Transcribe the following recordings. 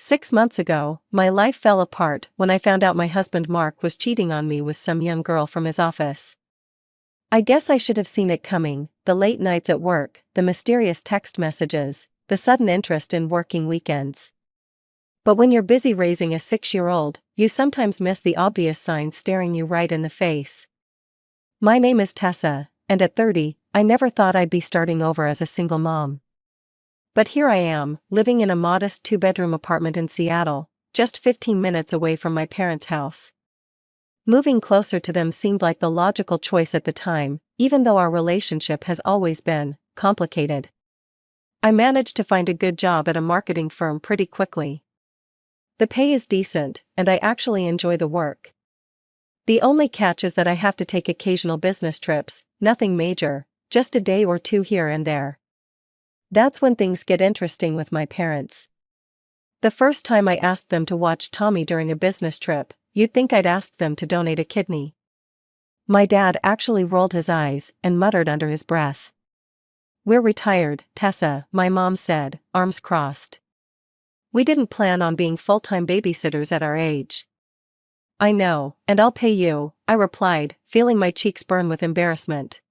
6 months ago, my life fell apart when I found out my husband Mark was cheating on me with some young girl from his office. I guess I should have seen it coming: the late nights at work, the mysterious text messages, the sudden interest in working weekends. But when you're busy raising a 6-year-old, you sometimes miss the obvious signs staring you right in the face. My name is Tessa, and at 30, I never thought I'd be starting over as a single mom. But here I am, living in a modest 2-bedroom apartment in Seattle, just 15 minutes away from my parents' house. Moving closer to them seemed like the logical choice at the time, even though our relationship has always been complicated. I managed to find a good job at a marketing firm pretty quickly. The pay is decent, and I actually enjoy the work. The only catch is that I have to take occasional business trips, nothing major, just a day or two here and there. That's when things get interesting with my parents. The first time I asked them to watch Tommy during a business trip, you'd think I'd asked them to donate a kidney. My dad actually rolled his eyes and muttered under his breath. "We're retired, Tessa," my mom said, arms crossed. "We didn't plan on being full-time babysitters at our age." "I know, and I'll pay you," I replied, feeling my cheeks burn with embarrassment.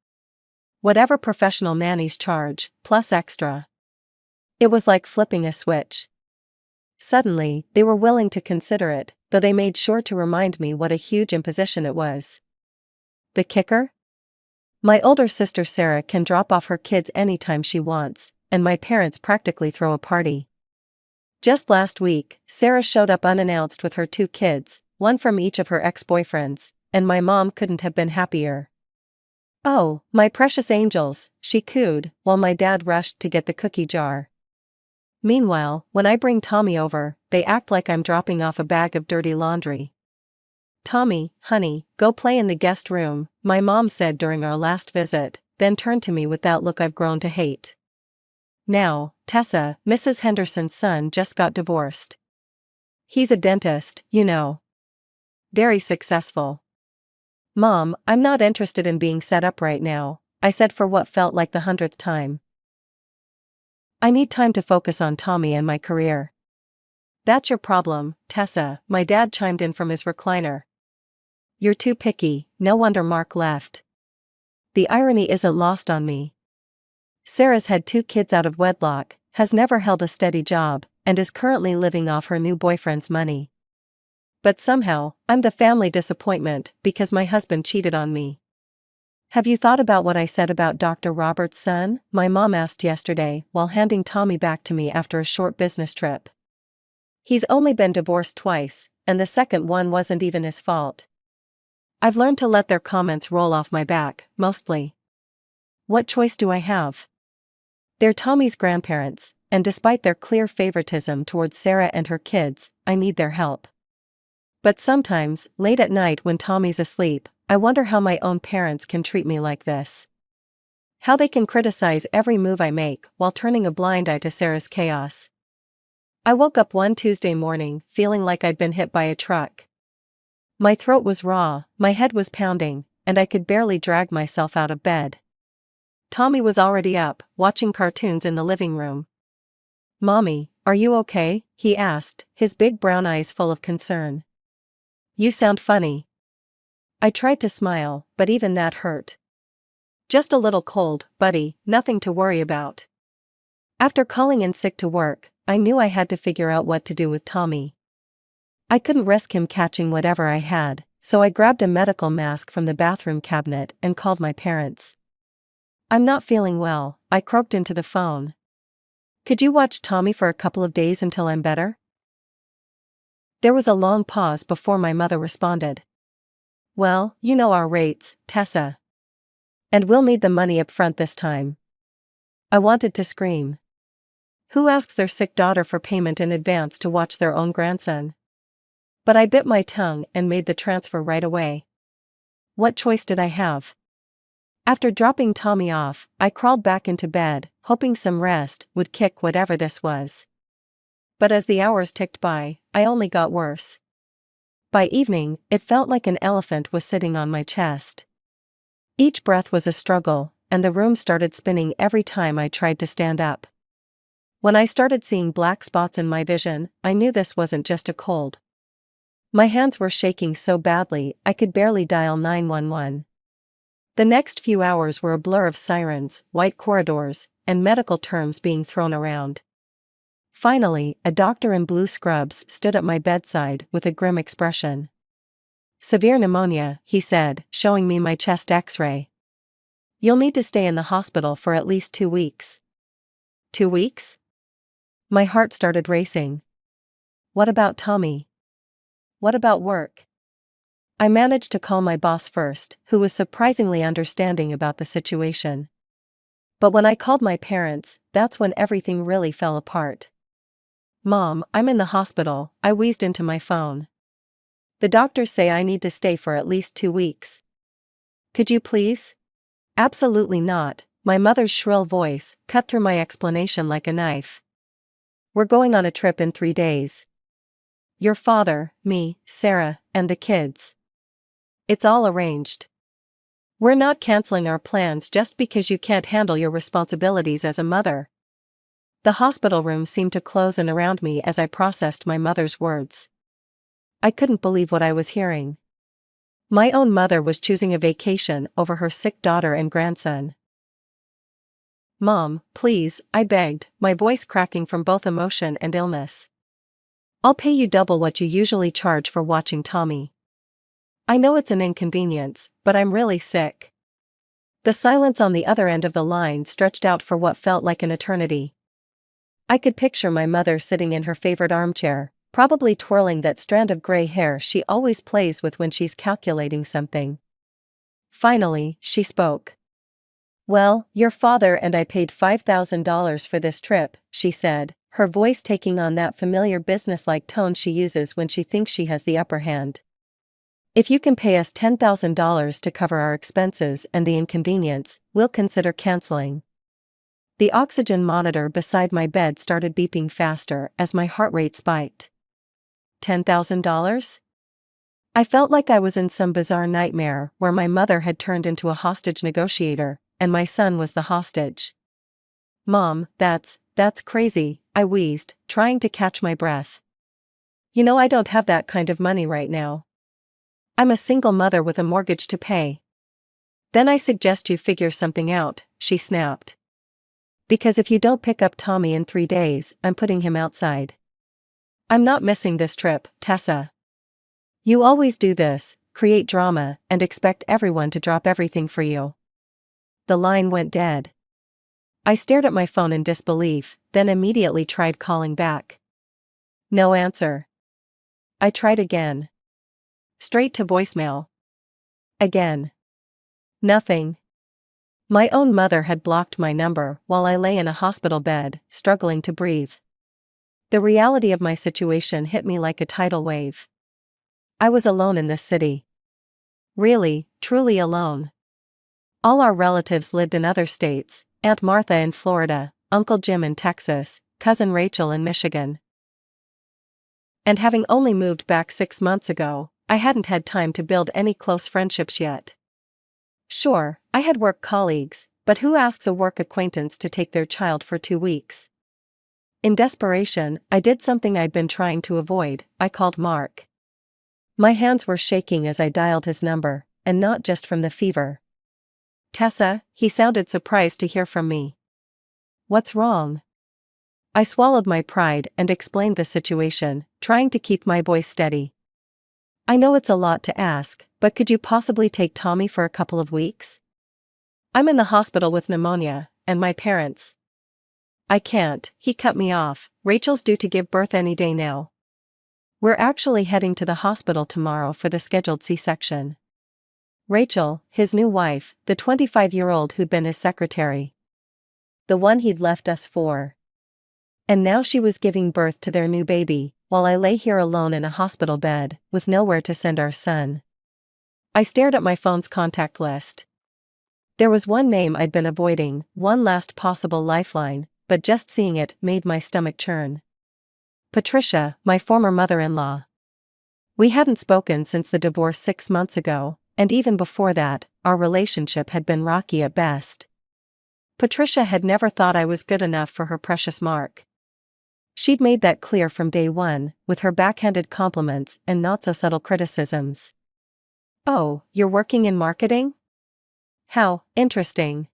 "Whatever professional nannies charge, plus extra." It was like flipping a switch. Suddenly, they were willing to consider it, though they made sure to remind me what a huge imposition it was. The kicker? My older sister Sarah can drop off her kids anytime she wants, and my parents practically throw a party. Just last week, Sarah showed up unannounced with her 2 kids, one from each of her ex-boyfriends, and my mom couldn't have been happier. "Oh, my precious angels," she cooed, while my dad rushed to get the cookie jar. Meanwhile, when I bring Tommy over, they act like I'm dropping off a bag of dirty laundry. "Tommy, honey, go play in the guest room," my mom said during our last visit, then turned to me with that look I've grown to hate. "Now, Tessa, Mrs. Henderson's son just got divorced. He's a dentist, you know. Very successful." "Mom, I'm not interested in being set up right now," I said for what felt like the 100th time. "I need time to focus on Tommy and my career." "That's your problem, Tessa," my dad chimed in from his recliner. "You're too picky, no wonder Mark left." The irony isn't lost on me. Sarah's had 2 kids out of wedlock, has never held a steady job, and is currently living off her new boyfriend's money. But somehow, I'm the family disappointment because my husband cheated on me. "Have you thought about what I said about Dr. Robert's son?" my mom asked yesterday while handing Tommy back to me after a short business trip. "He's only been divorced twice, and the second one wasn't even his fault." I've learned to let their comments roll off my back, mostly. What choice do I have? They're Tommy's grandparents, and despite their clear favoritism towards Sarah and her kids, I need their help. But sometimes, late at night when Tommy's asleep, I wonder how my own parents can treat me like this. How they can criticize every move I make while turning a blind eye to Sarah's chaos. I woke up one Tuesday morning feeling like I'd been hit by a truck. My throat was raw, my head was pounding, and I could barely drag myself out of bed. Tommy was already up, watching cartoons in the living room. "Mommy, are you okay?" he asked, his big brown eyes full of concern. "You sound funny." I tried to smile, but even that hurt. "Just a little cold, buddy, nothing to worry about." After calling in sick to work, I knew I had to figure out what to do with Tommy. I couldn't risk him catching whatever I had, so I grabbed a medical mask from the bathroom cabinet and called my parents. "I'm not feeling well," I croaked into the phone. "Could you watch Tommy for a couple of days until I'm better?" There was a long pause before my mother responded. "Well, you know our rates, Tessa. And we'll need the money up front this time." I wanted to scream. Who asks their sick daughter for payment in advance to watch their own grandson? But I bit my tongue and made the transfer right away. What choice did I have? After dropping Tommy off, I crawled back into bed, hoping some rest would kick whatever this was. But as the hours ticked by, I only got worse. By evening, it felt like an elephant was sitting on my chest. Each breath was a struggle, and the room started spinning every time I tried to stand up. When I started seeing black spots in my vision, I knew this wasn't just a cold. My hands were shaking so badly I could barely dial 911. The next few hours were a blur of sirens, white corridors, and medical terms being thrown around. Finally, a doctor in blue scrubs stood at my bedside with a grim expression. "Severe pneumonia," he said, showing me my chest X-ray. "You'll need to stay in the hospital for at least 2 weeks." 2 weeks? My heart started racing. What about Tommy? What about work? I managed to call my boss first, who was surprisingly understanding about the situation. But when I called my parents, that's when everything really fell apart. "Mom, I'm in the hospital," I wheezed into my phone. "The doctors say I need to stay for at least 2 weeks. Could you please?" "Absolutely not," my mother's shrill voice cut through my explanation like a knife. "We're going on a trip in 3 days. Your father, me, Sarah, and the kids. It's all arranged. We're not canceling our plans just because you can't handle your responsibilities as a mother." The hospital room seemed to close in around me as I processed my mother's words. I couldn't believe what I was hearing. My own mother was choosing a vacation over her sick daughter and grandson. "Mom, please," I begged, my voice cracking from both emotion and illness. "I'll pay you double what you usually charge for watching Tommy. I know it's an inconvenience, but I'm really sick." The silence on the other end of the line stretched out for what felt like an eternity. I could picture my mother sitting in her favorite armchair, probably twirling that strand of gray hair she always plays with when she's calculating something. Finally, she spoke. "Well, your father and I paid $5,000 for this trip," she said, her voice taking on that familiar businesslike tone she uses when she thinks she has the upper hand. "If you can pay us $10,000 to cover our expenses and the inconvenience, we'll consider canceling." The oxygen monitor beside my bed started beeping faster as my heart rate spiked. $10,000? I felt like I was in some bizarre nightmare where my mother had turned into a hostage negotiator, and my son was the hostage. "Mom, that's crazy," I wheezed, trying to catch my breath. "You know I don't have that kind of money right now. I'm a single mother with a mortgage to pay." "Then I suggest you figure something out," she snapped. "Because if you don't pick up Tommy in 3 days, I'm putting him outside. I'm not missing this trip, Tessa. You always do this, create drama, and expect everyone to drop everything for you." The line went dead. I stared at my phone in disbelief, then immediately tried calling back. No answer. I tried again. Straight to voicemail. Again. Nothing. My own mother had blocked my number while I lay in a hospital bed, struggling to breathe. The reality of my situation hit me like a tidal wave. I was alone in this city. Really, truly alone. All our relatives lived in other states, Aunt Martha in Florida, Uncle Jim in Texas, Cousin Rachel in Michigan. And having only moved back 6 months ago, I hadn't had time to build any close friendships yet. Sure, I had work colleagues, but who asks a work acquaintance to take their child for 2 weeks? In desperation, I did something I'd been trying to avoid. I called Mark. My hands were shaking as I dialed his number, and not just from the fever. "Tessa," he sounded surprised to hear from me. "What's wrong?" I swallowed my pride and explained the situation, trying to keep my voice steady. "I know it's a lot to ask, but could you possibly take Tommy for a couple of weeks? I'm in the hospital with pneumonia, and my parents." "I can't," he cut me off. "Rachel's due to give birth any day now. We're actually heading to the hospital tomorrow for the scheduled C-section." Rachel, his new wife, the 25-year-old who'd been his secretary. The one he'd left us for. And now she was giving birth to their new baby, while I lay here alone in a hospital bed, with nowhere to send our son. I stared at my phone's contact list. There was one name I'd been avoiding, one last possible lifeline, but just seeing it made my stomach churn. Patricia, my former mother-in-law. We hadn't spoken since the divorce 6 months ago, and even before that, our relationship had been rocky at best. Patricia had never thought I was good enough for her precious Mark. She'd made that clear from day one, with her backhanded compliments and not-so-subtle criticisms. "Oh, you're working in marketing? How interesting.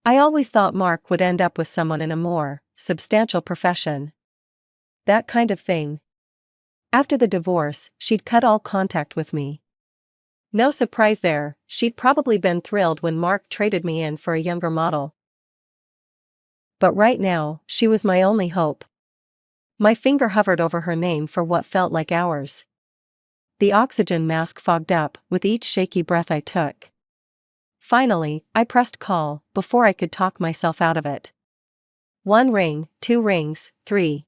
I always thought Mark would end up with someone in a more substantial profession. That kind of thing." After the divorce, she'd cut all contact with me. No surprise there, she'd probably been thrilled when Mark traded me in for a younger model. But right now, she was my only hope. My finger hovered over her name for what felt like hours. The oxygen mask fogged up with each shaky breath I took. Finally, I pressed call, before I could talk myself out of it. 1 ring, 2 rings, 3.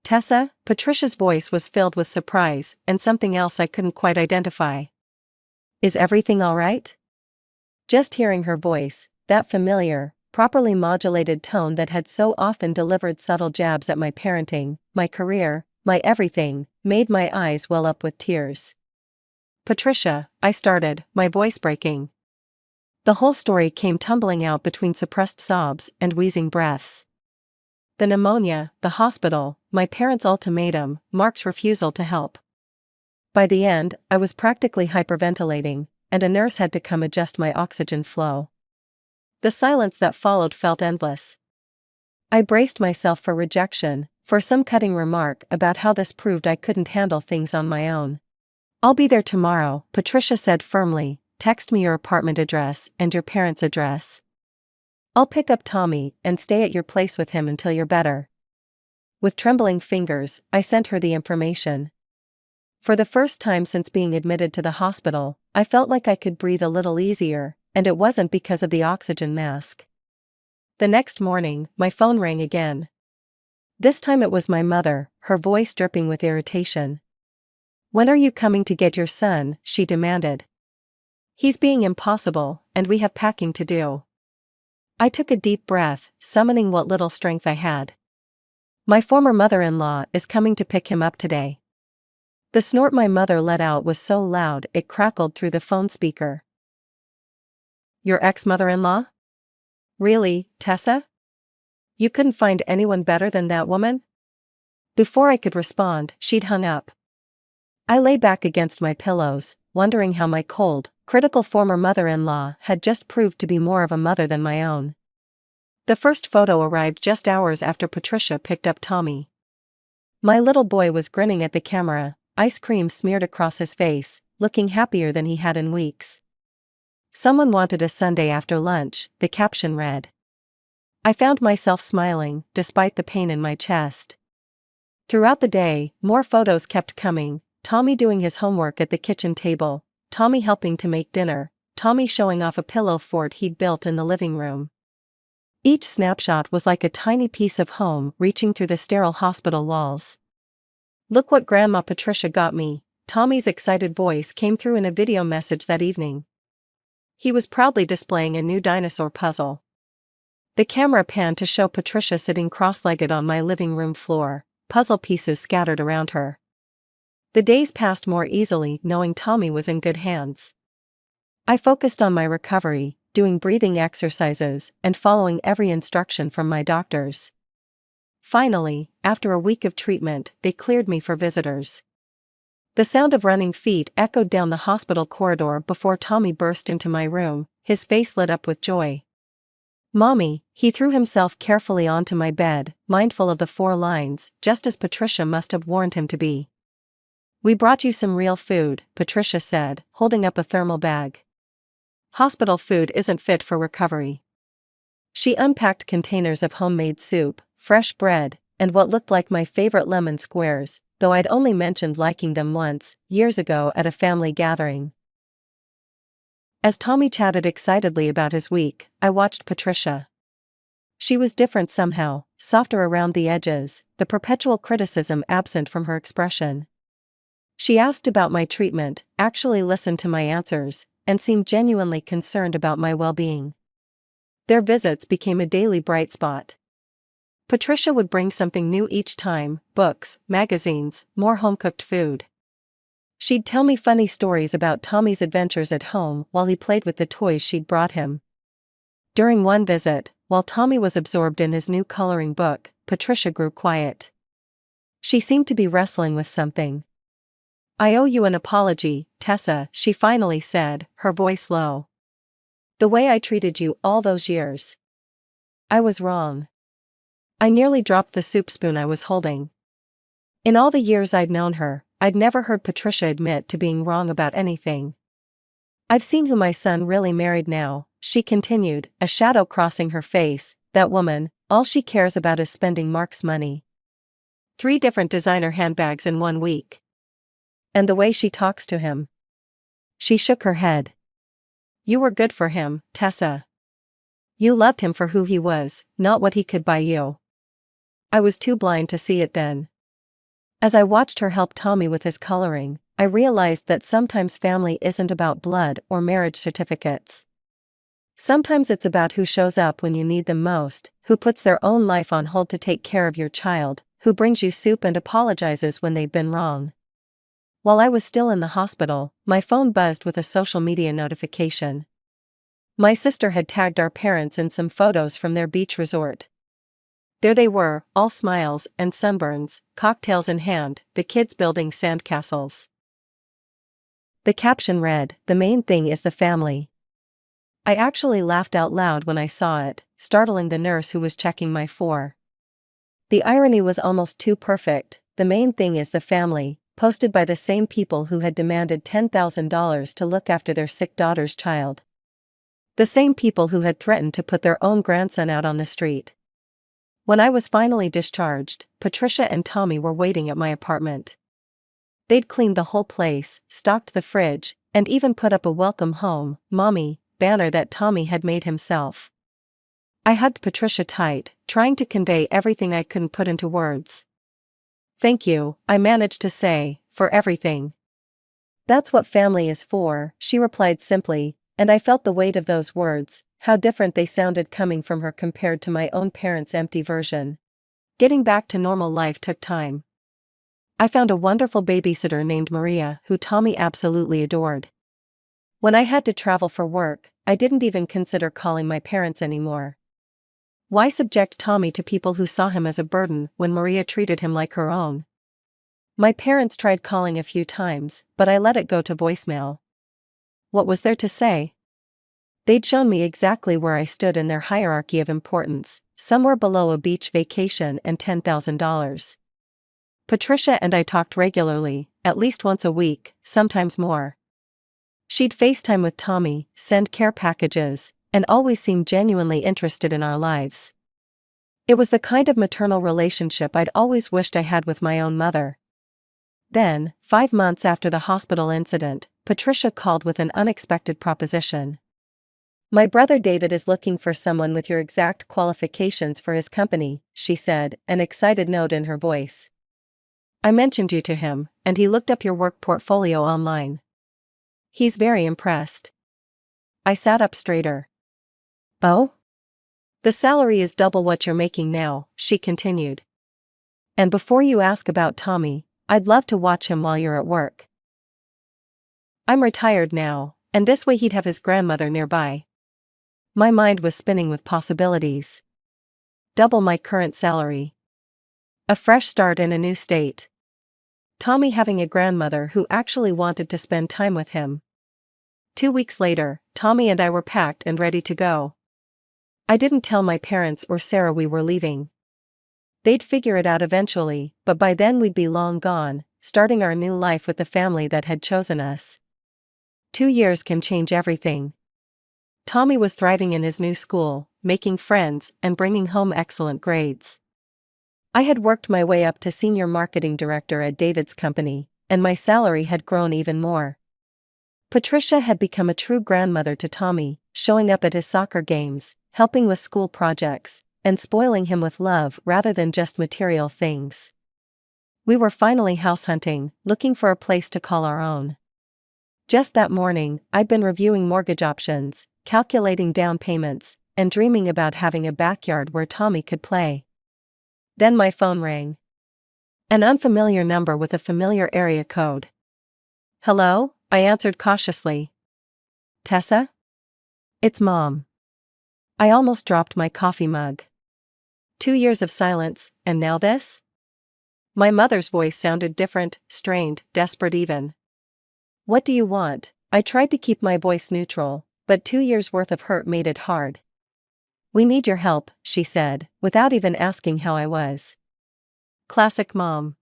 "Tessa?" Patricia's voice was filled with surprise and something else I couldn't quite identify. "Is everything all right?" Just hearing her voice, that familiar, properly modulated tone that had so often delivered subtle jabs at my parenting, my career, my everything, made my eyes well up with tears. "Patricia," I started, my voice breaking. The whole story came tumbling out between suppressed sobs and wheezing breaths. The pneumonia, the hospital, my parents' ultimatum, Mark's refusal to help. By the end, I was practically hyperventilating, and a nurse had to come adjust my oxygen flow. The silence that followed felt endless. I braced myself for rejection, for some cutting remark about how this proved I couldn't handle things on my own. "I'll be there tomorrow," Patricia said firmly. "Text me your apartment address and your parents' address. I'll pick up Tommy and stay at your place with him until you're better." With trembling fingers, I sent her the information. For the first time since being admitted to the hospital, I felt like I could breathe a little easier, and it wasn't because of the oxygen mask. The next morning, my phone rang again. This time it was my mother, her voice dripping with irritation. "When are you coming to get your son?" she demanded. "He's being impossible, and we have packing to do." I took a deep breath, summoning what little strength I had. "My former mother-in-law is coming to pick him up today." The snort my mother let out was so loud it crackled through the phone speaker. "Your ex-mother-in-law? Really, Tessa? You couldn't find anyone better than that woman?" Before I could respond, she'd hung up. I lay back against my pillows, wondering how my cold, critical former mother-in-law had just proved to be more of a mother than my own. The first photo arrived just hours after Patricia picked up Tommy. My little boy was grinning at the camera, ice cream smeared across his face, looking happier than he had in weeks. "Someone wanted a Sunday after lunch," the caption read. I found myself smiling, despite the pain in my chest. Throughout the day, more photos kept coming, Tommy doing his homework at the kitchen table, Tommy helping to make dinner, Tommy showing off a pillow fort he'd built in the living room. Each snapshot was like a tiny piece of home reaching through the sterile hospital walls. "Look what Grandma Patricia got me," Tommy's excited voice came through in a video message that evening. He was proudly displaying a new dinosaur puzzle. The camera panned to show Patricia sitting cross-legged on my living room floor, puzzle pieces scattered around her. The days passed more easily knowing Tommy was in good hands. I focused on my recovery, doing breathing exercises and following every instruction from my doctors. Finally, after a week of treatment, they cleared me for visitors. The sound of running feet echoed down the hospital corridor before Tommy burst into my room, his face lit up with joy. "Mommy," he threw himself carefully onto my bed, mindful of the 4 lines, just as Patricia must have warned him to be. "We brought you some real food," Patricia said, holding up a thermal bag. "Hospital food isn't fit for recovery." She unpacked containers of homemade soup, fresh bread, and what looked like my favorite lemon squares, though I'd only mentioned liking them once, years ago at a family gathering. As Tommy chatted excitedly about his week, I watched Patricia. She was different somehow, softer around the edges, the perpetual criticism absent from her expression. She asked about my treatment, actually listened to my answers, and seemed genuinely concerned about my well-being. Their visits became a daily bright spot. Patricia would bring something new each time, books, magazines, more home-cooked food. She'd tell me funny stories about Tommy's adventures at home while he played with the toys she'd brought him. During one visit, while Tommy was absorbed in his new coloring book, Patricia grew quiet. She seemed to be wrestling with something. "I owe you an apology, Tessa," she finally said, her voice low. "The way I treated you all those years. I was wrong." I nearly dropped the soup spoon I was holding. In all the years I'd known her, I'd never heard Patricia admit to being wrong about anything. "I've seen who my son really married now," she continued, a shadow crossing her face. "That woman, all she cares about is spending Mark's money. 3 different designer handbags in 1 week. And the way she talks to him." She shook her head. "You were good for him, Tessa. You loved him for who he was, not what he could buy you." I was too blind to see it then. As I watched her help Tommy with his coloring, I realized that sometimes family isn't about blood or marriage certificates. Sometimes it's about who shows up when you need them most, who puts their own life on hold to take care of your child, who brings you soup and apologizes when they've been wrong. While I was still in the hospital, my phone buzzed with a social media notification. My sister had tagged our parents in some photos from their beach resort. There they were, all smiles and sunburns, cocktails in hand, the kids building sandcastles. The caption read, "The main thing is the family." I actually laughed out loud when I saw it, startling the nurse who was checking my for. The irony was almost too perfect. "The main thing is the family," posted by the same people who had demanded $10,000 to look after their sick daughter's child. The same people who had threatened to put their own grandson out on the street. When I was finally discharged, Patricia and Tommy were waiting at my apartment. They'd cleaned the whole place, stocked the fridge, and even put up a "Welcome Home, Mommy" banner that Tommy had made himself. I hugged Patricia tight, trying to convey everything I couldn't put into words. "Thank you," I managed to say, "for everything." "That's what family is for," she replied simply, and I felt the weight of those words, how different they sounded coming from her compared to my own parents' empty version. Getting back to normal life took time. I found a wonderful babysitter named Maria who Tommy absolutely adored. When I had to travel for work, I didn't even consider calling my parents anymore. Why subject Tommy to people who saw him as a burden when Maria treated him like her own? My parents tried calling a few times, but I let it go to voicemail. What was there to say? They'd shown me exactly where I stood in their hierarchy of importance, somewhere below a beach vacation and $10,000. Patricia and I talked regularly, at least once a week, sometimes more. She'd FaceTime with Tommy, send care packages, and always seemed genuinely interested in our lives. It was the kind of maternal relationship I'd always wished I had with my own mother. Then, 5 months after the hospital incident, Patricia called with an unexpected proposition. "My brother David is looking for someone with your exact qualifications for his company," she said, an excited note in her voice. "I mentioned you to him, and he looked up your work portfolio online. He's very impressed." I sat up straighter. "Oh? The salary is double what you're making now," she continued. "And before you ask about Tommy, I'd love to watch him while you're at work. I'm retired now, and this way he'd have his grandmother nearby." My mind was spinning with possibilities. Double my current salary. A fresh start in a new state. Tommy having a grandmother who actually wanted to spend time with him. 2 weeks later, Tommy and I were packed and ready to go. I didn't tell my parents or Sarah we were leaving. They'd figure it out eventually, but by then we'd be long gone, starting our new life with the family that had chosen us. 2 years can change everything. Tommy was thriving in his new school, making friends and bringing home excellent grades. I had worked my way up to senior marketing director at David's company, and my salary had grown even more. Patricia had become a true grandmother to Tommy, showing up at his soccer games, helping with school projects, and spoiling him with love rather than just material things. We were finally house hunting, looking for a place to call our own. Just that morning, I'd been reviewing mortgage options, calculating down payments, and dreaming about having a backyard where Tommy could play. Then my phone rang. An unfamiliar number with a familiar area code. "Hello?" I answered cautiously. "Tessa? It's Mom." I almost dropped my coffee mug. 2 years of silence, and now this? My mother's voice sounded different, strained, desperate even. What do you want? I tried to keep my voice neutral, but 2 years' worth of hurt made it hard. We need your help, she said, without even asking how I was. Classic mom.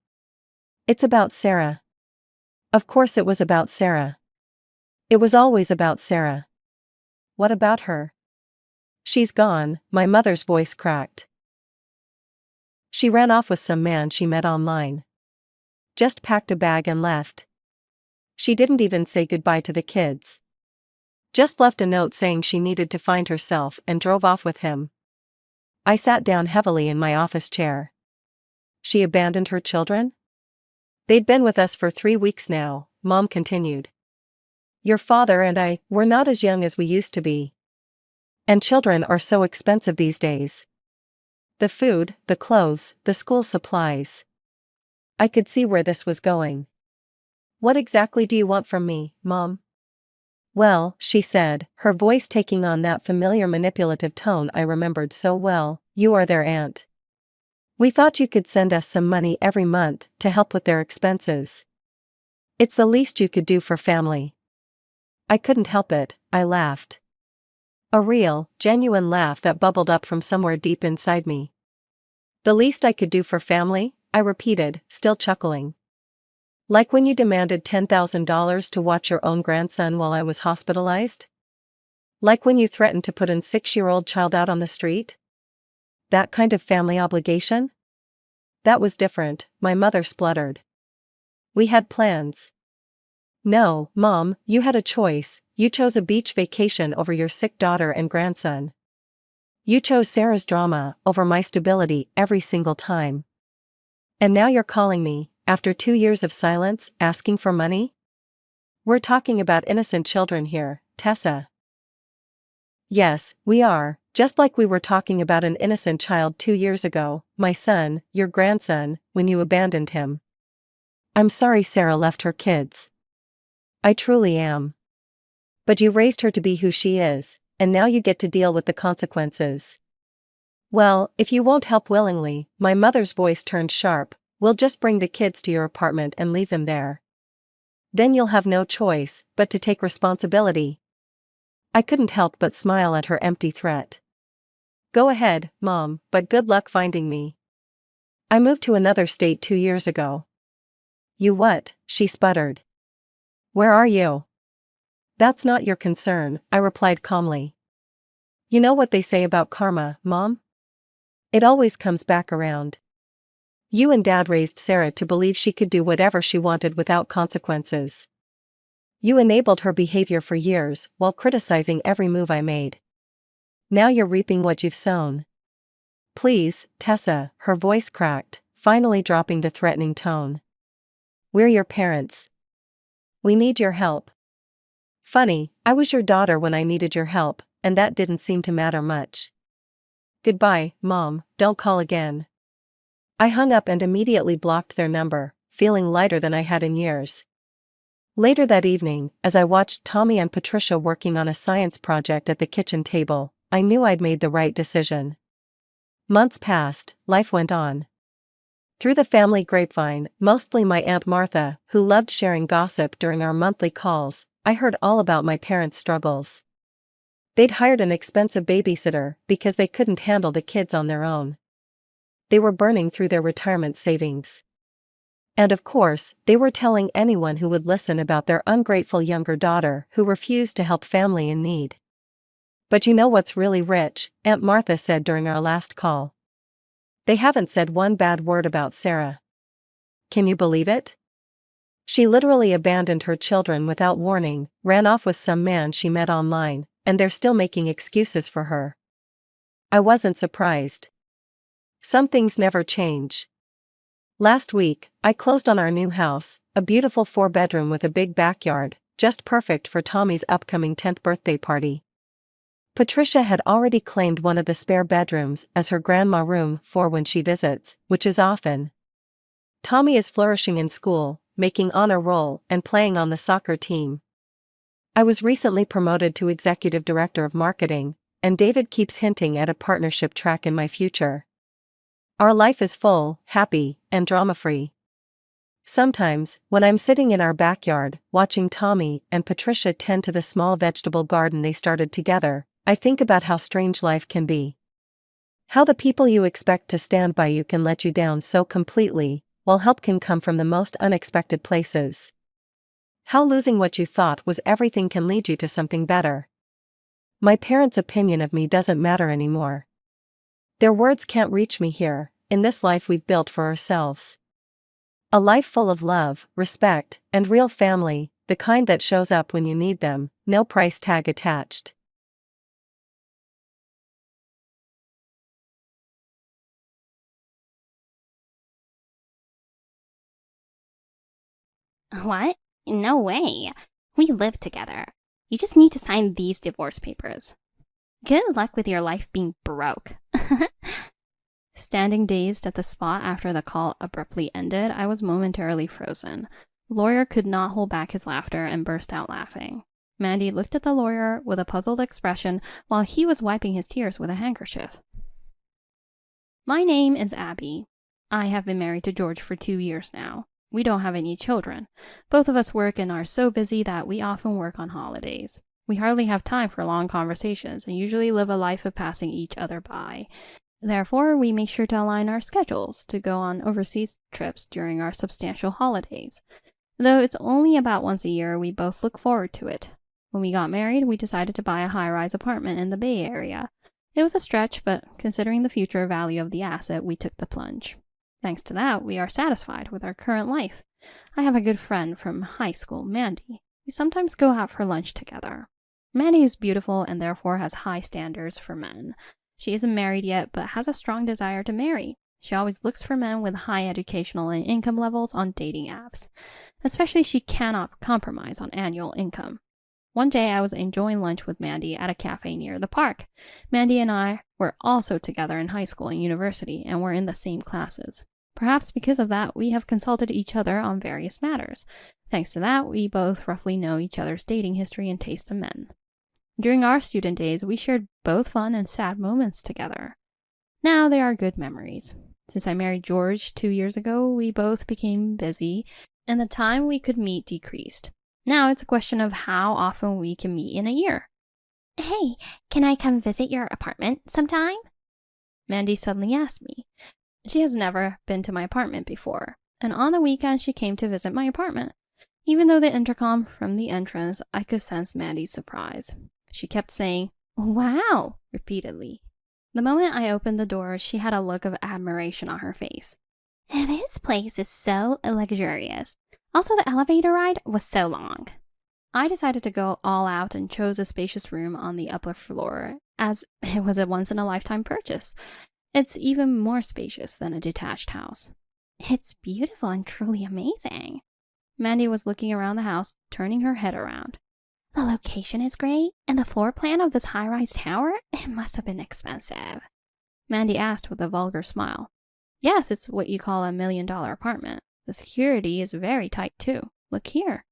It's about Sarah. Of course it was about Sarah. It was always about Sarah. What about her? She's gone, my mother's voice cracked. She ran off with some man she met online. Just packed a bag and left. She didn't even say goodbye to the kids. Just left a note saying she needed to find herself and drove off with him. I sat down heavily in my office chair. She abandoned her children? They'd been with us for 3 weeks now, Mom continued. Your father and I, we're not as young as we used to be. And children are so expensive these days. The food, the clothes, the school supplies. I could see where this was going. What exactly do you want from me, Mom? Well, she said, her voice taking on that familiar manipulative tone I remembered so well, you are their aunt. We thought you could send us some money every month to help with their expenses. It's the least you could do for family. I couldn't help it, I laughed. A real, genuine laugh that bubbled up from somewhere deep inside me. The least I could do for family, I repeated, still chuckling. Like when you demanded $10,000 to watch your own grandson while I was hospitalized? Like when you threatened to put an 6-year-old child out on the street? That kind of family obligation? That was different, my mother spluttered. We had plans. No, Mom, you had a choice. You chose a beach vacation over your sick daughter and grandson. You chose Sarah's drama over my stability every single time. And now you're calling me, after 2 years of silence, asking for money? We're talking about innocent children here, Tessa. Yes, we are, just like we were talking about an innocent child 2 years ago, my son, your grandson, when you abandoned him. I'm sorry Sarah left her kids. I truly am. But you raised her to be who she is, and now you get to deal with the consequences. Well, if you won't help willingly, my mother's voice turned sharp, we'll just bring the kids to your apartment and leave them there. Then you'll have no choice but to take responsibility. I couldn't help but smile at her empty threat. Go ahead, Mom, but good luck finding me. I moved to another state 2 years ago. You what? She sputtered. Where are you? That's not your concern, I replied calmly. You know what they say about karma, Mom? It always comes back around. You and Dad raised Sarah to believe she could do whatever she wanted without consequences. You enabled her behavior for years while criticizing every move I made. Now you're reaping what you've sown. Please, Tessa, her voice cracked, finally dropping the threatening tone. We're your parents. We need your help. Funny, I was your daughter when I needed your help, and that didn't seem to matter much. Goodbye, Mom, don't call again. I hung up and immediately blocked their number, feeling lighter than I had in years. Later that evening, as I watched Tommy and Patricia working on a science project at the kitchen table, I knew I'd made the right decision. Months passed, life went on. Through the family grapevine, mostly my Aunt Martha, who loved sharing gossip during our monthly calls, I heard all about my parents' struggles. They'd hired an expensive babysitter because they couldn't handle the kids on their own. They were burning through their retirement savings. And of course, they were telling anyone who would listen about their ungrateful younger daughter who refused to help family in need. But you know what's really rich, Aunt Martha said during our last call. They haven't said one bad word about Sarah. Can you believe it? She literally abandoned her children without warning, ran off with some man she met online, and they're still making excuses for her. I wasn't surprised. Some things never change. Last week, I closed on our new house, a beautiful 4-bedroom with a big backyard, just perfect for Tommy's upcoming 10th birthday party. Patricia had already claimed one of the spare bedrooms as her grandma room for when she visits, which is often. Tommy is flourishing in school, making honor roll and playing on the soccer team. I was recently promoted to executive director of marketing, and David keeps hinting at a partnership track in my future. Our life is full, happy, and drama-free. Sometimes, when I'm sitting in our backyard, watching Tommy and Patricia tend to the small vegetable garden they started together, I think about how strange life can be. How the people you expect to stand by you can let you down so completely, while help can come from the most unexpected places. How losing what you thought was everything can lead you to something better. My parents' opinion of me doesn't matter anymore. Their words can't reach me here, in this life we've built for ourselves. A life full of love, respect, and real family, the kind that shows up when you need them, no price tag attached. What? No way. We live together. You just need to sign these divorce papers. Good luck with your life being broke. Standing dazed at the spot after the call abruptly ended, I was momentarily frozen. The lawyer could not hold back his laughter and burst out laughing. Mandy looked at the lawyer with a puzzled expression while he was wiping his tears with a handkerchief. My name is Abby. I have been married to George for 2 years now. We don't have any children. Both of us work and are so busy that we often work on holidays. We hardly have time for long conversations and usually live a life of passing each other by. Therefore, we make sure to align our schedules to go on overseas trips during our substantial holidays. Though it's only about once a year, we both look forward to it. When we got married, we decided to buy a high-rise apartment in the Bay Area. It was a stretch, but considering the future value of the asset, we took the plunge. Thanks to that, we are satisfied with our current life. I have a good friend from high school, Mandy. We sometimes go out for lunch together. Mandy is beautiful and therefore has high standards for men. She isn't married yet, but has a strong desire to marry. She always looks for men with high educational and income levels on dating apps. Especially she cannot compromise on annual income. One day I was enjoying lunch with Mandy at a cafe near the park. Mandy and I were also together in high school and university and were in the same classes. Perhaps because of that, we have consulted each other on various matters. Thanks to that, we both roughly know each other's dating history and taste in men. During our student days, we shared both fun and sad moments together. Now they are good memories. Since I married George 2 years ago, we both became busy, and the time we could meet decreased. Now it's a question of how often we can meet in a year. Hey, can I come visit your apartment sometime? Mandy suddenly asked me. She has never been to my apartment before, and on the weekend she came to visit my apartment. Even though the intercom from the entrance, I could sense Mandy's surprise. She kept saying, "Wow," repeatedly. The moment I opened the door, she had a look of admiration on her face. This place is so luxurious. Also, the elevator ride was so long. I decided to go all out and chose a spacious room on the upper floor, as it was a once-in-a-lifetime purchase. It's even more spacious than a detached house. It's beautiful and truly amazing. Mandy was looking around the house, turning her head around. The location is great, and the floor plan of this high-rise tower, it must have been expensive. Mandy asked with a vulgar smile. Yes, it's what you call $1 million apartment. The security is very tight too. Look here.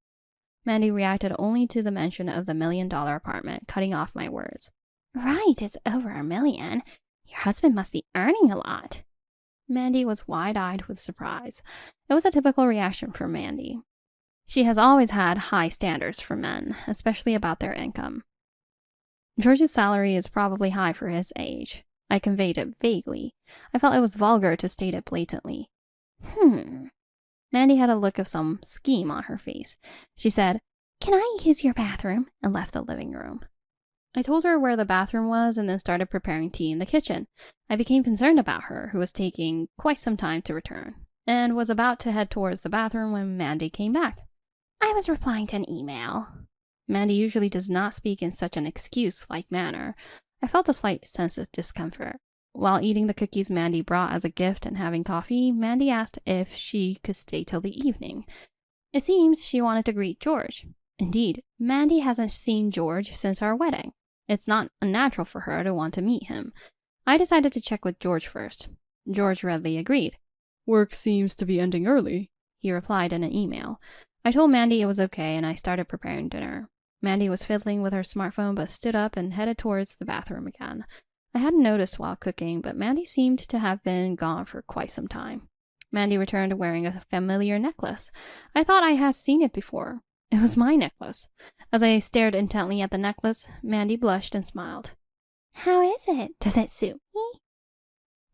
Mandy reacted only to the mention of the $1 million apartment, cutting off my words. Right, it's over $1 million. Your husband must be earning a lot. Mandy was wide-eyed with surprise. It was a typical reaction for Mandy. She has always had high standards for men, especially about their income. George's salary is probably high for his age. I conveyed it vaguely. I felt it was vulgar to state it blatantly. Mandy had a look of some scheme on her face. She said, "Can I use your bathroom?" and left the living room. I told her where the bathroom was and then started preparing tea in the kitchen. I became concerned about her, who was taking quite some time to return, and was about to head towards the bathroom when Mandy came back. I was replying to an email. Mandy usually does not speak in such an excuse-like manner. I felt a slight sense of discomfort. While eating the cookies Mandy brought as a gift and having coffee, Mandy asked if she could stay till the evening. It seems she wanted to greet George. Indeed, Mandy hasn't seen George since our wedding. It's not unnatural for her to want to meet him. I decided to check with George first. George readily agreed. "Work seems to be ending early," he replied in an email. I told Mandy it was okay and I started preparing dinner. Mandy was fiddling with her smartphone but stood up and headed towards the bathroom again. I hadn't noticed while cooking, but Mandy seemed to have been gone for quite some time. Mandy returned wearing a familiar necklace. I thought I had seen it before. It was my necklace. As I stared intently at the necklace, Mandy blushed and smiled. How is it? Does it suit me?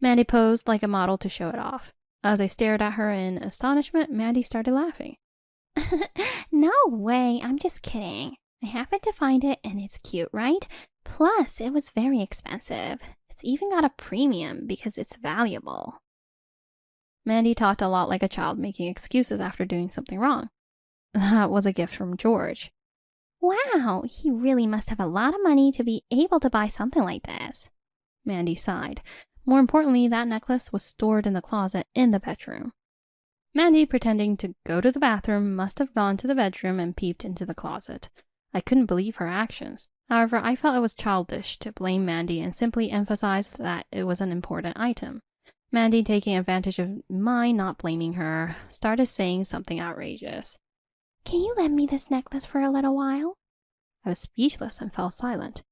Mandy posed like a model to show it off. As I stared at her in astonishment, Mandy started laughing. No way, I'm just kidding. I happened to find it and it's cute, right? Plus, it was very expensive. It's even got a premium because it's valuable. Mandy talked a lot like a child making excuses after doing something wrong. That was a gift from George. Wow, he really must have a lot of money to be able to buy something like this. Mandy sighed. More importantly, that necklace was stored in the closet in the bedroom. Mandy, pretending to go to the bathroom, must have gone to the bedroom and peeped into the closet. I couldn't believe her actions. However, I felt it was childish to blame Mandy and simply emphasized that it was an important item. Mandy, taking advantage of my not blaming her, started saying something outrageous. Can you lend me this necklace for a little while? I was speechless and fell silent.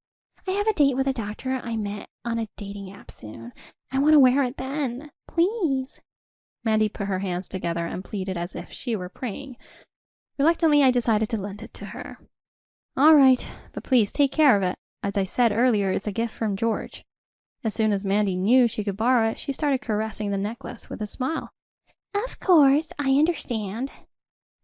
I have a date with a doctor I met on a dating app soon. I want to wear it then. Please. Mandy put her hands together and pleaded as if she were praying. Reluctantly, I decided to lend it to her. All right, but please take care of it. As I said earlier, it's a gift from George. As soon as Mandy knew she could borrow it, she started caressing the necklace with a smile. Of course, I understand.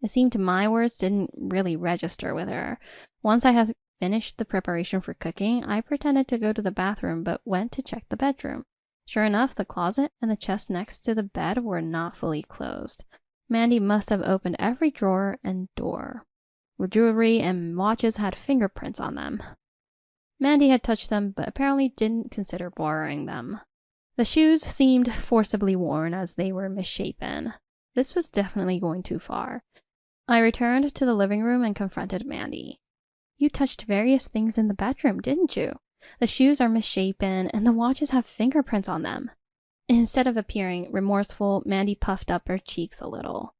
It seemed my words didn't really register with her. Once I had finished the preparation for cooking, I pretended to go to the bathroom but went to check the bedroom. Sure enough, the closet and the chest next to the bed were not fully closed. Mandy must have opened every drawer and door. The jewelry and watches had fingerprints on them. Mandy had touched them but apparently didn't consider borrowing them. The shoes seemed forcibly worn as they were misshapen. This was definitely going too far. I returned to the living room and confronted Mandy. You touched various things in the bedroom, didn't you? The shoes are misshapen and the watches have fingerprints on them. Instead of appearing remorseful, Mandy puffed up her cheeks a little.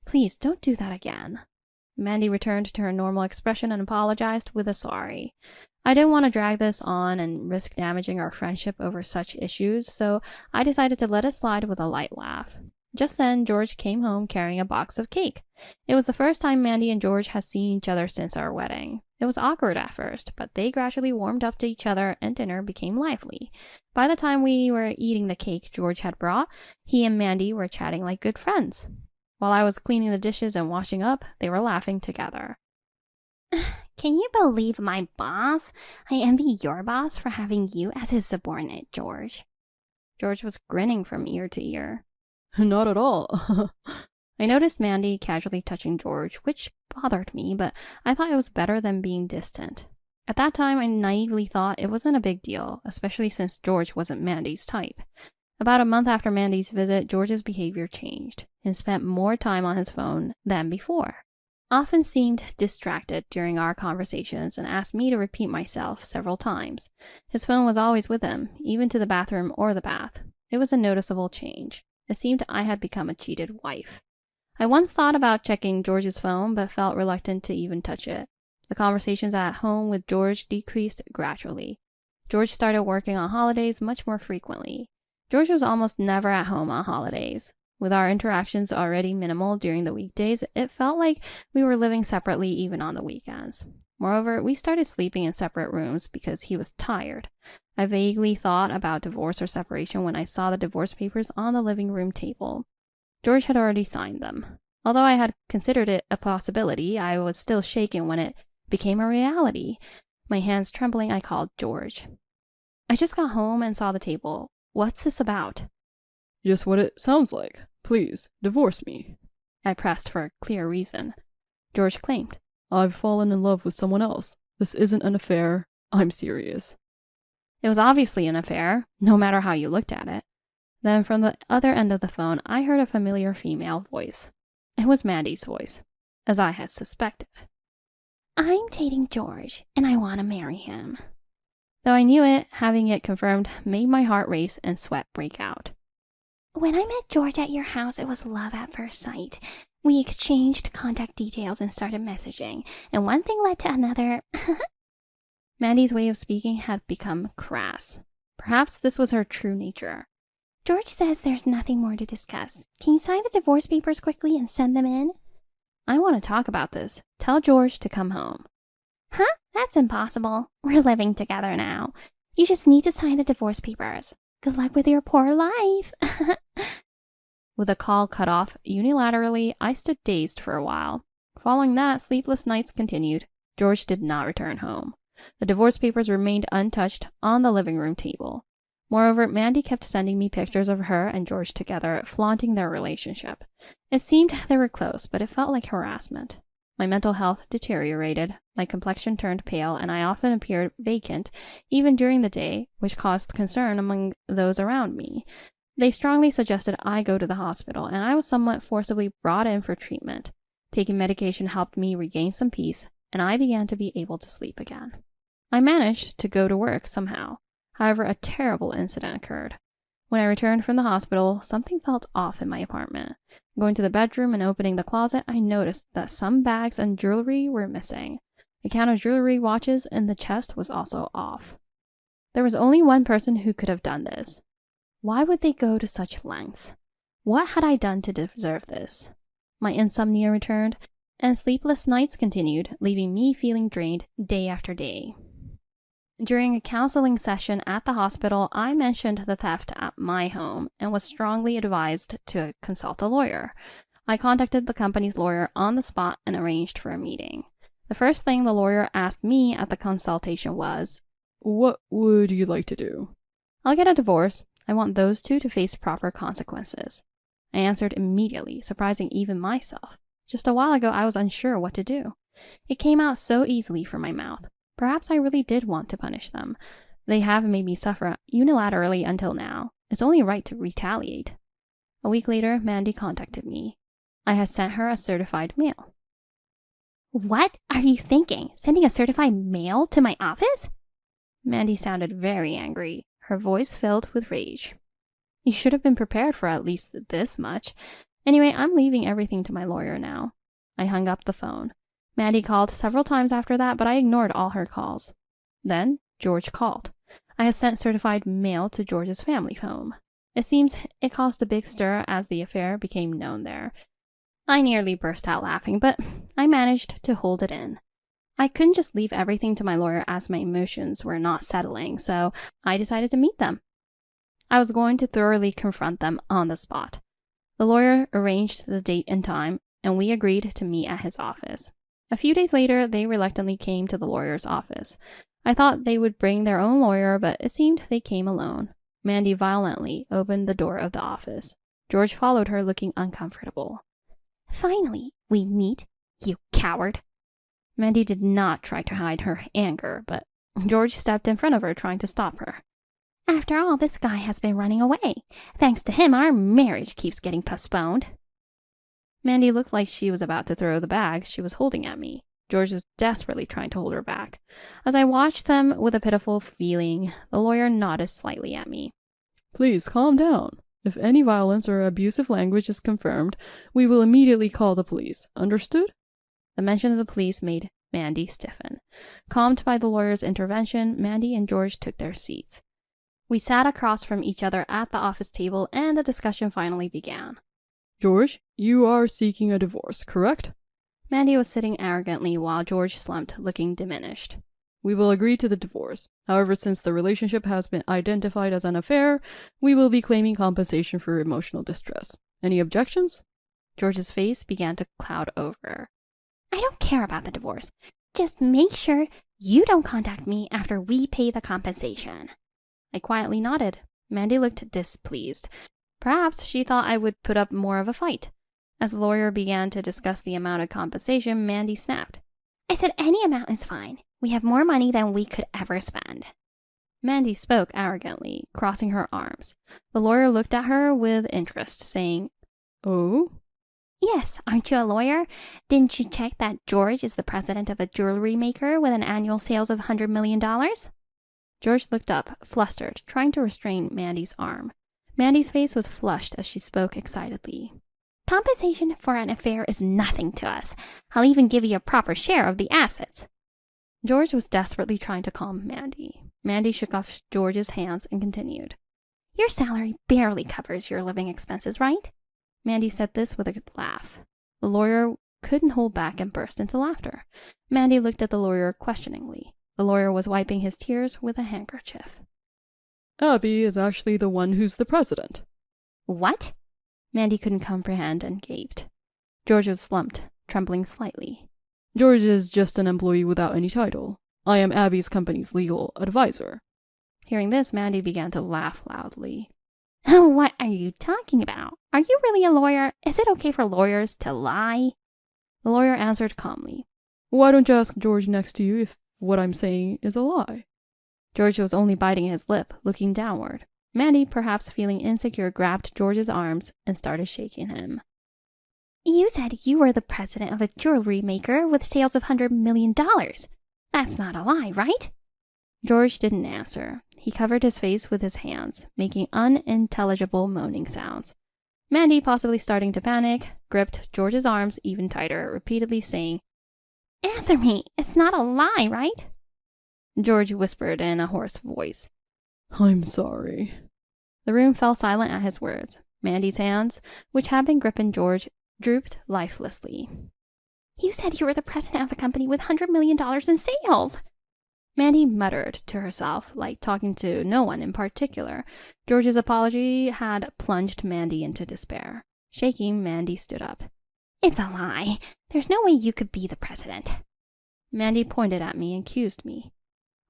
Please don't do that again. Mandy returned to her normal expression and apologized with a sorry. I didn't want to drag this on and risk damaging our friendship over such issues, so I decided to let it slide with a light laugh. Just then, George came home carrying a box of cake. It was the first time Mandy and George had seen each other since our wedding. It was awkward at first, but they gradually warmed up to each other and dinner became lively. By the time we were eating the cake George had brought, he and Mandy were chatting like good friends. While I was cleaning the dishes and washing up, they were laughing together. Can you believe my boss? I envy your boss for having you as his subordinate, George. George was grinning from ear to ear. Not at all. I noticed Mandy casually touching George, which bothered me, but I thought it was better than being distant. At that time, I naively thought it wasn't a big deal, especially since George wasn't Mandy's type. About a month after Mandy's visit, George's behavior changed and spent more time on his phone than before. Often seemed distracted during our conversations and asked me to repeat myself several times. His phone was always with him, even to the bathroom or the bath. It was a noticeable change. It seemed I had become a cheated wife. I once thought about checking George's phone, but felt reluctant to even touch it. The conversations at home with George decreased gradually. George started working on holidays much more frequently. George was almost never at home on holidays. With our interactions already minimal during the weekdays, it felt like we were living separately even on the weekends. Moreover, we started sleeping in separate rooms because he was tired. I vaguely thought about divorce or separation when I saw the divorce papers on the living room table. George had already signed them. Although I had considered it a possibility, I was still shaken when it became a reality. My hands trembling, I called George. I just got home and saw the table. What's this about? Just what it sounds like. Please, divorce me. I pressed for a clear reason. George claimed, I've fallen in love with someone else. This isn't an affair. I'm serious. It was obviously an affair, no matter how you looked at it. Then from the other end of the phone, I heard a familiar female voice. It was Mandy's voice, as I had suspected. I'm dating George, and I want to marry him. Though I knew it, having it confirmed made my heart race and sweat break out. When I met George at your house, it was love at first sight. We exchanged contact details and started messaging, and one thing led to another. Mandy's way of speaking had become crass. Perhaps this was her true nature. George says there's nothing more to discuss. Can you sign the divorce papers quickly and send them in? I want to talk about this. Tell George to come home. Huh? That's impossible. We're living together now. You just need to sign the divorce papers. Good luck with your poor life. With the call cut off unilaterally, I stood dazed for a while. Following that, sleepless nights continued. George did not return home. The divorce papers remained untouched on the living room table. Moreover, Mandy kept sending me pictures of her and George together, flaunting their relationship. It seemed they were close, but it felt like harassment. My mental health deteriorated, my complexion turned pale, and I often appeared vacant, even during the day, which caused concern among those around me. They strongly suggested I go to the hospital, and I was somewhat forcibly brought in for treatment. Taking medication helped me regain some peace, and I began to be able to sleep again. I managed to go to work somehow. However, a terrible incident occurred. When I returned from the hospital, something felt off in my apartment. Going to the bedroom and opening the closet, I noticed that some bags and jewelry were missing. The count of jewelry watches in the chest was also off. There was only one person who could have done this. Why would they go to such lengths? What had I done to deserve this? My insomnia returned, and sleepless nights continued, leaving me feeling drained day after day. During a counseling session at the hospital, I mentioned the theft at my home and was strongly advised to consult a lawyer. I contacted the company's lawyer on the spot and arranged for a meeting. The first thing the lawyer asked me at the consultation was, "What would you like to do?" "I'll get a divorce. I want those two to face proper consequences." I answered immediately, surprising even myself. Just a while ago, I was unsure what to do. It came out so easily from my mouth. Perhaps I really did want to punish them. They have made me suffer unilaterally until now. It's only right to retaliate. A week later, Mandy contacted me. I had sent her a certified mail. What are you thinking? Sending a certified mail to my office? Mandy sounded very angry, her voice filled with rage. You should have been prepared for at least this much. Anyway, I'm leaving everything to my lawyer now. I hung up the phone. Mandy called several times after that, but I ignored all her calls. Then George called. I had sent certified mail to George's family home. It seems it caused a big stir as the affair became known there. I nearly burst out laughing, but I managed to hold it in. I couldn't just leave everything to my lawyer as my emotions were not settling, so I decided to meet them. I was going to thoroughly confront them on the spot. The lawyer arranged the date and time, and we agreed to meet at his office. A few days later, they reluctantly came to the lawyer's office. I thought they would bring their own lawyer, but it seemed they came alone. Mandy violently opened the door of the office. George followed her, looking uncomfortable. "Finally, we meet, you coward." Mandy did not try to hide her anger, but George stepped in front of her, trying to stop her. "After all, this guy has been running away. Thanks to him, our marriage keeps getting postponed." Mandy looked like she was about to throw the bag she was holding at me. George was desperately trying to hold her back. As I watched them with a pitiful feeling, the lawyer nodded slightly at me. "Please calm down. If any violence or abusive language is confirmed, we will immediately call the police. Understood?" The mention of the police made Mandy stiffen. Calmed by the lawyer's intervention, Mandy and George took their seats. We sat across from each other at the office table, and the discussion finally began. "George, you are seeking a divorce, correct?" Mandy was sitting arrogantly while George slumped, looking diminished. "We will agree to the divorce. However, since the relationship has been identified as an affair, we will be claiming compensation for emotional distress. Any objections?" George's face began to cloud over. "I don't care about the divorce. Just make sure you don't contact me after we pay the compensation." I quietly nodded. Mandy looked displeased. Perhaps she thought I would put up more of a fight. As the lawyer began to discuss the amount of compensation, Mandy snapped. "I said any amount is fine. We have more money than we could ever spend." Mandy spoke arrogantly, crossing her arms. The lawyer looked at her with interest, saying, "Oh?" "Yes, aren't you a lawyer? Didn't you check that George is the president of a jewelry maker with an annual sales of $100 million? George looked up, flustered, trying to restrain Mandy's arm. Mandy's face was flushed as she spoke excitedly. "Compensation for an affair is nothing to us. I'll even give you a proper share of the assets." George was desperately trying to calm Mandy. Mandy shook off George's hands and continued. Your salary barely covers your living expenses, right? Mandy said this with a laugh. The lawyer couldn't hold back and burst into laughter. Mandy looked at the lawyer questioningly. The lawyer was wiping his tears with a handkerchief. Abby is actually the one who's the president. What? Mandy couldn't comprehend and gaped. George was slumped, trembling slightly. George is just an employee without any title. I am Abby's company's legal advisor. Hearing this, Mandy began to laugh loudly. What are you talking about? Are you really a lawyer? Is it okay for lawyers to lie? The lawyer answered calmly. Why don't you ask George next to you if what I'm saying is a lie? George was only biting his lip, looking downward. Mandy, perhaps feeling insecure, grabbed George's arms and started shaking him. You said you were the president of a jewelry maker with sales of $100 million. That's not a lie, right? George didn't answer. He covered his face with his hands, making unintelligible moaning sounds. Mandy, possibly starting to panic, gripped George's arms even tighter, repeatedly saying, Answer me, it's not a lie, right? George whispered in a hoarse voice. I'm sorry. The room fell silent at his words. Mandy's hands, which had been gripping George, drooped lifelessly. You said you were the president of a company with $100 million in sales. Mandy muttered to herself, like talking to no one in particular. George's apology had plunged Mandy into despair. Shaking, Mandy stood up. It's a lie. There's no way you could be the president. Mandy pointed at me and accused me.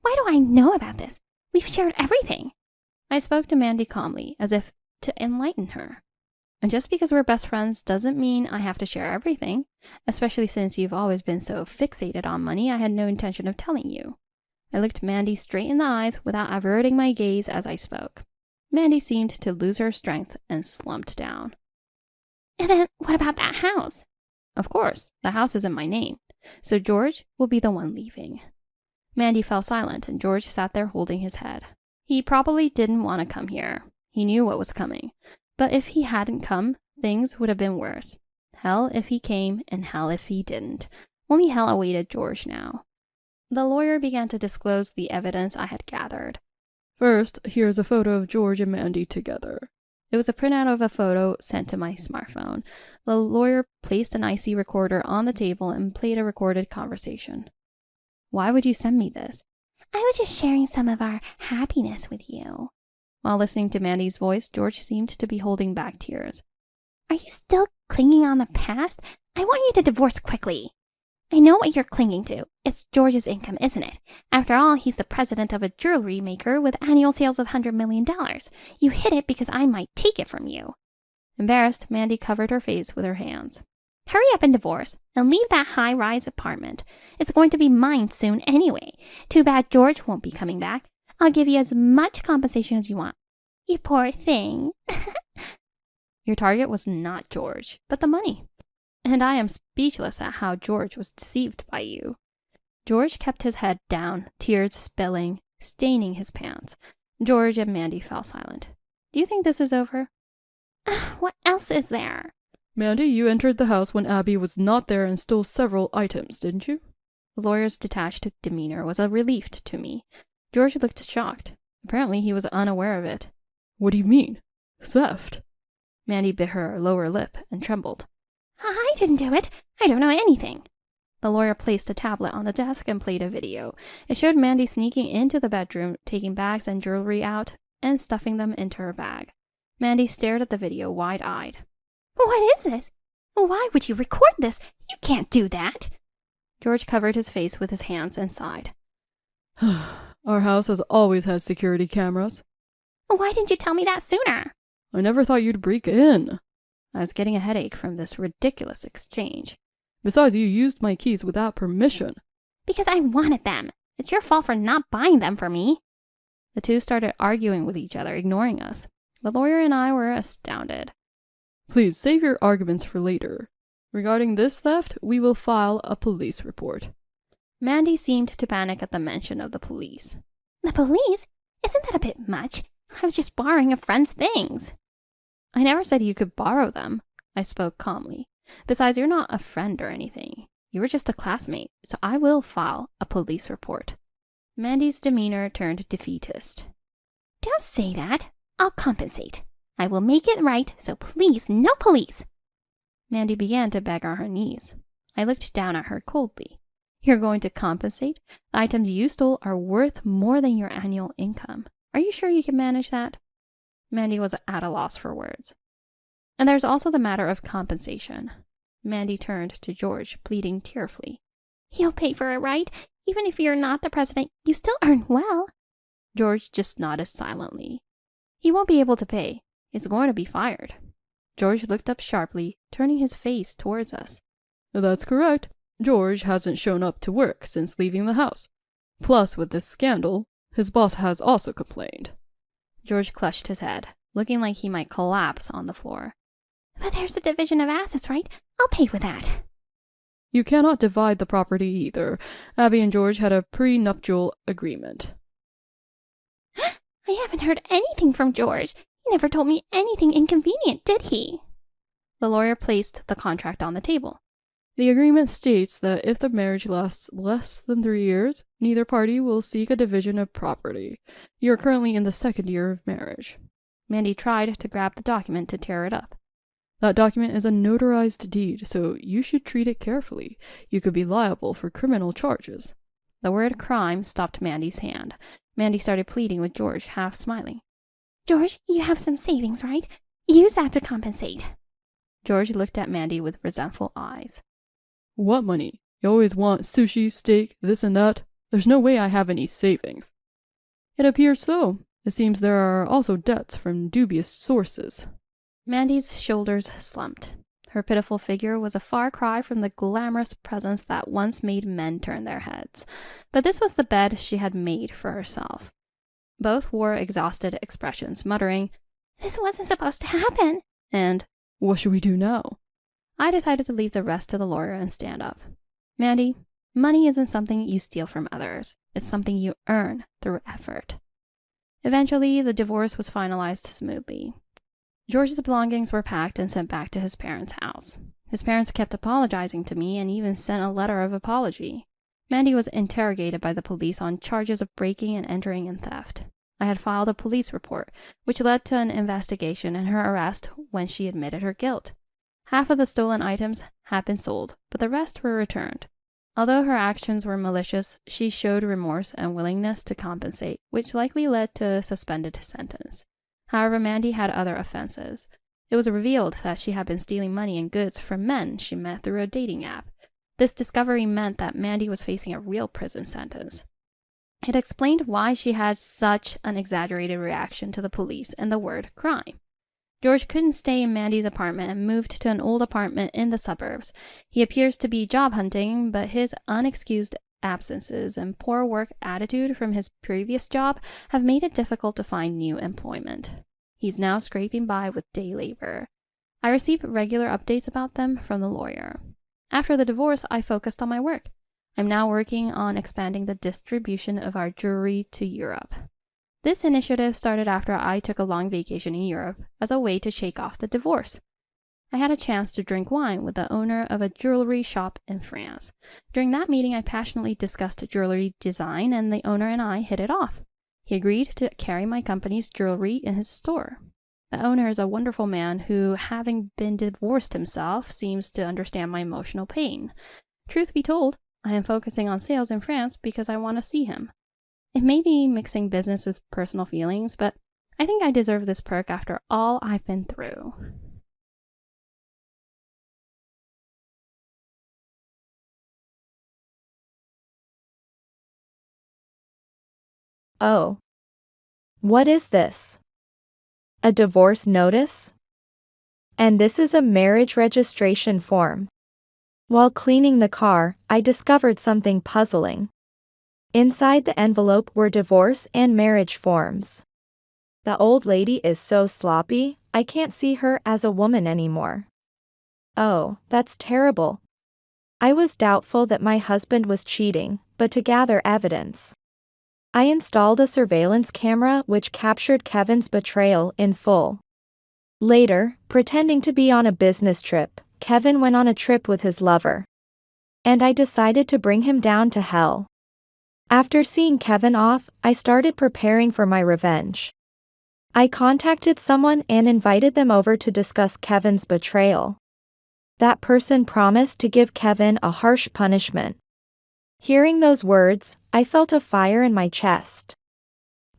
Why do I know about this? We've shared everything. I spoke to Mandy calmly, as if to enlighten her. And just because we're best friends doesn't mean I have to share everything, especially since you've always been so fixated on money. I had no intention of telling you. I looked Mandy straight in the eyes without averting my gaze as I spoke. Mandy seemed to lose her strength and slumped down. And then what about that house? Of course, the house isn't my name, so George will be the one leaving. Mandy fell silent, and George sat there holding his head. He probably didn't want to come here. He knew what was coming. But if he hadn't come, things would have been worse. Hell if he came, and hell if he didn't. Only hell awaited George now. The lawyer began to disclose the evidence I had gathered. First, here's a photo of George and Mandy together. It was a printout of a photo sent to my smartphone. The lawyer placed an IC recorder on the table and played a recorded conversation. Why would you send me this? I was just sharing some of our happiness with you. While listening to Mandy's voice, George seemed to be holding back tears. Are you still clinging on the past? I want you to divorce quickly. I know what you're clinging to. It's George's income, isn't it? After all, he's the president of a jewelry maker with annual sales of $100 million. You hid it because I might take it from you. Embarrassed, Mandy covered her face with her hands. Hurry up and divorce, and leave that high-rise apartment. It's going to be mine soon anyway. Too bad George won't be coming back. I'll give you as much compensation as you want. You poor thing. Your target was not George, but the money. And I am speechless at how George was deceived by you. George kept his head down, tears spilling, staining his pants. George and Mandy fell silent. Do you think this is over? What else is there? Mandy, you entered the house when Abby was not there and stole several items, didn't you? The lawyer's detached demeanor was a relief to me. George looked shocked. Apparently he was unaware of it. What do you mean? Theft? Mandy bit her lower lip and trembled. I didn't do it. I don't know anything. The lawyer placed a tablet on the desk and played a video. It showed Mandy sneaking into the bedroom, taking bags and jewelry out, and stuffing them into her bag. Mandy stared at the video wide-eyed. What is this? Why would you record this? You can't do that. George covered his face with his hands and sighed. Our house has always had security cameras. Why didn't you tell me that sooner? I never thought you'd break in. I was getting a headache from this ridiculous exchange. Besides, you used my keys without permission. Because I wanted them. It's your fault for not buying them for me. The two started arguing with each other, ignoring us. The lawyer and I were astounded. Please save your arguments for later. Regarding this theft, we will file a police report. Mandy seemed to panic at the mention of the police. The police? Isn't that a bit much? I was just borrowing a friend's things. I never said you could borrow them. I spoke calmly. Besides, you're not a friend or anything. You were just a classmate, so I will file a police report. Mandy's demeanor turned defeatist. Don't say that. I'll compensate. I will make it right, so please, no police. Mandy began to beg on her knees. I looked down at her coldly. You're going to compensate? The items you stole are worth more than your annual income. Are you sure you can manage that? Mandy was at a loss for words. And there's also the matter of compensation. Mandy turned to George, pleading tearfully. You'll pay for it, right? Even if you're not the president, you still earn well. George just nodded silently. He won't be able to pay. He's going to be fired. George looked up sharply, turning his face towards us. That's correct. George hasn't shown up to work since leaving the house. Plus, with this scandal, his boss has also complained. George clutched his head, looking like he might collapse on the floor. But there's a division of assets, right? I'll pay with that. You cannot divide the property either. Abby and George had a prenuptial agreement. I haven't heard anything from George. He never told me anything inconvenient, did he? The lawyer placed the contract on the table. The agreement states that if the marriage lasts less than 3 years, neither party will seek a division of property. You are currently in the 2nd year of marriage. Mandy tried to grab the document to tear it up. That document is a notarized deed, so you should treat it carefully. You could be liable for criminal charges. The word crime stopped Mandy's hand. Mandy started pleading with George, half smiling. George, you have some savings, right? Use that to compensate. George looked at Mandy with resentful eyes. What money? You always want sushi, steak, this and that. There's no way I have any savings. It appears so. It seems there are also debts from dubious sources. Mandy's shoulders slumped. Her pitiful figure was a far cry from the glamorous presence that once made men turn their heads. But this was the bed she had made for herself. Both wore exhausted expressions, muttering, This wasn't supposed to happen. And, What should we do now? I decided to leave the rest to the lawyer and stand up. Mandy, money isn't something you steal from others. It's something you earn through effort. Eventually, the divorce was finalized smoothly. George's belongings were packed and sent back to his parents' house. His parents kept apologizing to me and even sent a letter of apology. Mandy was interrogated by the police on charges of breaking and entering and theft. I had filed a police report, which led to an investigation and her arrest when she admitted her guilt. Half of the stolen items had been sold, but the rest were returned. Although her actions were malicious, she showed remorse and willingness to compensate, which likely led to a suspended sentence. However, Mandy had other offenses. It was revealed that she had been stealing money and goods from men she met through a dating app. This discovery meant that Mandy was facing a real prison sentence. It explained why she had such an exaggerated reaction to the police and the word crime. George couldn't stay in Mandy's apartment and moved to an old apartment in the suburbs. He appears to be job hunting, but his unexcused absences and poor work attitude from his previous job have made it difficult to find new employment. He's now scraping by with day labor. I receive regular updates about them from the lawyer. After the divorce, I focused on my work. I'm now working on expanding the distribution of our jewelry to Europe. This initiative started after I took a long vacation in Europe as a way to shake off the divorce. I had a chance to drink wine with the owner of a jewelry shop in France. During that meeting, I passionately discussed jewelry design, and the owner and I hit it off. He agreed to carry my company's jewelry in his store. The owner is a wonderful man who, having been divorced himself, seems to understand my emotional pain. Truth be told, I am focusing on sales in France because I want to see him. It may be mixing business with personal feelings, but I think I deserve this perk after all I've been through. Oh. What is this? A divorce notice? And this is a marriage registration form. While cleaning the car, I discovered something puzzling. Inside the envelope were divorce and marriage forms. The old lady is so sloppy, I can't see her as a woman anymore. Oh, that's terrible. I was doubtful that my husband was cheating, but to gather evidence, I installed a surveillance camera which captured Kevin's betrayal in full. Later, pretending to be on a business trip, Kevin went on a trip with his lover. and I decided to bring him down to hell. After seeing Kevin off, I started preparing for my revenge. I contacted someone and invited them over to discuss Kevin's betrayal. That person promised to give Kevin a harsh punishment. Hearing those words, I felt a fire in my chest.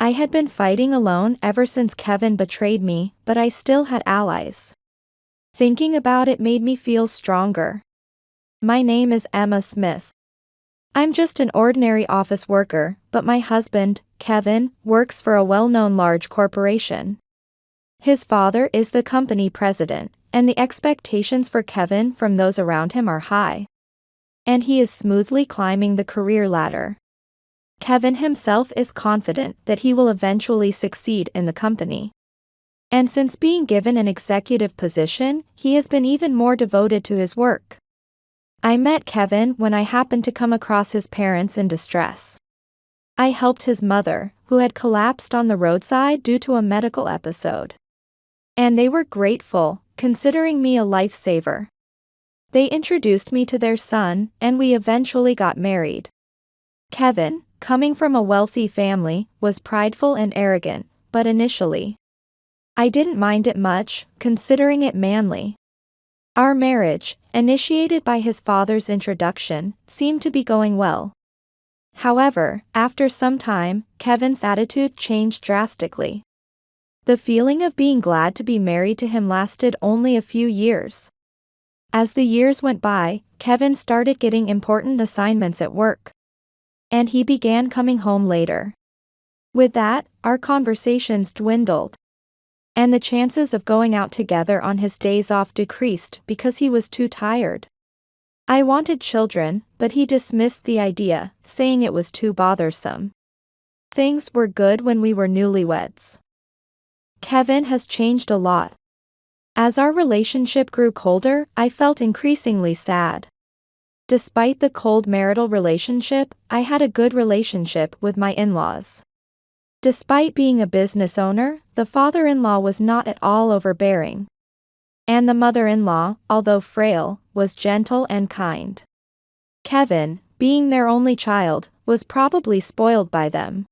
I had been fighting alone ever since Kevin betrayed me, but I still had allies. Thinking about it made me feel stronger. My name is Emma Smith. I'm just an ordinary office worker, but my husband, Kevin, works for a well-known large corporation. His father is the company president, and the expectations for Kevin from those around him are high. And he is smoothly climbing the career ladder. Kevin himself is confident that he will eventually succeed in the company. And since being given an executive position, he has been even more devoted to his work. I met Kevin when I happened to come across his parents in distress. I helped his mother, who had collapsed on the roadside due to a medical episode. And they were grateful, considering me a lifesaver. They introduced me to their son, and we eventually got married. Kevin, coming from a wealthy family, was prideful and arrogant, but initially, I didn't mind it much, considering it manly. Our marriage, initiated by his father's introduction, seemed to be going well. However, after some time, Kevin's attitude changed drastically. The feeling of being glad to be married to him lasted only a few years. As the years went by, Kevin started getting important assignments at work. And he began coming home later. With that, our conversations dwindled. And the chances of going out together on his days off decreased because he was too tired. I wanted children, but he dismissed the idea, saying it was too bothersome. Things were good when we were newlyweds. Kevin has changed a lot. As our relationship grew colder, I felt increasingly sad. Despite the cold marital relationship, I had a good relationship with my in-laws. Despite being a business owner, the father-in-law was not at all overbearing. And the mother-in-law, although frail, was gentle and kind. Kevin, being their only child, was probably spoiled by them.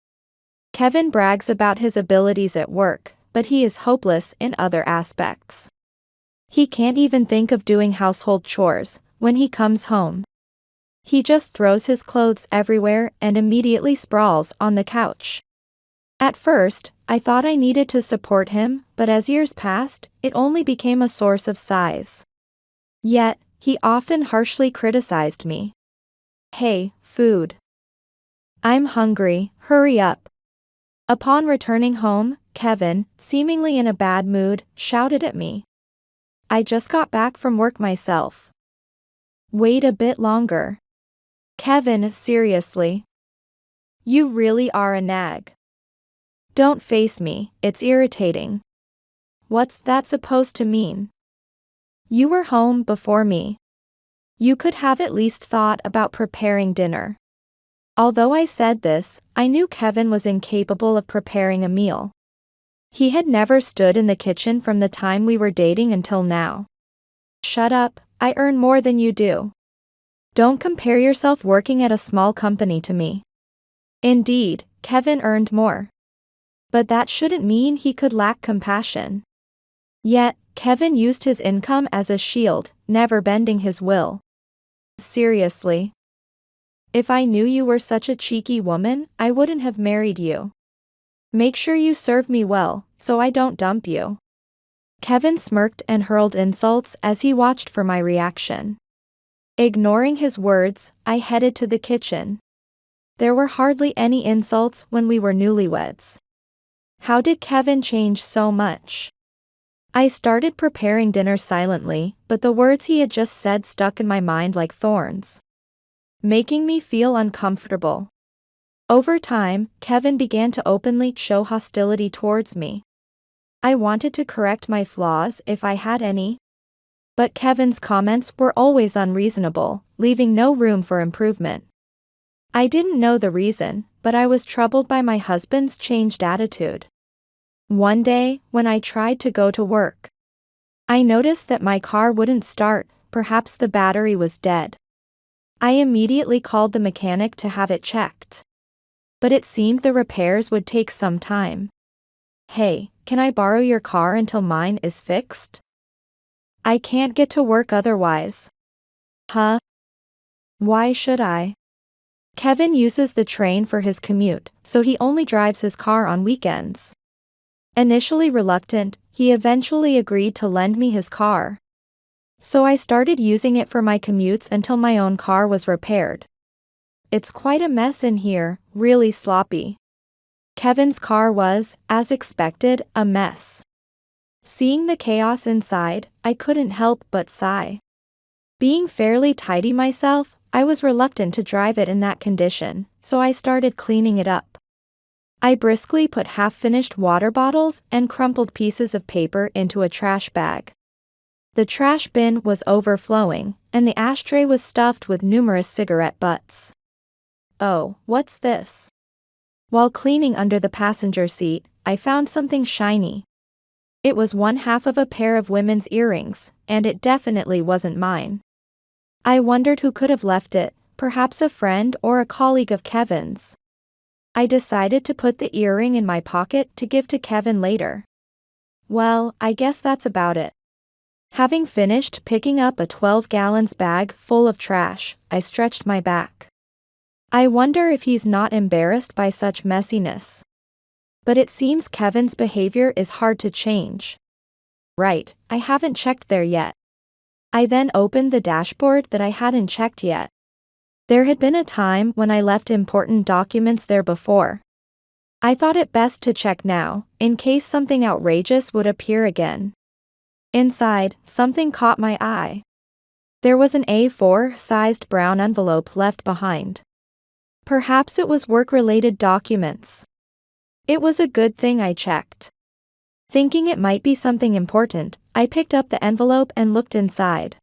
Kevin brags about his abilities at work, but he is hopeless in other aspects. He can't even think of doing household chores when he comes home. He just throws his clothes everywhere and immediately sprawls on the couch. At first, I thought I needed to support him, but as years passed, it only became a source of sighs. Yet, he often harshly criticized me. "Hey, food. I'm hungry, hurry up." Upon returning home, Kevin, seemingly in a bad mood, shouted at me. "I just got back from work myself. Wait a bit longer." Kevin, seriously? You really are a nag. Don't face me, it's irritating. What's that supposed to mean? You were home before me. You could have at least thought about preparing dinner. Although I said this, I knew Kevin was incapable of preparing a meal. He had never stood in the kitchen from the time we were dating until now. Shut up, I earn more than you do. Don't compare yourself working at a small company to me. Indeed, Kevin earned more. But that shouldn't mean he could lack compassion. Yet, Kevin used his income as a shield, never bending his will. Seriously. If I knew you were such a cheeky woman, I wouldn't have married you. Make sure you serve me well, so I don't dump you. Kevin smirked and hurled insults as he watched for my reaction. Ignoring his words, I headed to the kitchen. There were hardly any insults when we were newlyweds. How did Kevin change so much? I started preparing dinner silently, but the words he had just said stuck in my mind like thorns, making me feel uncomfortable. Over time, Kevin began to openly show hostility towards me. I wanted to correct my flaws if I had any. But Kevin's comments were always unreasonable, leaving no room for improvement. I didn't know the reason, but I was troubled by my husband's changed attitude. One day, when I tried to go to work, I noticed that my car wouldn't start, perhaps the battery was dead. I immediately called the mechanic to have it checked. But it seemed the repairs would take some time. Hey, can I borrow your car until mine is fixed? I can't get to work otherwise. Huh? Why should I? Kevin uses the train for his commute, so he only drives his car on weekends. Initially reluctant, he eventually agreed to lend me his car. So I started using it for my commutes until my own car was repaired. It's quite a mess in here, really sloppy. Kevin's car was, as expected, a mess. Seeing the chaos inside, I couldn't help but sigh. Being fairly tidy myself, I was reluctant to drive it in that condition, so I started cleaning it up. I briskly put half-finished water bottles and crumpled pieces of paper into a trash bag. The trash bin was overflowing, and the ashtray was stuffed with numerous cigarette butts. Oh, what's this? While cleaning under the passenger seat, I found something shiny. It was one half of a pair of women's earrings, and it definitely wasn't mine. I wondered who could have left it, perhaps a friend or a colleague of Kevin's. I decided to put the earring in my pocket to give to Kevin later. Well, I guess that's about it. Having finished picking up a 12-gallons bag full of trash, I stretched my back. I wonder if he's not embarrassed by such messiness. But it seems Kevin's behavior is hard to change. Right, I haven't checked there yet. I then opened the dashboard that I hadn't checked yet. There had been a time when I left important documents there before. I thought it best to check now, in case something outrageous would appear again. Inside, something caught my eye. There was an A4-sized brown envelope left behind. Perhaps it was work-related documents. It was a good thing I checked. Thinking it might be something important, I picked up the envelope and looked inside.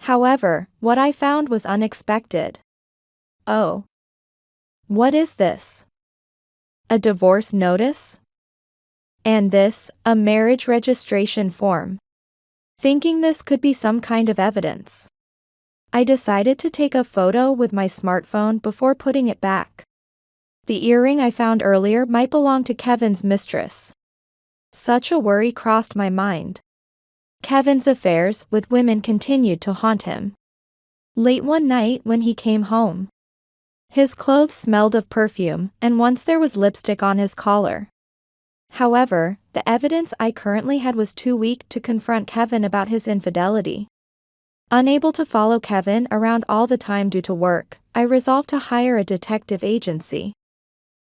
However, what I found was unexpected. Oh. What is this? A divorce notice? And this, a marriage registration form. Thinking this could be some kind of evidence, I decided to take a photo with my smartphone before putting it back. The earring I found earlier might belong to Kevin's mistress. Such a worry crossed my mind. Kevin's affairs with women continued to haunt him. Late one night when he came home, his clothes smelled of perfume, and once there was lipstick on his collar. However, the evidence I currently had was too weak to confront Kevin about his infidelity. Unable to follow Kevin around all the time due to work, I resolved to hire a detective agency.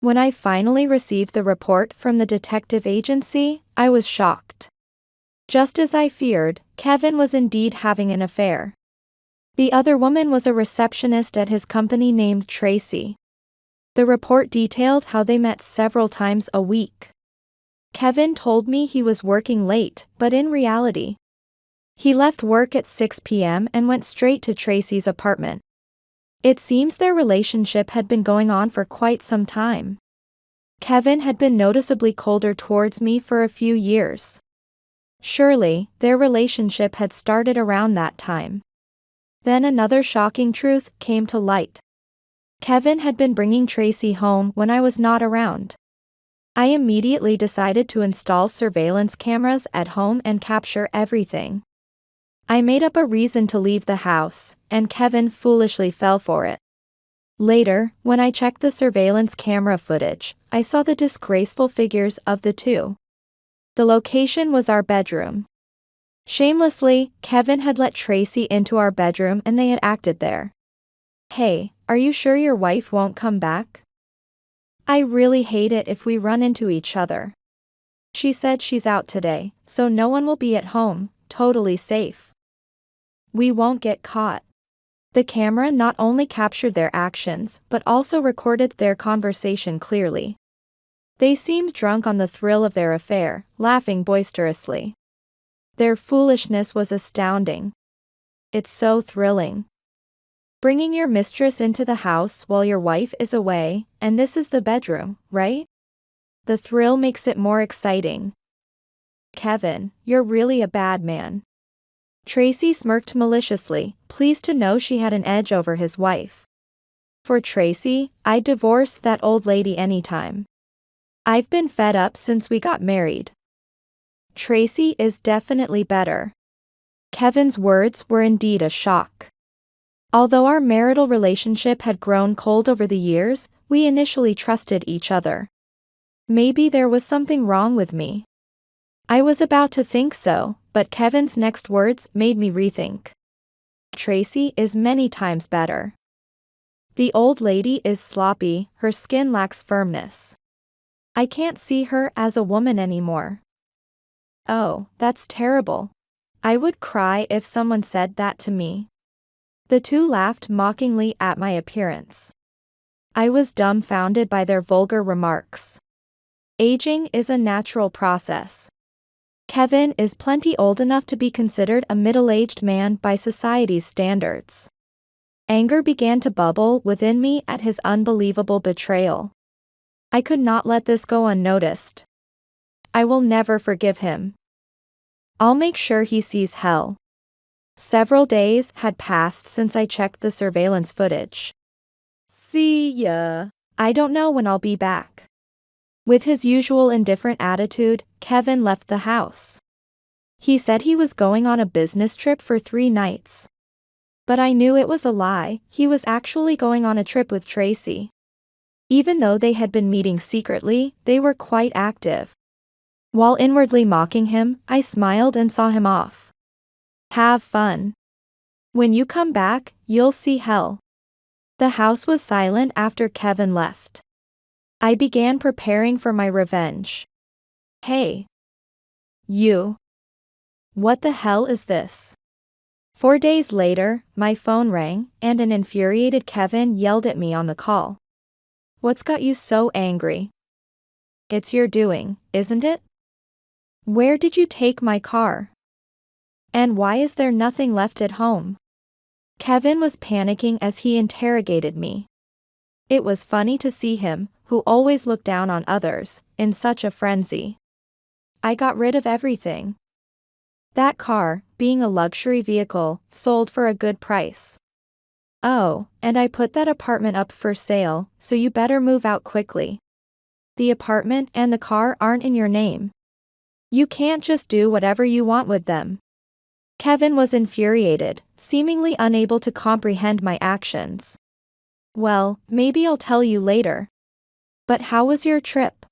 When I finally received the report from the detective agency, I was shocked. Just as I feared, Kevin was indeed having an affair. The other woman was a receptionist at his company named Tracy. The report detailed how they met several times a week. Kevin told me he was working late, but in reality, he left work at 6 p.m. and went straight to Tracy's apartment. It seems their relationship had been going on for quite some time. Kevin had been noticeably colder towards me for a few years. Surely, their relationship had started around that time. Then another shocking truth came to light. Kevin had been bringing Tracy home when I was not around. I immediately decided to install surveillance cameras at home and capture everything. I made up a reason to leave the house, and Kevin foolishly fell for it. Later, when I checked the surveillance camera footage, I saw the disgraceful figures of the two. The location was our bedroom. Shamelessly, Kevin had let Tracy into our bedroom and they had acted there. Hey, are you sure your wife won't come back? I really hate it if we run into each other. She said she's out today, so no one will be at home, totally safe. We won't get caught. The camera not only captured their actions but also recorded their conversation clearly. They seemed drunk on the thrill of their affair, laughing boisterously. Their foolishness was astounding. It's so thrilling. Bringing your mistress into the house while your wife is away, and this is the bedroom, right? The thrill makes it more exciting. Kevin, you're really a bad man. Tracy smirked maliciously, pleased to know she had an edge over his wife. For Tracy, I'd divorce that old lady anytime. I've been fed up since we got married. Tracy is definitely better. Kevin's words were indeed a shock. Although our marital relationship had grown cold over the years, we initially trusted each other. Maybe there was something wrong with me. I was about to think so, but Kevin's next words made me rethink. Tracy is many times better. The old lady is sloppy, her skin lacks firmness. I can't see her as a woman anymore. Oh, that's terrible. I would cry if someone said that to me. The two laughed mockingly at my appearance. I was dumbfounded by their vulgar remarks. Aging is a natural process. Kevin is plenty old enough to be considered a middle-aged man by society's standards. Anger began to bubble within me at his unbelievable betrayal. I could not let this go unnoticed. I will never forgive him. I'll make sure he sees hell. Several days had passed since I checked the surveillance footage. See ya. I don't know when I'll be back. With his usual indifferent attitude, Kevin left the house. He said he was going on a business trip for 3 nights. But I knew it was a lie, he was actually going on a trip with Tracy. Even though they had been meeting secretly, they were quite active. While inwardly mocking him, I smiled and saw him off. Have fun. When you come back, you'll see hell. The house was silent after Kevin left. I began preparing for my revenge. Hey. You. What the hell is this? 4 days later, my phone rang, and an infuriated Kevin yelled at me on the call. What's got you so angry? It's your doing, isn't it? Where did you take my car? And why is there nothing left at home? Kevin was panicking as he interrogated me. It was funny to see him, who always looked down on others, in such a frenzy. I got rid of everything. That car, being a luxury vehicle, sold for a good price. Oh, and I put that apartment up for sale, so you better move out quickly. The apartment and the car aren't in your name. You can't just do whatever you want with them. Kevin was infuriated, seemingly unable to comprehend my actions. Well, maybe I'll tell you later. But how was your trip?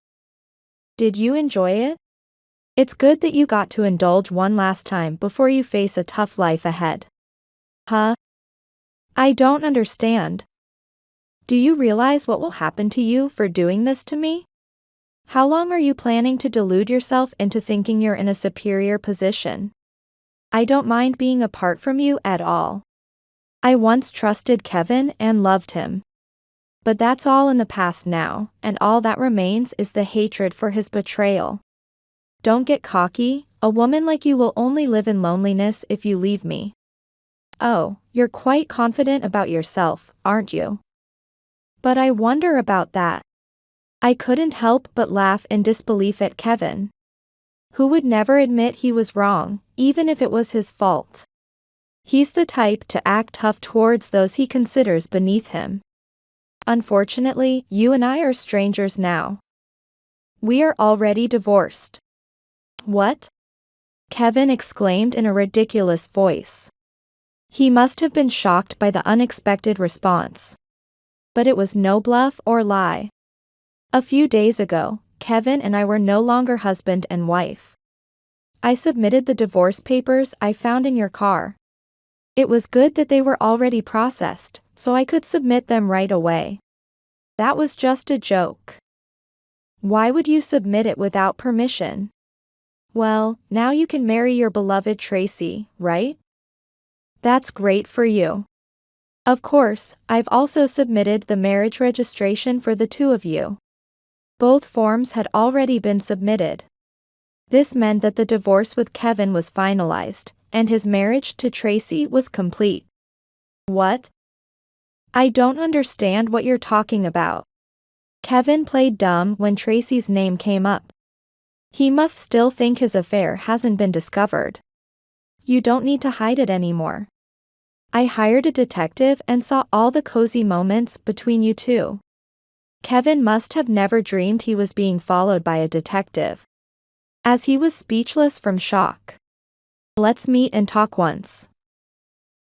Did you enjoy it? It's good that you got to indulge one last time before you face a tough life ahead. Huh? I don't understand. Do you realize what will happen to you for doing this to me? How long are you planning to delude yourself into thinking you're in a superior position? I don't mind being apart from you at all. I once trusted Kevin and loved him. But that's all in the past now, and all that remains is the hatred for his betrayal. Don't get cocky, a woman like you will only live in loneliness if you leave me. Oh, you're quite confident about yourself, aren't you? But I wonder about that. I couldn't help but laugh in disbelief at Kevin. Who would never admit he was wrong, even if it was his fault? He's the type to act tough towards those he considers beneath him. Unfortunately, you and I are strangers now. We are already divorced. What? Kevin exclaimed in a ridiculous voice. He must have been shocked by the unexpected response. But it was no bluff or lie. A few days ago, Kevin and I were no longer husband and wife. I submitted the divorce papers I found in your car. It was good that they were already processed, so I could submit them right away. That was just a joke. Why would you submit it without permission? Well, now you can marry your beloved Tracy, right? That's great for you. Of course, I've also submitted the marriage registration for the two of you. Both forms had already been submitted. This meant that the divorce with Kevin was finalized, and his marriage to Tracy was complete. What? I don't understand what you're talking about. Kevin played dumb when Tracy's name came up. He must still think his affair hasn't been discovered. You don't need to hide it anymore. I hired a detective and saw all the cozy moments between you two. Kevin must have never dreamed he was being followed by a detective, as he was speechless from shock. Let's meet and talk once.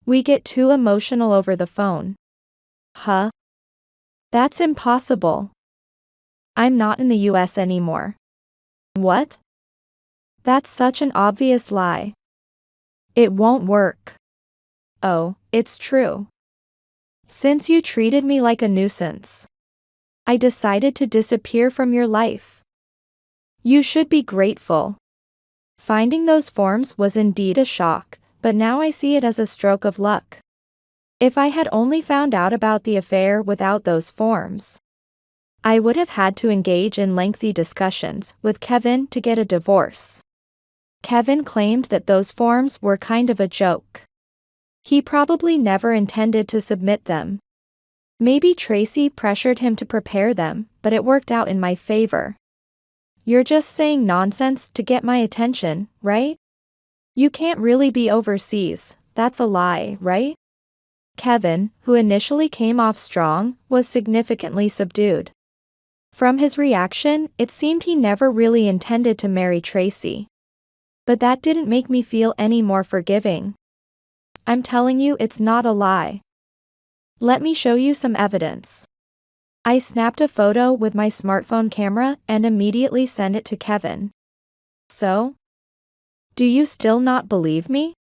We get too emotional over the phone. Huh? That's impossible. I'm not in the US anymore. What? That's such an obvious lie. It won't work. Oh, it's true. Since you treated me like a nuisance, I decided to disappear from your life. You should be grateful. Finding those forms was indeed a shock, but now I see it as a stroke of luck. If I had only found out about the affair without those forms, I would have had to engage in lengthy discussions with Kevin to get a divorce. Kevin claimed that those forms were kind of a joke. He probably never intended to submit them. Maybe Tracy pressured him to prepare them, but it worked out in my favor. You're just saying nonsense to get my attention, right? You can't really be overseas, that's a lie, right? Kevin, who initially came off strong, was significantly subdued. From his reaction, it seemed he never really intended to marry Tracy. But that didn't make me feel any more forgiving. I'm telling you it's not a lie. Let me show you some evidence. I snapped a photo with my smartphone camera and immediately sent it to Kevin. So? Do you still not believe me?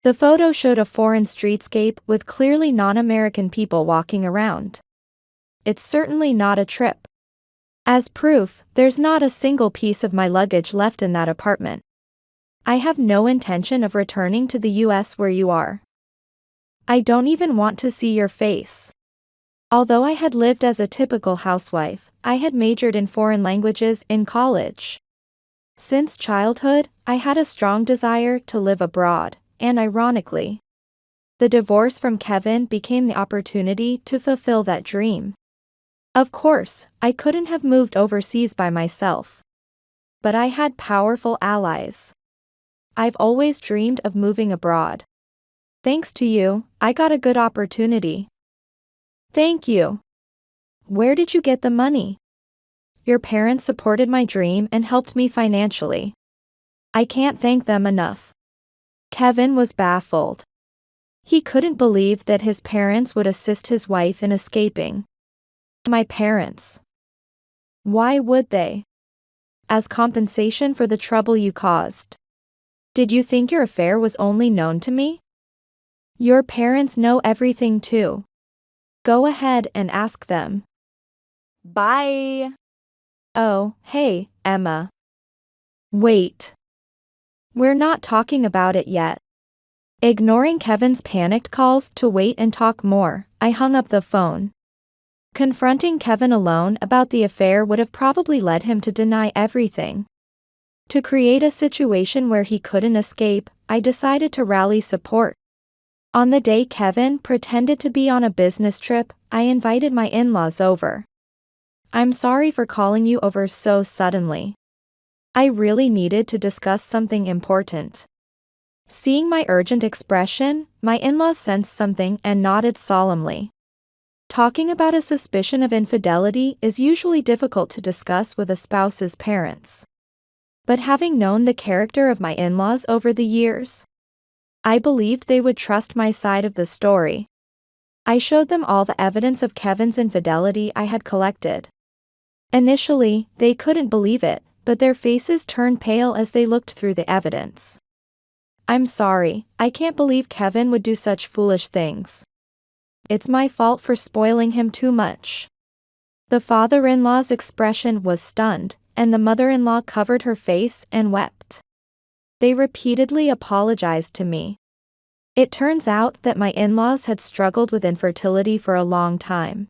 The photo showed a foreign streetscape with clearly non-American people walking around. It's certainly not a trip. As proof, there's not a single piece of my luggage left in that apartment. I have no intention of returning to the US where you are. I don't even want to see your face. Although I had lived as a typical housewife, I had majored in foreign languages in college. Since childhood, I had a strong desire to live abroad, and ironically, the divorce from Kevin became the opportunity to fulfill that dream. Of course, I couldn't have moved overseas by myself. But I had powerful allies. I've always dreamed of moving abroad. Thanks to you, I got a good opportunity. Thank you. Where did you get the money? Your parents supported my dream and helped me financially. I can't thank them enough. Kevin was baffled. He couldn't believe that his parents would assist his wife in escaping. My parents. Why would they? As compensation for the trouble you caused. Did you think your affair was only known to me? Your parents know everything too. Go ahead and ask them. Bye. Oh, hey, Emma. Wait. We're not talking about it yet. Ignoring Kevin's panicked calls to wait and talk more, I hung up the phone. Confronting Kevin alone about the affair would have probably led him to deny everything. To create a situation where he couldn't escape, I decided to rally support. On the day Kevin pretended to be on a business trip, I invited my in-laws over. I'm sorry for calling you over so suddenly. I really needed to discuss something important. Seeing my urgent expression, my in-laws sensed something and nodded solemnly. Talking about a suspicion of infidelity is usually difficult to discuss with a spouse's parents. But having known the character of my in-laws over the years, I believed they would trust my side of the story. I showed them all the evidence of Kevin's infidelity I had collected. Initially, they couldn't believe it, but their faces turned pale as they looked through the evidence. I'm sorry, I can't believe Kevin would do such foolish things. It's my fault for spoiling him too much. The father-in-law's expression was stunned, and the mother-in-law covered her face and wept. They repeatedly apologized to me. It turns out that my in-laws had struggled with infertility for a long time,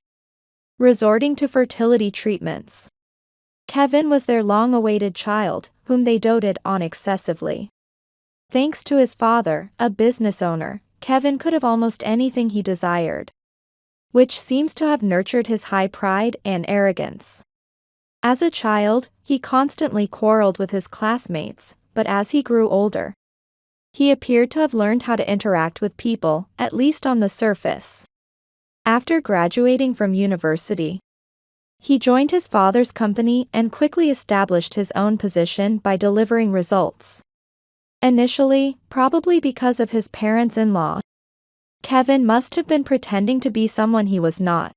resorting to fertility treatments. Kevin was their long-awaited child, whom they doted on excessively. Thanks to his father, a business owner, Kevin could have almost anything he desired, which seems to have nurtured his high pride and arrogance. As a child, he constantly quarreled with his classmates, but as he grew older, He appeared to have learned how to interact with people, at least on the surface. After graduating from university, he joined his father's company and quickly established his own position by delivering results. Initially, probably because of his parents-in-law, Kevin must have been pretending to be someone he was not.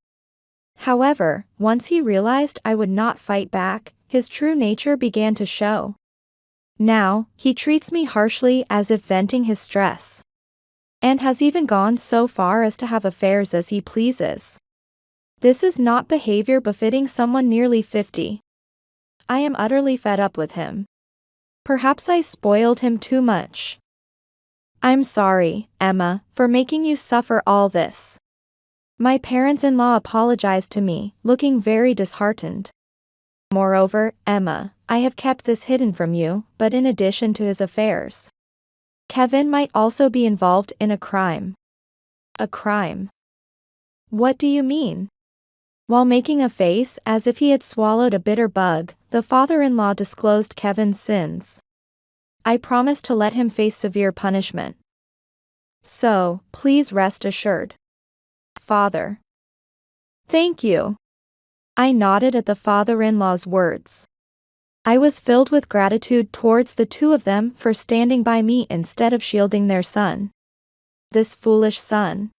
However, once he realized I would not fight back, his true nature began to show. Now, he treats me harshly as if venting his stress, and has even gone so far as to have affairs as he pleases. This is not behavior befitting someone nearly 50. I am utterly fed up with him. Perhaps I spoiled him too much. I'm sorry, Emma, for making you suffer all this. My parents-in-law apologized to me, looking very disheartened. Moreover, Emma, I have kept this hidden from you, but in addition to his affairs, Kevin might also be involved in a crime. A crime? What do you mean? While making a face as if he had swallowed a bitter bug, the father-in-law disclosed Kevin's sins. I promised to let him face severe punishment. So, please rest assured. Father. Thank you. I nodded at the father-in-law's words. I was filled with gratitude towards the two of them for standing by me instead of shielding their son. This foolish son.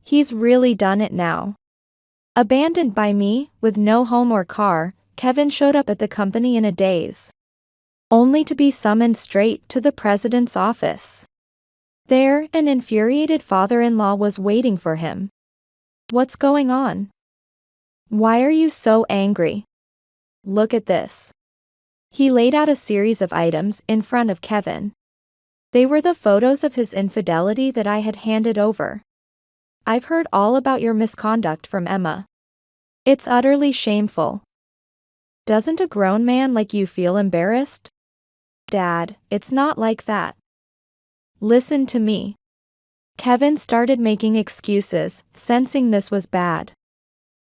He's really done it now. Abandoned by me, with no home or car, Kevin showed up at the company in a daze, only to be summoned straight to the president's office. There, an infuriated father-in-law was waiting for him. What's going on? Why are you so angry? Look at this. He laid out a series of items in front of Kevin. They were the photos of his infidelity that I had handed over. I've heard all about your misconduct from Emma. It's utterly shameful. Doesn't a grown man like you feel embarrassed? Dad, it's not like that. Listen to me. Kevin started making excuses, sensing this was bad.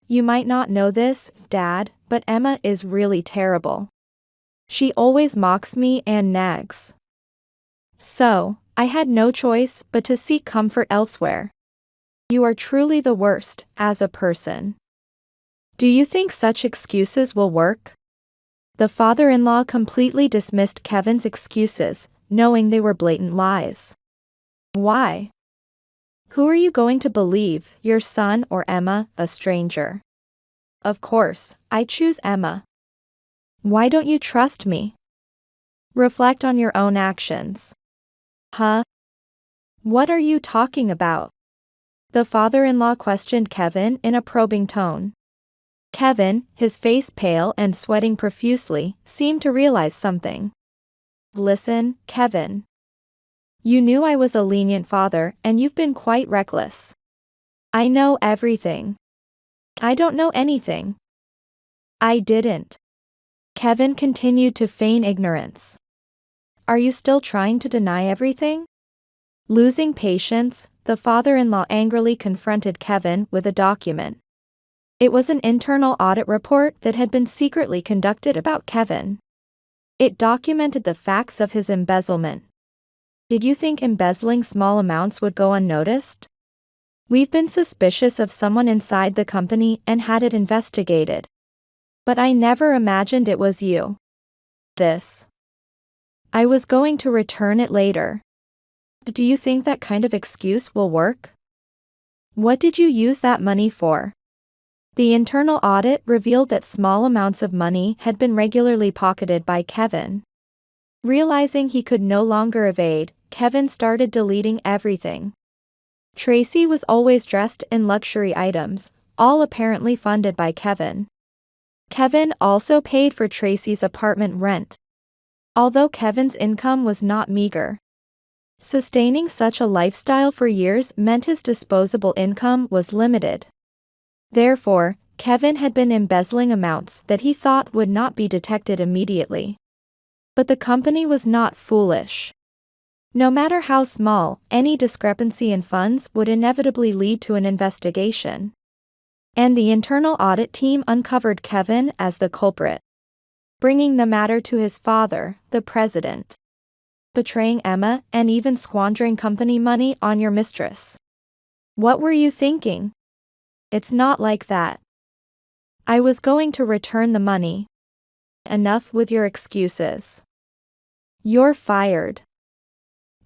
You might not know this, Dad, but Emma is really terrible. She always mocks me and nags. So, I had no choice but to seek comfort elsewhere. You are truly the worst, as a person. Do you think such excuses will work? The father-in-law completely dismissed Kevin's excuses, knowing they were blatant lies. Why? Who are you going to believe, your son or Emma, a stranger? Of course, I choose Emma. Why don't you trust me? Reflect on your own actions. Huh? What are you talking about? The father-in-law questioned Kevin in a probing tone. Kevin, his face pale and sweating profusely, seemed to realize something. Listen, Kevin. You knew I was a lenient father and you've been quite reckless. I know everything. I don't know anything. I didn't. Kevin continued to feign ignorance. Are you still trying to deny everything? Losing patience, the father-in-law angrily confronted Kevin with a document. It was an internal audit report that had been secretly conducted about Kevin. It documented the facts of his embezzlement. Did you think embezzling small amounts would go unnoticed? We've been suspicious of someone inside the company and had it investigated. But I never imagined it was you. This. I was going to return it later. Do you think that kind of excuse will work? What did you use that money for? The internal audit revealed that small amounts of money had been regularly pocketed by Kevin. Realizing he could no longer evade, Kevin started deleting everything. Tracy was always dressed in luxury items, all apparently funded by Kevin. Kevin also paid for Tracy's apartment rent. Although Kevin's income was not meager, sustaining such a lifestyle for years meant his disposable income was limited. Therefore, Kevin had been embezzling amounts that he thought would not be detected immediately. But the company was not foolish. No matter how small, any discrepancy in funds would inevitably lead to an investigation. And the internal audit team uncovered Kevin as the culprit, bringing the matter to his father, the president. betraying Emma and even squandering company money on your mistress. What were you thinking? It's not like that. I was going to return the money. Enough with your excuses. You're fired.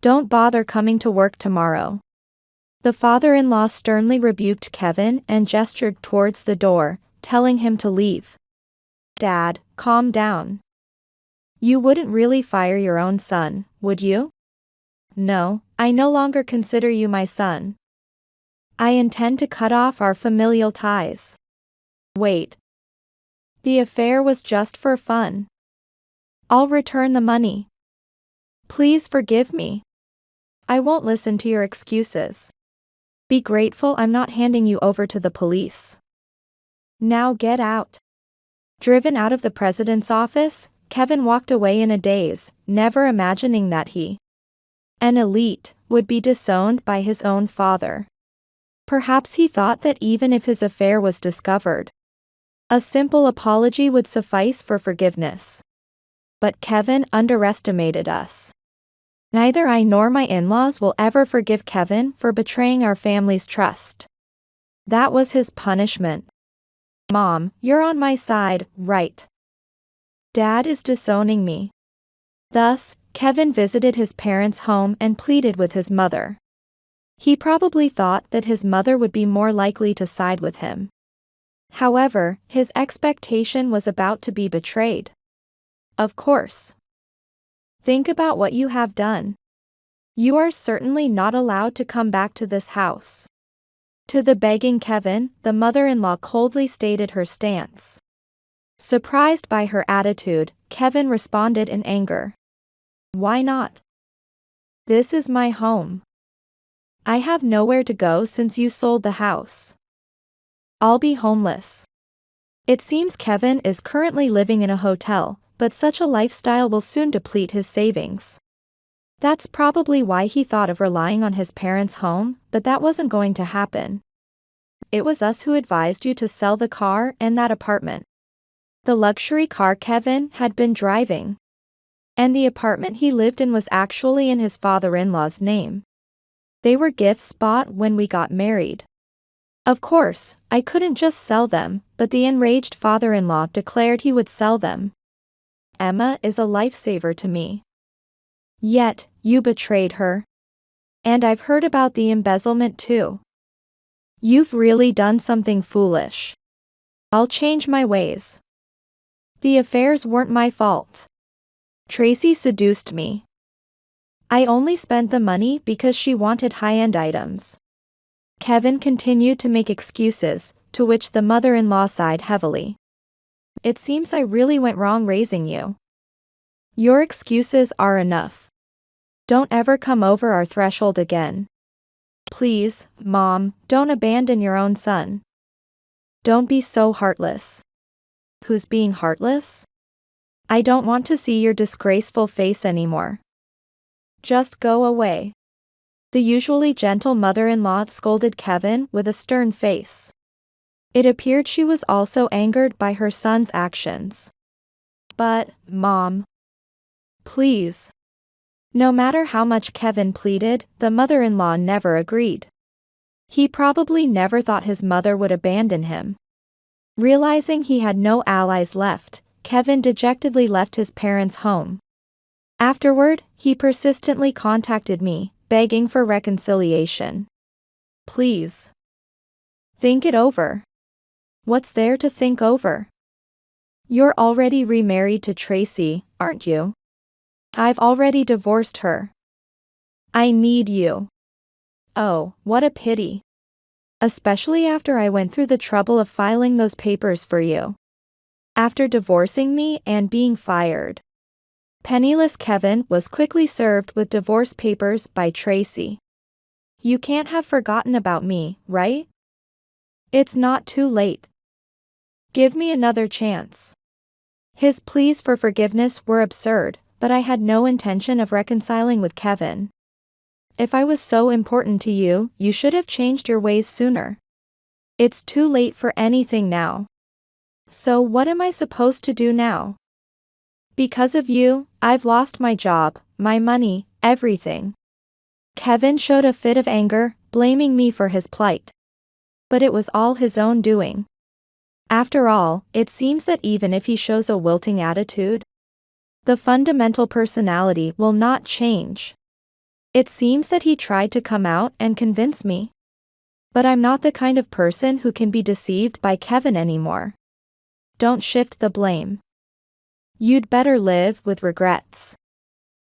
Don't bother coming to work tomorrow. The father-in-law sternly rebuked Kevin and gestured towards the door, telling him to leave. Dad, calm down. You wouldn't really fire your own son, would you? No, I no longer consider you my son. I intend to cut off our familial ties. Wait. The affair was just for fun. I'll return the money. Please forgive me. I won't listen to your excuses. Be grateful I'm not handing you over to the police. Now get out. Driven out of the president's office, Kevin walked away in a daze, never imagining that he, an elite, would be disowned by his own father. Perhaps he thought that even if his affair was discovered, a simple apology would suffice for forgiveness. But Kevin underestimated us. Neither I nor my in-laws will ever forgive Kevin for betraying our family's trust. That was his punishment. Mom, you're on my side, right? Dad is disowning me. Thus, Kevin visited his parents' home and pleaded with his mother. He probably thought that his mother would be more likely to side with him. However, his expectation was about to be betrayed. Of course. Think about what you have done. You are certainly not allowed to come back to this house. To the begging Kevin, the mother-in-law coldly stated her stance. Surprised by her attitude, Kevin responded in anger. Why not? This is my home. I have nowhere to go since you sold the house. I'll be homeless. It seems Kevin is currently living in a hotel, but such a lifestyle will soon deplete his savings. That's probably why he thought of relying on his parents' home, but that wasn't going to happen. It was us who advised you to sell the car and that apartment. The luxury car Kevin had been driving. And the apartment he lived in was actually in his father-in-law's name. They were gifts bought when we got married. Of course, I couldn't just sell them, but the enraged father-in-law declared he would sell them. Emma is a lifesaver to me. Yet, you betrayed her. And I've heard about the embezzlement too. You've really done something foolish. I'll change my ways. The affairs weren't my fault. Tracy seduced me. I only spent the money because she wanted high-end items. Kevin continued to make excuses, to which the mother-in-law sighed heavily. It seems I really went wrong raising you. Your excuses are enough. Don't ever come over our threshold again. Please, Mom, don't abandon your own son. Don't be so heartless. Who's being heartless? I don't want to see your disgraceful face anymore. Just go away. The usually gentle mother-in-law scolded Kevin with a stern face. It appeared she was also angered by her son's actions. But, Mom. Please. No matter how much Kevin pleaded, the mother-in-law never agreed. He probably never thought his mother would abandon him. Realizing he had no allies left, Kevin dejectedly left his parents' home. Afterward, he persistently contacted me, begging for reconciliation. Please. Think it over. What's there to think over? You're already remarried to Tracy, aren't you? I've already divorced her. I need you. Oh, what a pity. Especially after I went through the trouble of filing those papers for you. After divorcing me and being fired. Penniless Kevin was quickly served with divorce papers by Tracy. You can't have forgotten about me, right? It's not too late. Give me another chance. His pleas for forgiveness were absurd, but I had no intention of reconciling with Kevin. If I was so important to you, you should have changed your ways sooner. It's too late for anything now. So what am I supposed to do now? Because of you, I've lost my job, my money, everything. Kevin showed a fit of anger, blaming me for his plight. But it was all his own doing. After all, it seems that even if he shows a wilting attitude, the fundamental personality will not change. It seems that he tried to come out and convince me. But I'm not the kind of person who can be deceived by Kevin anymore. Don't shift the blame. You'd better live with regrets.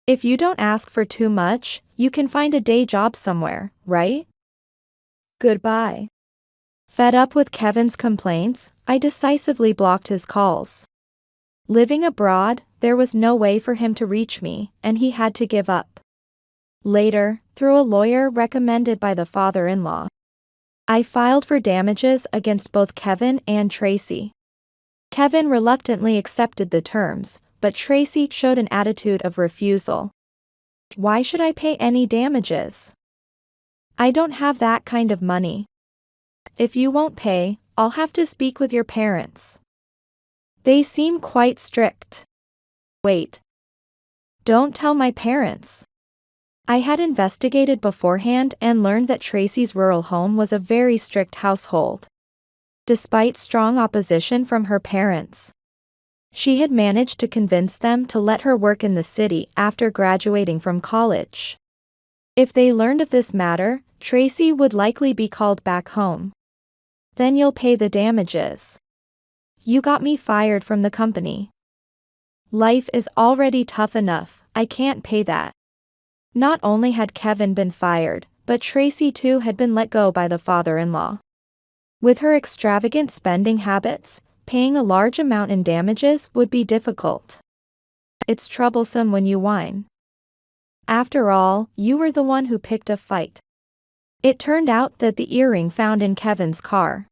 If you don't ask for too much, you can find a day job somewhere, right? Goodbye. Fed up with Kevin's complaints, I decisively blocked his calls. Living abroad, there was no way for him to reach me, and he had to give up. Later, through a lawyer recommended by the father-in-law, I filed for damages against both Kevin and Tracy. Kevin reluctantly accepted the terms, but Tracy showed an attitude of refusal. Why should I pay any damages? I don't have that kind of money. If you won't pay, I'll have to speak with your parents. They seem quite strict. Wait. Don't tell my parents. I had investigated beforehand and learned that Tracy's rural home was a very strict household. Despite strong opposition from her parents, she had managed to convince them to let her work in the city after graduating from college. If they learned of this matter, Tracy would likely be called back home. Then you'll pay the damages. You got me fired from the company. Life is already tough enough, I can't pay that. Not only had Kevin been fired, but Tracy too had been let go by the father-in-law. With her extravagant spending habits, paying a large amount in damages would be difficult. It's troublesome when you whine. After all, you were the one who picked a fight. It turned out that the earring found in Kevin's car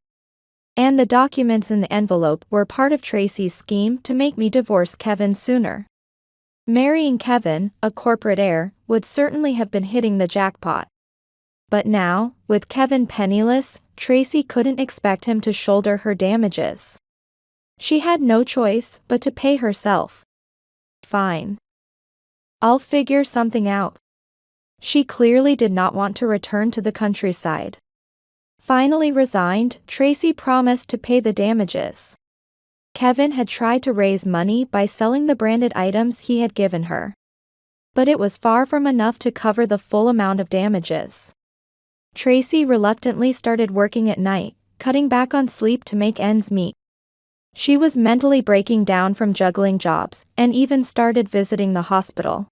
and the documents in the envelope were part of Tracy's scheme to make me divorce Kevin sooner. Marrying Kevin, a corporate heir, would certainly have been hitting the jackpot. But now, with Kevin penniless, Tracy couldn't expect him to shoulder her damages. She had no choice but to pay herself. Fine. I'll figure something out. She clearly did not want to return to the countryside. Finally resigned, Tracy promised to pay the damages. Kevin had tried to raise money by selling the branded items he had given her. But it was far from enough to cover the full amount of damages. Tracy reluctantly started working at night, cutting back on sleep to make ends meet. She was mentally breaking down from juggling jobs, and even started visiting the hospital.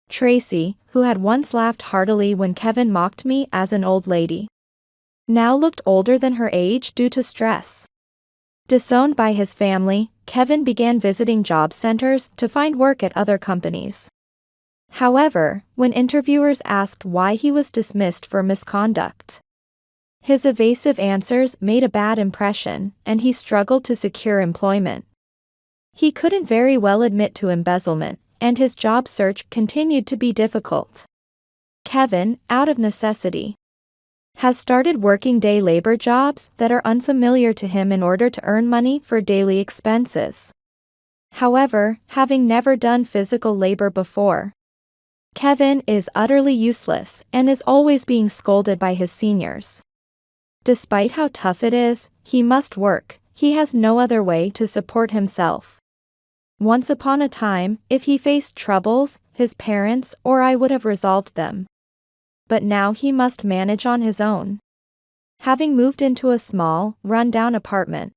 Tracy, who had once laughed heartily when Kevin mocked me as an old lady, now looked older than her age due to stress. Disowned by his family, Kevin began visiting job centers to find work at other companies. However, when interviewers asked why he was dismissed for misconduct, his evasive answers made a bad impression, and he struggled to secure employment. He couldn't very well admit to embezzlement, and his job search continued to be difficult. Kevin, out of necessity, has started working day labor jobs that are unfamiliar to him in order to earn money for daily expenses. However, having never done physical labor before, Kevin is utterly useless and is always being scolded by his seniors. Despite how tough it is, he must work. He has no other way to support himself. Once upon a time, if he faced troubles, his parents or I would have resolved them. But now he must manage on his own. Having moved into a small, run-down apartment,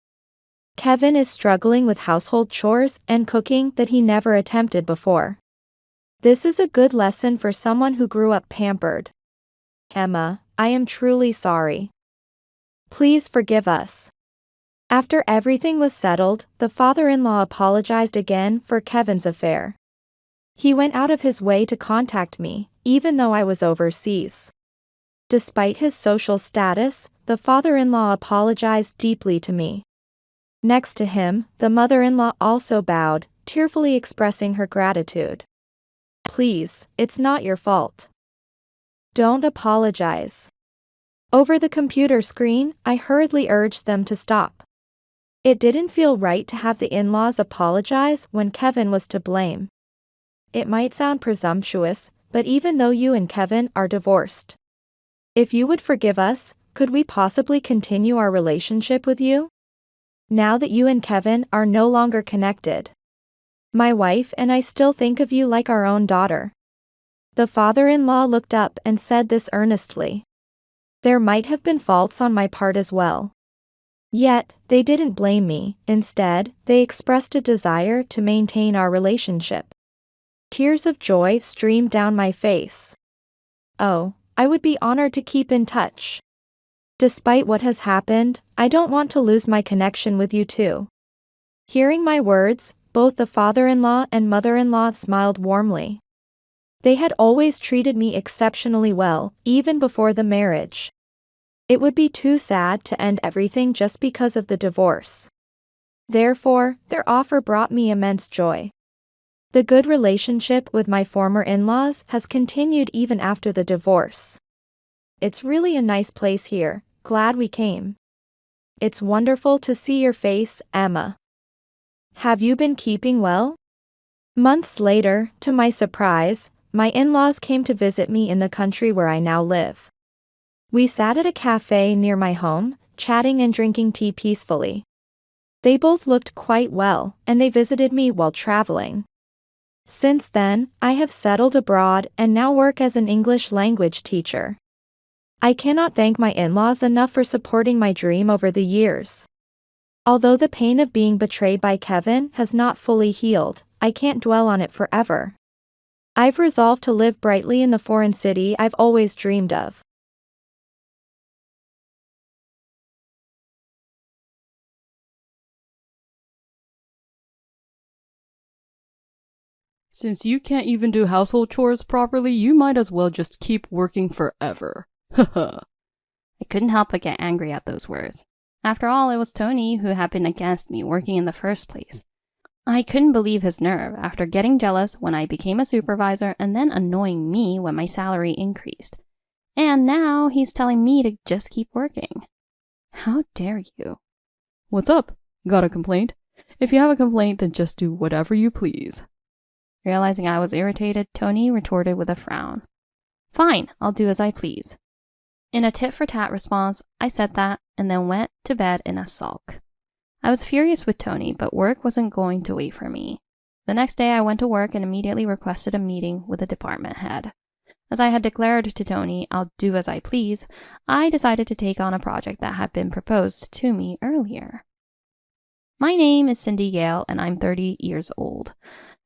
Kevin is struggling with household chores and cooking that he never attempted before. This is a good lesson for someone who grew up pampered. Emma, I am truly sorry. Please forgive us. After everything was settled, the father-in-law apologized again for Kevin's affair. He went out of his way to contact me, even though I was overseas. Despite his social status, the father-in-law apologized deeply to me. Next to him, the mother-in-law also bowed, tearfully expressing her gratitude. Please, it's not your fault. Don't apologize. Over the computer screen, I hurriedly urged them to stop. It didn't feel right to have the in-laws apologize when Kevin was to blame. It might sound presumptuous, but even though you and Kevin are divorced, if you would forgive us, could we possibly continue our relationship with you? Now that you and Kevin are no longer connected, my wife and I still think of you like our own daughter. The father-in-law looked up and said this earnestly. There might have been faults on my part as well. Yet, they didn't blame me. Instead, they expressed a desire to maintain our relationship. Tears of joy streamed down my face. Oh, I would be honored to keep in touch. Despite what has happened, I don't want to lose my connection with you too. Hearing my words, both the father-in-law and mother-in-law smiled warmly. They had always treated me exceptionally well, even before the marriage. It would be too sad to end everything just because of the divorce. Therefore, their offer brought me immense joy. The good relationship with my former in-laws has continued even after the divorce. It's really a nice place here, glad we came. It's wonderful to see your face, Emma. Have you been keeping well? Months later, to my surprise, my in-laws came to visit me in the country where I now live. We sat at a cafe near my home, chatting and drinking tea peacefully. They both looked quite well, and they visited me while traveling. Since then, I have settled abroad and now work as an English language teacher. I cannot thank my in-laws enough for supporting my dream over the years. Although the pain of being betrayed by Kevin has not fully healed, I can't dwell on it forever. I've resolved to live brightly in the foreign city I've always dreamed of. Since you can't even do household chores properly, you might as well just keep working forever. Haha. I couldn't help but get angry at those words. After all, it was Tony who had been against me working in the first place. I couldn't believe his nerve after getting jealous when I became a supervisor and then annoying me when my salary increased. And now he's telling me to just keep working. How dare you? What's up? Got a complaint? If you have a complaint, then just do whatever you please. Realizing I was irritated, Tony retorted with a frown. Fine, I'll do as I please. In a tit-for-tat response, I said that and then went to bed in a sulk. I was furious with Tony, but work wasn't going to wait for me. The next day I went to work and immediately requested a meeting with the department head. As I had declared to Tony, I'll do as I please, I decided to take on a project that had been proposed to me earlier. My name is Cindy Gale and I'm 30 years old.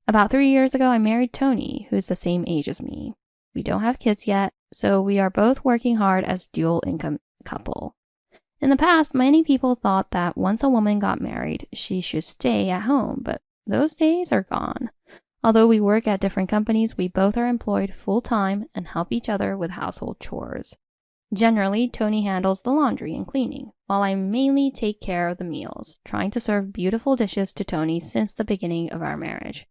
About 3 years ago, I married Tony, who is the same age as me. We don't have kids yet, so we are both working hard as dual income couple. In the past, many people thought that once a woman got married, she should stay at home, but those days are gone. Although we work at different companies, we both are employed full-time and help each other with household chores. Generally, Tony handles the laundry and cleaning, while I mainly take care of the meals, trying to serve beautiful dishes to Tony since the beginning of our marriage.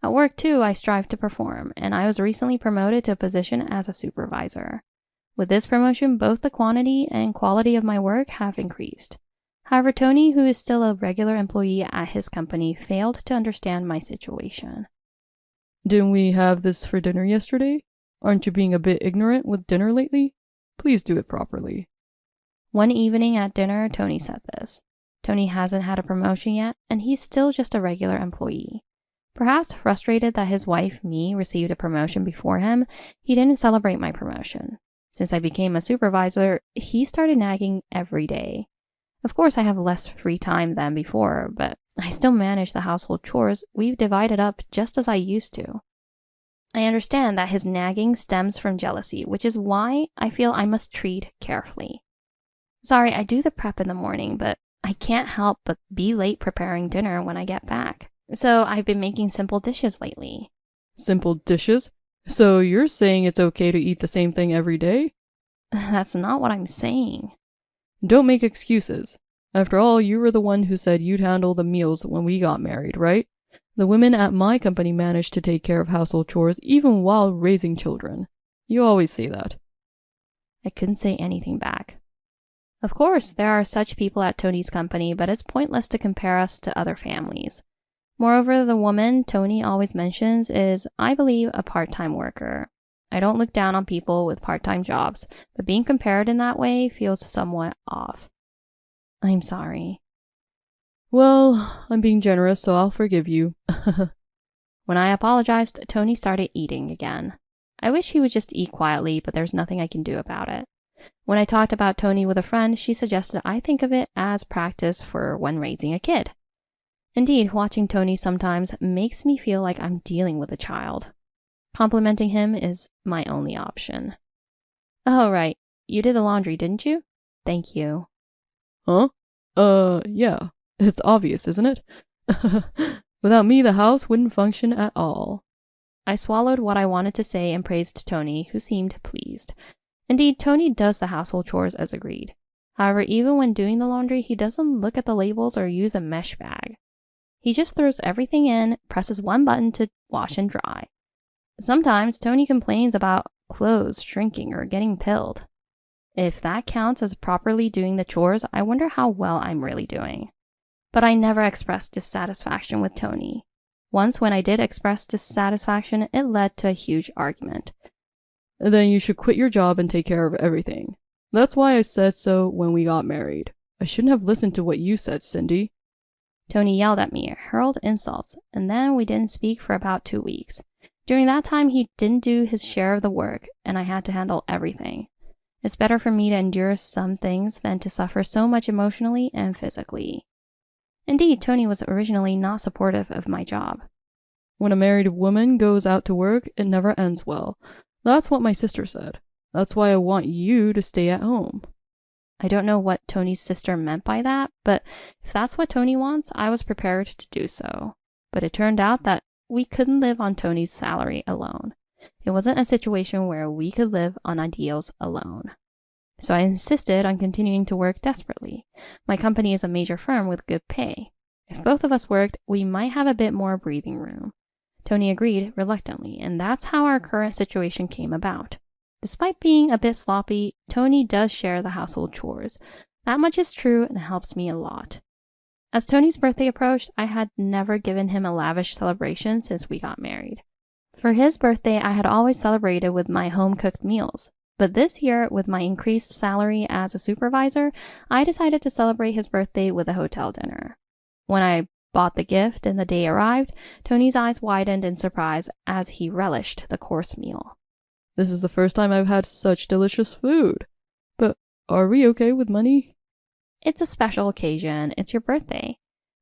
At work, too, I strive to perform, and I was recently promoted to a position as a supervisor. With this promotion, both the quantity and quality of my work have increased. However, Tony, who is still a regular employee at his company, failed to understand my situation. Didn't we have this for dinner yesterday? Aren't you being a bit ignorant with dinner lately? Please do it properly. One evening at dinner, Tony said this. Tony hasn't had a promotion yet, and he's still just a regular employee. Perhaps frustrated that his wife, me, received a promotion before him, he didn't celebrate my promotion. Since I became a supervisor, he started nagging every day. Of course, I have less free time than before, but I still manage the household chores we've divided up just as I used to. I understand that his nagging stems from jealousy, which is why I feel I must treat carefully. Sorry, I do the prep in the morning, but I can't help but be late preparing dinner when I get back. So I've been making simple dishes lately. Simple dishes? So you're saying it's okay to eat the same thing every day? That's not what I'm saying. Don't make excuses. After all, you were the one who said you'd handle the meals when we got married, right? The women at my company managed to take care of household chores even while raising children. You always say that. I couldn't say anything back. Of course, there are such people at Tony's company, but it's pointless to compare us to other families. Moreover, the woman Tony always mentions is, I believe, a part-time worker. I don't look down on people with part-time jobs, but being compared in that way feels somewhat off. I'm sorry. Well, I'm being generous, so I'll forgive you. When I apologized, Tony started eating again. I wish he would just eat quietly, but there's nothing I can do about it. When I talked about Tony with a friend, she suggested I think of it as practice for when raising a kid. Indeed, watching Tony sometimes makes me feel like I'm dealing with a child. Complimenting him is my only option. Oh, right. You did the laundry, didn't you? Thank you. Huh? Yeah. It's obvious, isn't it? Without me, the house wouldn't function at all. I swallowed what I wanted to say and praised Tony, who seemed pleased. Indeed, Tony does the household chores as agreed. However, even when doing the laundry, he doesn't look at the labels or use a mesh bag. He just throws everything in, presses one button to wash and dry. Sometimes Tony complains about clothes shrinking or getting pilled. If that counts as properly doing the chores, I wonder how well I'm really doing. But I never expressed dissatisfaction with Tony. Once when I did express dissatisfaction, it led to a huge argument. Then you should quit your job and take care of everything. That's why I said so when we got married. I shouldn't have listened to what you said, Cindy. Tony yelled at me, hurled insults, and then we didn't speak for about 2 weeks. During that time, he didn't do his share of the work, and I had to handle everything. It's better for me to endure some things than to suffer so much emotionally and physically. Indeed, Tony was originally not supportive of my job. When a married woman goes out to work, it never ends well. That's what my sister said. That's why I want you to stay at home. I don't know what Tony's sister meant by that, but if that's what Tony wants, I was prepared to do so. But it turned out that we couldn't live on Tony's salary alone. It wasn't a situation where we could live on ideals alone. So I insisted on continuing to work desperately. My company is a major firm with good pay. If both of us worked, we might have a bit more breathing room. Tony agreed reluctantly, and that's how our current situation came about. Despite being a bit sloppy, Tony does share the household chores. That much is true and helps me a lot. As Tony's birthday approached, I had never given him a lavish celebration since we got married. For his birthday, I had always celebrated with my home-cooked meals. But this year, with my increased salary as a supervisor, I decided to celebrate his birthday with a hotel dinner. When I bought the gift and the day arrived, Tony's eyes widened in surprise as he relished the course meal. This is the first time I've had such delicious food. But are we okay with money? It's a special occasion. It's your birthday.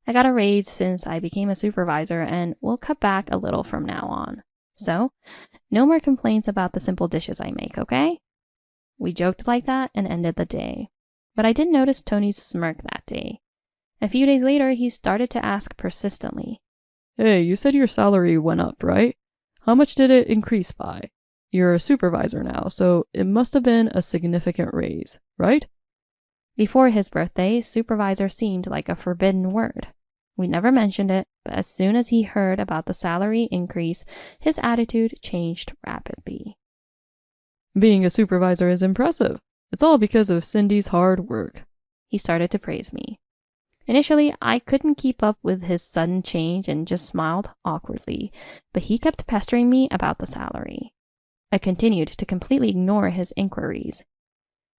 I got a raise since I became a supervisor and we'll cut back a little from now on. So, no more complaints about the simple dishes I make, okay? We joked like that and ended the day. But I did notice Tony's smirk that day. A few days later, he started to ask persistently. Hey, you said your salary went up, right? How much did it increase by? You're a supervisor now, so it must have been a significant raise, right? Before his birthday, supervisor seemed like a forbidden word. We never mentioned it, but as soon as he heard about the salary increase, his attitude changed rapidly. Being a supervisor is impressive. It's all because of Cindy's hard work. He started to praise me. Initially, I couldn't keep up with his sudden change and just smiled awkwardly, but he kept pestering me about the salary. I continued to completely ignore his inquiries.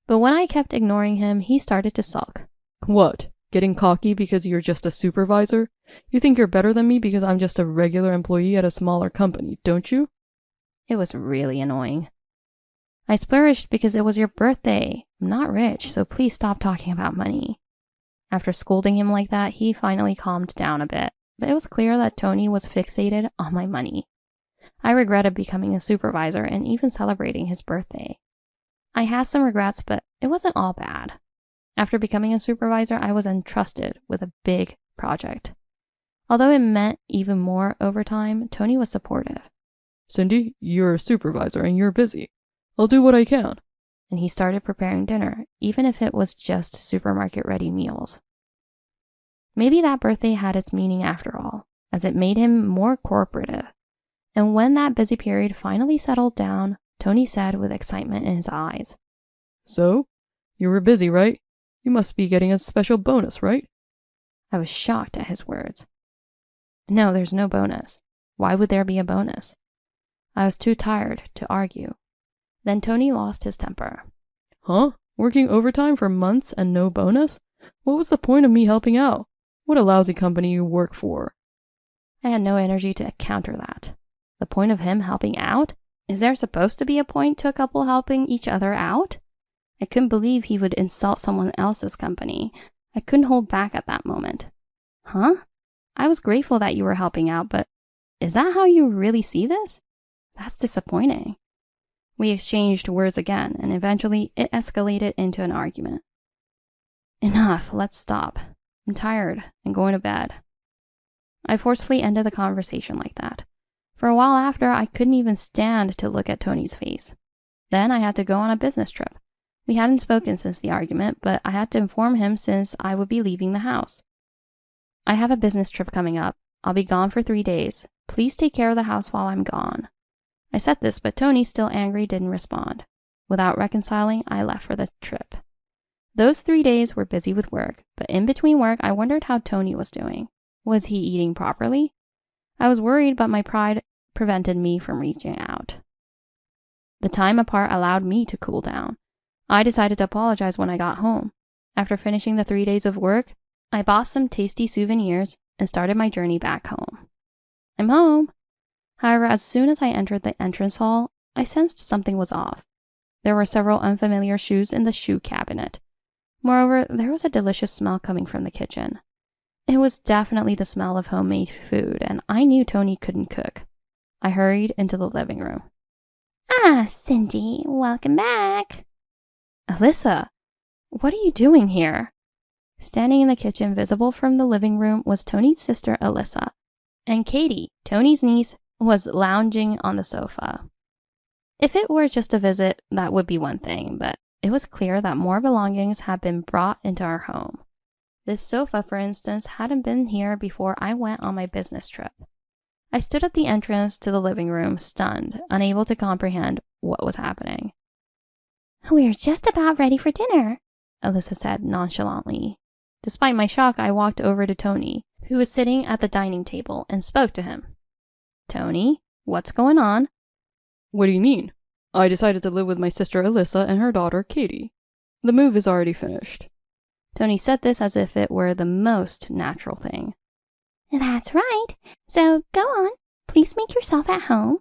But when I kept ignoring him, he started to sulk. What? Getting cocky because you're just a supervisor? You think you're better than me because I'm just a regular employee at a smaller company, don't you? It was really annoying. I splurged because it was your birthday. I'm not rich, so please stop talking about money. After scolding him like that, he finally calmed down a bit, but it was clear that Tony was fixated on my money. I regretted becoming a supervisor and even celebrating his birthday. I had some regrets, but it wasn't all bad. After becoming a supervisor, I was entrusted with a big project. Although it meant even more overtime, Tony was supportive. Cindy, you're a supervisor and you're busy. I'll do what I can. And he started preparing dinner, even if it was just supermarket-ready meals. Maybe that birthday had its meaning after all, as it made him more cooperative. And when that busy period finally settled down, Tony said with excitement in his eyes, So? You were busy, right? You must be getting a special bonus, right? I was shocked at his words. No, there's no bonus. Why would there be a bonus? I was too tired to argue. Then Tony lost his temper. Huh? Working overtime for months and no bonus? What was the point of me helping out? What a lousy company you work for. I had no energy to counter that. The point of him helping out? Is there supposed to be a point to a couple helping each other out? I couldn't believe he would insult someone else's company. I couldn't hold back at that moment. Huh? I was grateful that you were helping out, but is that how you really see this? That's disappointing. We exchanged words again, and eventually it escalated into an argument. Enough, let's stop. I'm tired and going to bed. I forcefully ended the conversation like that. For a while after, I couldn't even stand to look at Tony's face. Then I had to go on a business trip. We hadn't spoken since the argument, but I had to inform him since I would be leaving the house. I have a business trip coming up. I'll be gone for 3 days. Please take care of the house while I'm gone. I said this, but Tony, still angry, didn't respond. Without reconciling, I left for the trip. Those 3 days were busy with work, but in between work, I wondered how Tony was doing. Was he eating properly? I was worried, but my pride prevented me from reaching out. The time apart allowed me to cool down. I decided to apologize when I got home. After finishing the 3 days of work, I bought some tasty souvenirs and started my journey back home. I'm home. However, as soon as I entered the entrance hall, I sensed something was off. There were several unfamiliar shoes in the shoe cabinet. Moreover, there was a delicious smell coming from the kitchen. It was definitely the smell of homemade food, and I knew Tony couldn't cook. I hurried into the living room. Ah, Cindy, welcome back. Alyssa, what are you doing here? Standing in the kitchen, visible from the living room, was Tony's sister, Alyssa. And Katie, Tony's niece, was lounging on the sofa. If it were just a visit, that would be one thing, but it was clear that more belongings had been brought into our home. This sofa, for instance, hadn't been here before I went on my business trip. I stood at the entrance to the living room, stunned, unable to comprehend what was happening. We're just about ready for dinner, Alyssa said nonchalantly. Despite my shock, I walked over to Tony, who was sitting at the dining table, and spoke to him. Tony, what's going on? What do you mean? I decided to live with my sister Alyssa and her daughter Katie. The move is already finished. Tony said this as if it were the most natural thing. That's right. So go on. Please make yourself at home.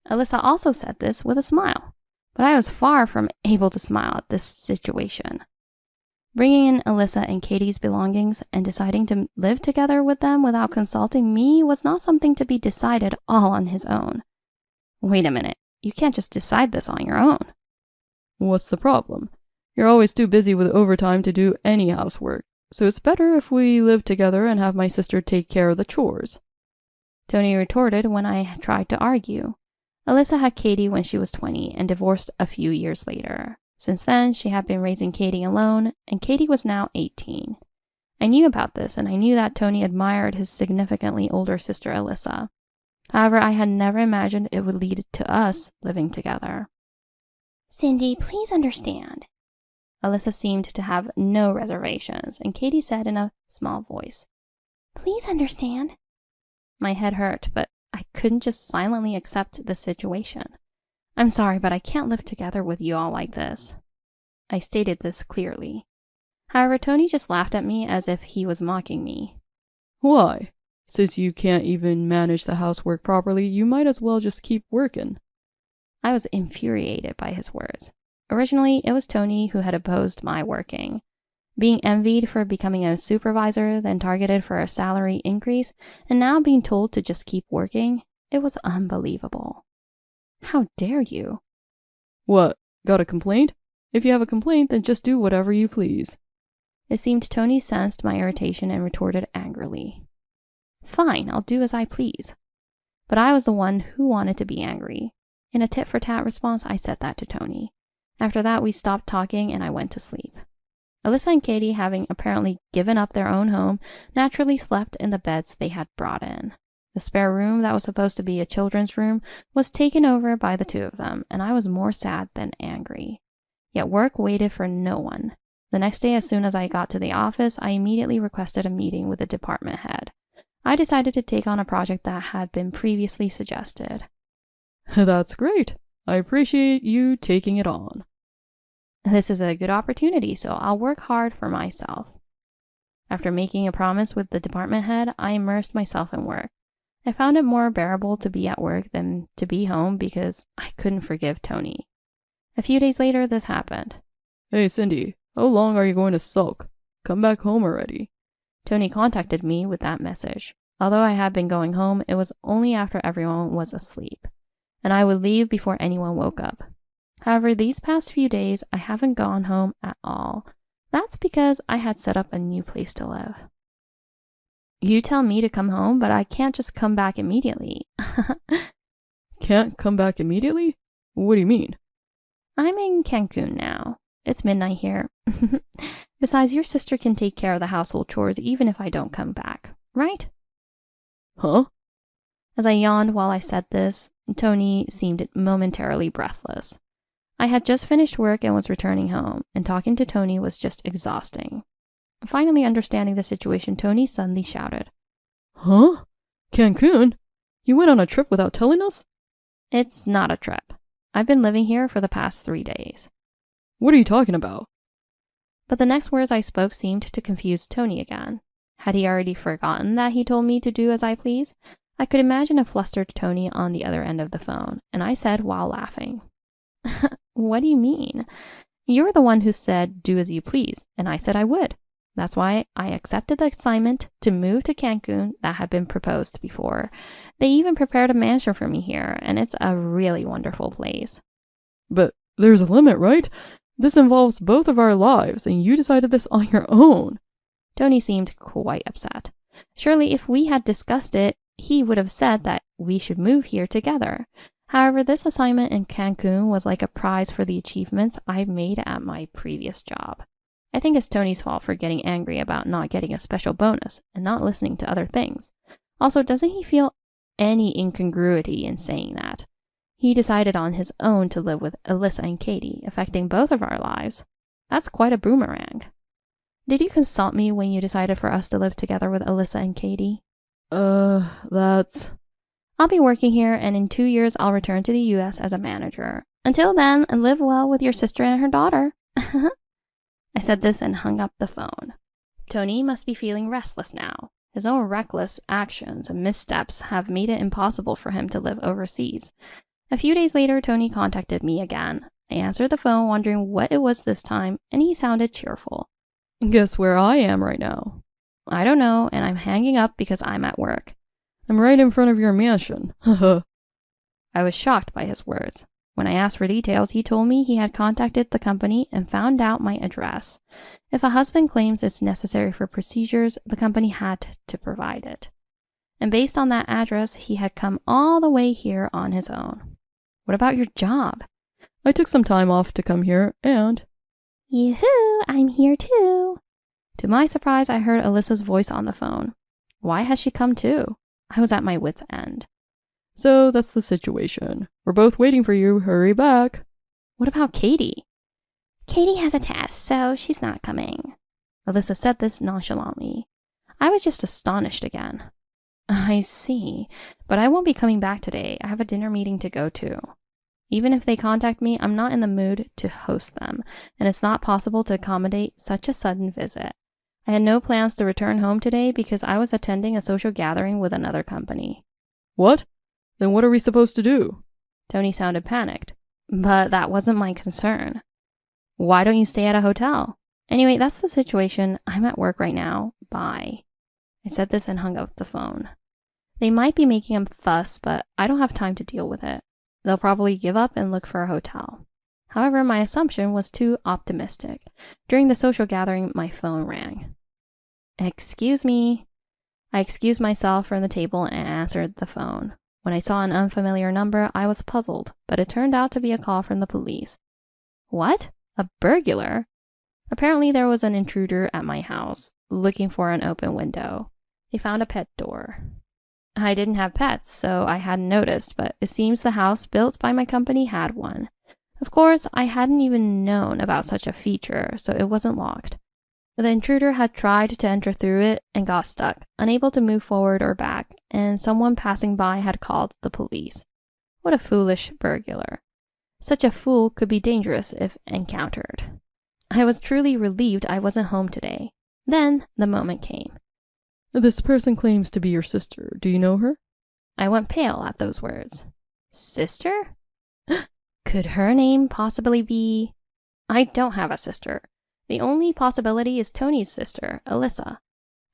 Alyssa also said this with a smile, but I was far from able to smile at this situation. Bringing in Alyssa and Katie's belongings and deciding to live together with them without consulting me was not something to be decided all on his own. Wait a minute, you can't just decide this on your own. What's the problem? You're always too busy with overtime to do any housework, so it's better if we live together and have my sister take care of the chores. Tony retorted when I tried to argue. Alyssa had Katie when she was 20 and divorced a few years later. Since then, she had been raising Katie alone, and Katie was now 18. I knew about this, and I knew that Tony admired his significantly older sister Alyssa. However, I had never imagined it would lead to us living together. Cindy, please understand. Alyssa seemed to have no reservations, and Katie said in a small voice, Please understand. My head hurt, but I couldn't just silently accept the situation. I'm sorry, but I can't live together with you all like this. I stated this clearly. However, Tony just laughed at me as if he was mocking me. Why? Since you can't even manage the housework properly, you might as well just keep working. I was infuriated by his words. Originally, it was Tony who had opposed my working. Being envied for becoming a supervisor, then targeted for a salary increase, and now being told to just keep working, it was unbelievable. How dare you? What, got a complaint? If you have a complaint, then just do whatever you please. It seemed Tony sensed my irritation and retorted angrily. Fine, I'll do as I please. But I was the one who wanted to be angry. In a tit-for-tat response, I said that to Tony. After that, we stopped talking and I went to sleep. Alyssa and Katie, having apparently given up their own home, naturally slept in the beds they had brought in. The spare room that was supposed to be a children's room was taken over by the two of them, and I was more sad than angry. Yet work waited for no one. The next day, as soon as I got to the office, I immediately requested a meeting with the department head. I decided to take on a project that had been previously suggested. That's great. I appreciate you taking it on. This is a good opportunity, so I'll work hard for myself. After making a promise with the department head, I immersed myself in work. I found it more bearable to be at work than to be home because I couldn't forgive Tony. A few days later, this happened. Hey, Cindy, how long are you going to sulk? Come back home already. Tony contacted me with that message. Although I had been going home, it was only after everyone was asleep, and I would leave before anyone woke up. However, these past few days, I haven't gone home at all. That's because I had set up a new place to live. You tell me to come home, but I can't just come back immediately. Can't come back immediately? What do you mean? I'm in Cancun now. It's midnight here. Besides, your sister can take care of the household chores even if I don't come back, right? Huh? As I yawned while I said this, Tony seemed momentarily breathless. I had just finished work and was returning home, and talking to Tony was just exhausting. Finally understanding the situation, Tony suddenly shouted, Huh? Cancun? You went on a trip without telling us? It's not a trip. I've been living here for the past 3 days. What are you talking about? But the next words I spoke seemed to confuse Tony again. Had he already forgotten that he told me to do as I please? I could imagine a flustered Tony on the other end of the phone, and I said while laughing, What do you mean? You're the one who said do as you please, and I said I would. That's why I accepted the assignment to move to Cancun that had been proposed before. They even prepared a mansion for me here, and it's a really wonderful place. But there's a limit, right? This involves both of our lives, and you decided this on your own. Tony seemed quite upset. Surely if we had discussed it, he would have said that we should move here together. However, this assignment in Cancun was like a prize for the achievements I made at my previous job. I think it's Tony's fault for getting angry about not getting a special bonus and not listening to other things. Also, doesn't he feel any incongruity in saying that? He decided on his own to live with Alyssa and Katie, affecting both of our lives. That's quite a boomerang. Did you consult me when you decided for us to live together with Alyssa and Katie? That's... I'll be working here, and in 2 years I'll return to the US as a manager. Until then, live well with your sister and her daughter. I said this and hung up the phone. Tony must be feeling restless now. His own reckless actions and missteps have made it impossible for him to live overseas. A few days later, Tony contacted me again. I answered the phone wondering what it was this time, and he sounded cheerful. Guess where I am right now? I don't know, and I'm hanging up because I'm at work. I'm right in front of your mansion. Haha. I was shocked by his words. When I asked for details, he told me he had contacted the company and found out my address. If a husband claims it's necessary for procedures, the company had to provide it. And based on that address, he had come all the way here on his own. What about your job? I took some time off to come here, and... Yoo-hoo, I'm here too. To my surprise, I heard Alyssa's voice on the phone. Why has she come too? I was at my wit's end. So that's the situation. We're both waiting for you. Hurry back. What about Katie? Katie has a test, so she's not coming. Alyssa said this nonchalantly. I was just astonished again. I see, but I won't be coming back today. I have a dinner meeting to go to. Even if they contact me, I'm not in the mood to host them, and it's not possible to accommodate such a sudden visit. I had no plans to return home today because I was attending a social gathering with another company. What? Then what are we supposed to do? Tony sounded panicked, but that wasn't my concern. Why don't you stay at a hotel? Anyway, that's the situation. I'm at work right now. Bye. I said this and hung up the phone. They might be making a fuss, but I don't have time to deal with it. They'll probably give up and look for a hotel. However, my assumption was too optimistic. During the social gathering, my phone rang. Excuse me. I excused myself from the table and answered the phone. When I saw an unfamiliar number, I was puzzled, but it turned out to be a call from the police. What? A burglar? Apparently there was an intruder at my house, looking for an open window. They found a pet door. I didn't have pets, so I hadn't noticed, but it seems the house built by my company had one. Of course, I hadn't even known about such a feature, so it wasn't locked. The intruder had tried to enter through it and got stuck, unable to move forward or back, and someone passing by had called the police. What a foolish burglar. Such a fool could be dangerous if encountered. I was truly relieved I wasn't home today. Then the moment came. This person claims to be your sister. Do you know her? I went pale at those words. Sister? Could her name possibly be... I don't have a sister. The only possibility is Tony's sister, Alyssa.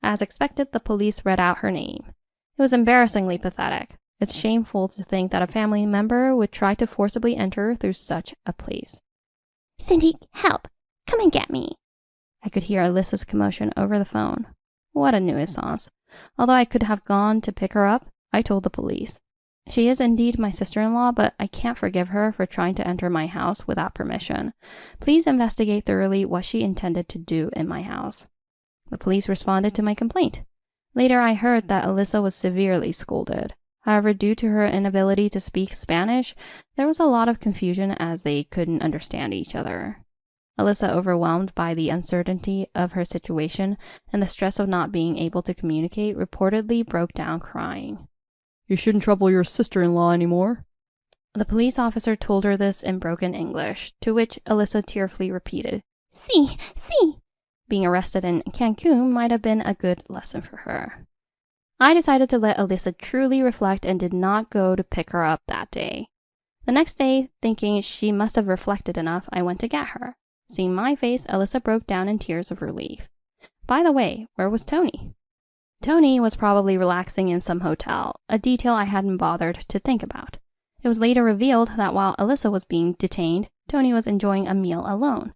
As expected, the police read out her name. It was embarrassingly pathetic. It's shameful to think that a family member would try to forcibly enter through such a place. Cindy, help! Come and get me! I could hear Alyssa's commotion over the phone. What a nuisance. Although I could have gone to pick her up, I told the police. She is indeed my sister-in-law, but I can't forgive her for trying to enter my house without permission. Please investigate thoroughly what she intended to do in my house. The police responded to my complaint. Later, I heard that Alyssa was severely scolded. However, due to her inability to speak Spanish, there was a lot of confusion as they couldn't understand each other. Alyssa, overwhelmed by the uncertainty of her situation and the stress of not being able to communicate, reportedly broke down crying. You shouldn't trouble your sister-in-law anymore. The police officer told her this in broken English, to which Alyssa tearfully repeated, Sí, sí. Being arrested in Cancun might have been a good lesson for her. I decided to let Alyssa truly reflect and did not go to pick her up that day. The next day, thinking she must have reflected enough, I went to get her. Seeing my face, Alyssa broke down in tears of relief. By the way, where was Tony? Tony was probably relaxing in some hotel, a detail I hadn't bothered to think about. It was later revealed that while Alyssa was being detained, Tony was enjoying a meal alone.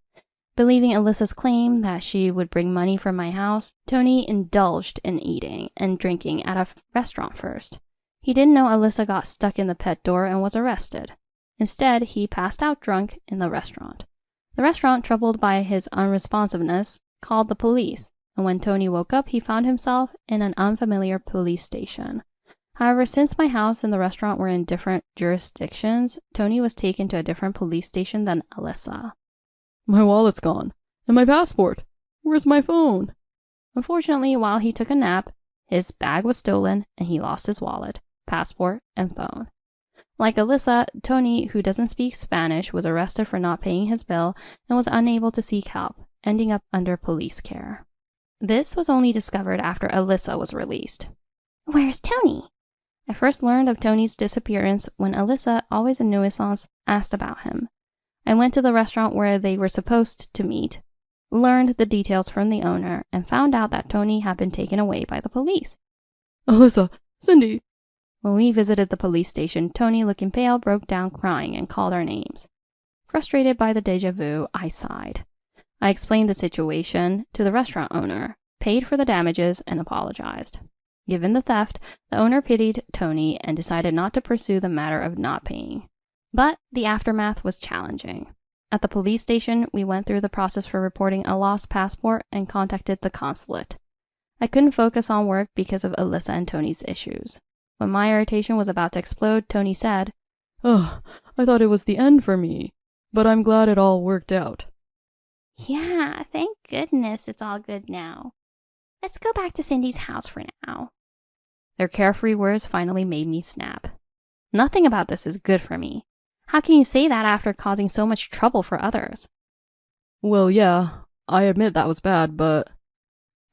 Believing Alyssa's claim that she would bring money from my house, Tony indulged in eating and drinking at a restaurant first. He didn't know Alyssa got stuck in the pet door and was arrested. Instead, he passed out drunk in the restaurant. The restaurant, troubled by his unresponsiveness, called the police, and when Tony woke up, he found himself in an unfamiliar police station. However, since my house and the restaurant were in different jurisdictions, Tony was taken to a different police station than Alyssa. My wallet's gone. And my passport. Where's my phone? Unfortunately, while he took a nap, his bag was stolen and he lost his wallet, passport, and phone. Like Alyssa, Tony, who doesn't speak Spanish, was arrested for not paying his bill and was unable to seek help, ending up under police care. This was only discovered after Alyssa was released. Where's Tony? I first learned of Tony's disappearance when Alyssa, always a nuisance, asked about him. I went to the restaurant where they were supposed to meet, learned the details from the owner, and found out that Tony had been taken away by the police. Alyssa! Cindy! When we visited the police station, Tony, looking pale, broke down crying and called our names. Frustrated by the déjà vu, I sighed. I explained the situation to the restaurant owner, paid for the damages, and apologized. Given the theft, the owner pitied Tony and decided not to pursue the matter of not paying. But the aftermath was challenging. At the police station, we went through the process for reporting a lost passport and contacted the consulate. I couldn't focus on work because of Alyssa and Tony's issues. When my irritation was about to explode, Tony said, Oh, I thought it was the end for me, but I'm glad it all worked out. Yeah, thank goodness it's all good now. Let's go back to Cindy's house for now. Their carefree words finally made me snap. Nothing about this is good for me. How can you say that after causing so much trouble for others? Well, yeah, I admit that was bad, but...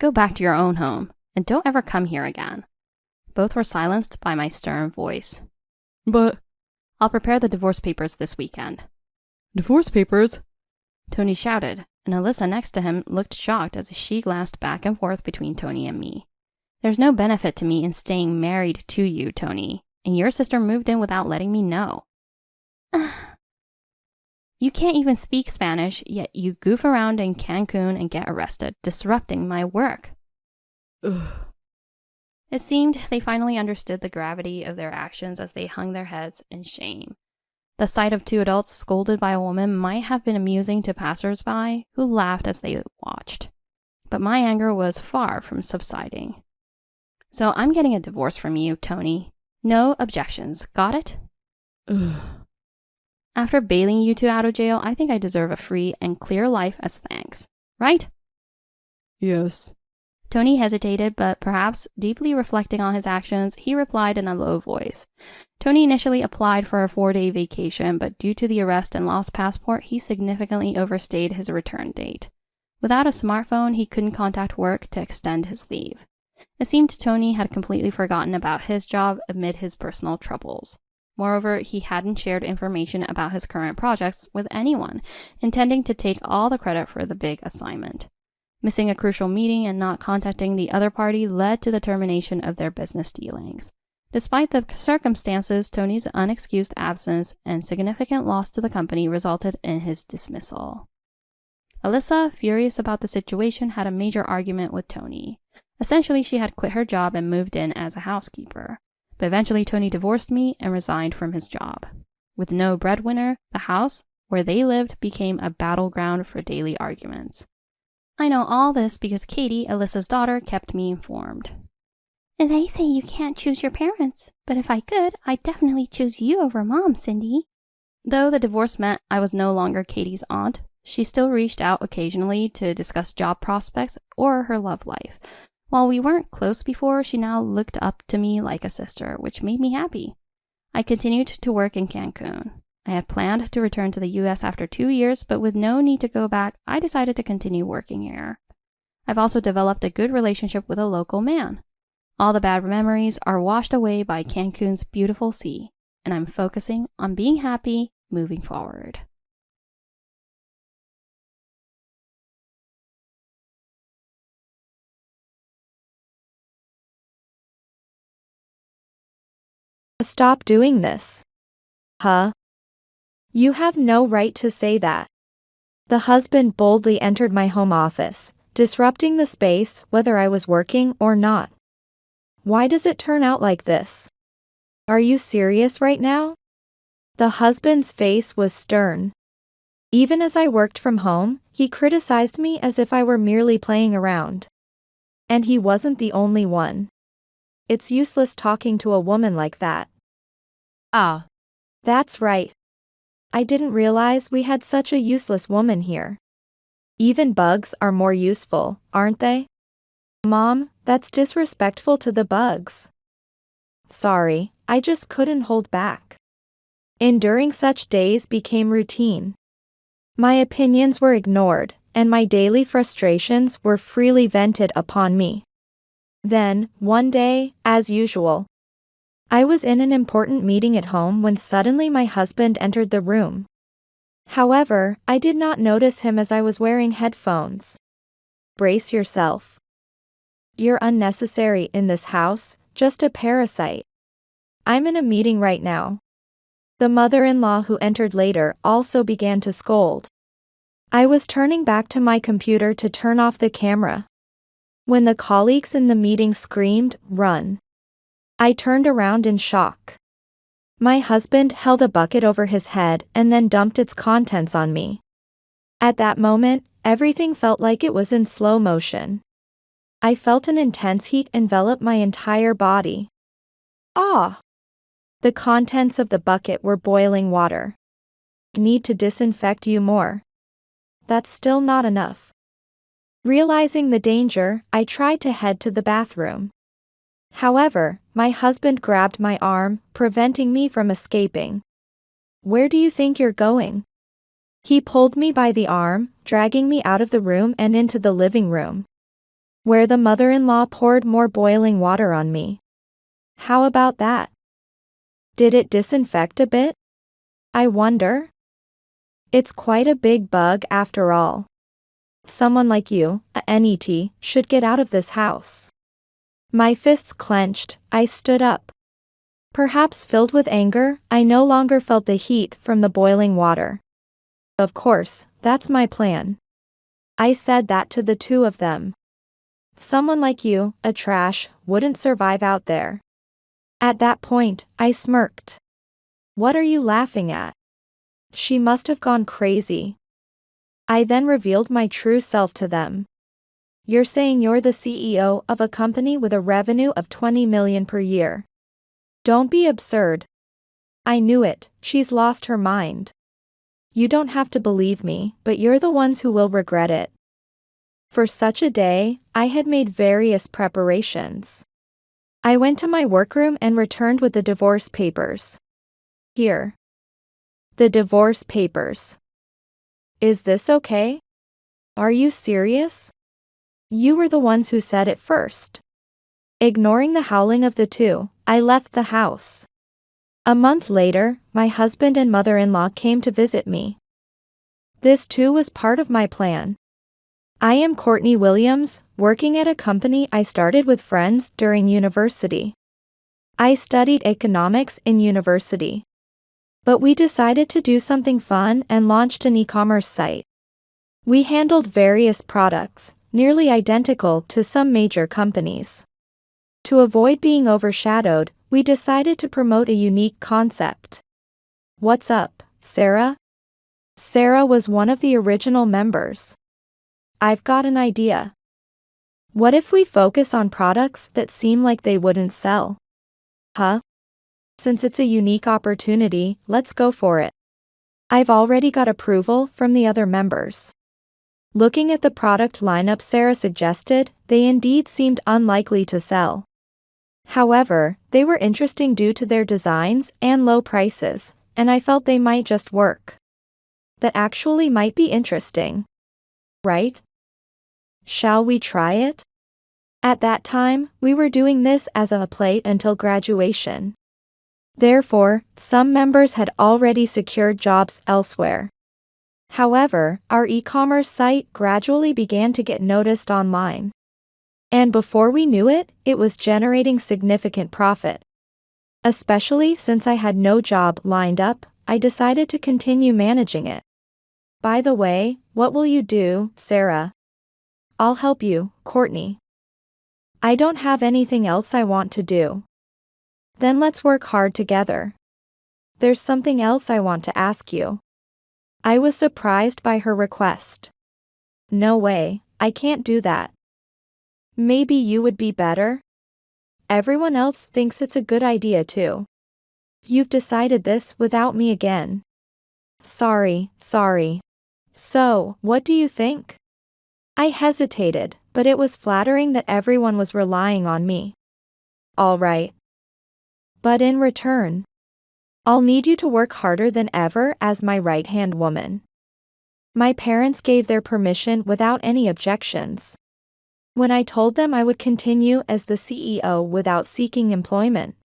Go back to your own home, and don't ever come here again. Both were silenced by my stern voice. But... I'll prepare the divorce papers this weekend. Divorce papers? Tony shouted, and Alyssa next to him looked shocked as she glanced back and forth between Tony and me. There's no benefit to me in staying married to you, Tony, and your sister moved in without letting me know. You can't even speak Spanish, yet you goof around in Cancun and get arrested, disrupting my work. Ugh. It seemed they finally understood the gravity of their actions as they hung their heads in shame. The sight of two adults scolded by a woman might have been amusing to passers-by who laughed as they watched. But my anger was far from subsiding. So I'm getting a divorce from you, Tony. No objections. Got it? Ugh. After bailing you two out of jail, I think I deserve a free and clear life as thanks. Right? Yes. Tony hesitated, but perhaps deeply reflecting on his actions, he replied in a low voice. Tony initially applied for a 4-day vacation, but due to the arrest and lost passport, he significantly overstayed his return date. Without a smartphone, he couldn't contact work to extend his leave. It seemed Tony had completely forgotten about his job amid his personal troubles. Moreover, he hadn't shared information about his current projects with anyone, intending to take all the credit for the big assignment. Missing a crucial meeting and not contacting the other party led to the termination of their business dealings. Despite the circumstances, Tony's unexcused absence and significant loss to the company resulted in his dismissal. Alyssa, furious about the situation, had a major argument with Tony. Essentially, she had quit her job and moved in as a housekeeper. But eventually, Tony divorced me and resigned from his job. With no breadwinner, the house where they lived became a battleground for daily arguments. I know all this because Katie, Alyssa's daughter, kept me informed. They say you can't choose your parents, but if I could, I'd definitely choose you over Mom, Cindy. Though the divorce meant I was no longer Katie's aunt, she still reached out occasionally to discuss job prospects or her love life. While we weren't close before, she now looked up to me like a sister, which made me happy. I continued to work in Cancun. I had planned to return to the US after 2 years, but with no need to go back, I decided to continue working here. I've also developed a good relationship with a local man. All the bad memories are washed away by Cancun's beautiful sea, and I'm focusing on being happy moving forward. Stop doing this. Huh? You have no right to say that. The husband boldly entered my home office, disrupting the space whether I was working or not. Why does it turn out like this? Are you serious right now? The husband's face was stern. Even as I worked from home, he criticized me as if I were merely playing around. And he wasn't the only one. It's useless talking to a woman like that. Ah. That's right. I didn't realize we had such a useless woman here. Even bugs are more useful, aren't they? Mom, that's disrespectful to the bugs. Sorry, I just couldn't hold back. Enduring such days became routine. My opinions were ignored, and my daily frustrations were freely vented upon me. Then, one day, as usual, I was in an important meeting at home when suddenly my husband entered the room. However, I did not notice him as I was wearing headphones. Brace yourself. You're unnecessary in this house, just a parasite. I'm in a meeting right now. The mother-in-law who entered later also began to scold. I was turning back to my computer to turn off the camera when the colleagues in the meeting screamed, "Run!" I turned around in shock. My husband held a bucket over his head and then dumped its contents on me. At that moment, everything felt like it was in slow motion. I felt an intense heat envelop my entire body. Ah! The contents of the bucket were boiling water. Need to disinfect you more. That's still not enough. Realizing the danger, I tried to head to the bathroom. However, my husband grabbed my arm, preventing me from escaping. Where do you think you're going? He pulled me by the arm, dragging me out of the room and into the living room, where the mother-in-law poured more boiling water on me. How about that? Did it disinfect a bit? I wonder. It's quite a big bug after all. Someone like you, a NET, should get out of this house. My fists clenched, I stood up. Perhaps filled with anger, I no longer felt the heat from the boiling water. Of course, that's my plan. I said that to the two of them. Someone like you, a trash, wouldn't survive out there. At that point, I smirked. What are you laughing at? She must have gone crazy. I then revealed my true self to them. You're saying you're the CEO of a company with a revenue of 20 million per year. Don't be absurd. I knew it, she's lost her mind. You don't have to believe me, but you're the ones who will regret it. For such a day, I had made various preparations. I went to my workroom and returned with the divorce papers. Here. The divorce papers. Is this okay? Are you serious? You were the ones who said it first. Ignoring the howling of the two, I left the house. A month later, my husband and mother-in-law came to visit me. This too was part of my plan. I am Courtney Williams, working at a company I started with friends during university. I studied economics in university. But we decided to do something fun and launched an e-commerce site. We handled various products, nearly identical to some major companies. To avoid being overshadowed, we decided to promote a unique concept. What's up, Sarah? Sarah was one of the original members. I've got an idea. What if we focus on products that seem like they wouldn't sell? Huh? Since it's a unique opportunity, let's go for it. I've already got approval from the other members. Looking at the product lineup Sarah suggested, they indeed seemed unlikely to sell. However, they were interesting due to their designs and low prices, and I felt they might just work. That actually might be interesting. Right? Shall we try it? At that time, we were doing this as a play until graduation. Therefore, some members had already secured jobs elsewhere. However, our e-commerce site gradually began to get noticed online. And before we knew it, it was generating significant profit. Especially since I had no job lined up, I decided to continue managing it. By the way, what will you do, Sarah? I'll help you, Courtney. I don't have anything else I want to do. Then let's work hard together. There's something else I want to ask you. I was surprised by her request. No way, I can't do that. Maybe you would be better? Everyone else thinks it's a good idea too. You've decided this without me again. Sorry. So, what do you think? I hesitated, but it was flattering that everyone was relying on me. All right. But in return, I'll need you to work harder than ever as my right-hand woman. My parents gave their permission without any objections. When I told them I would continue as the CEO without seeking employment.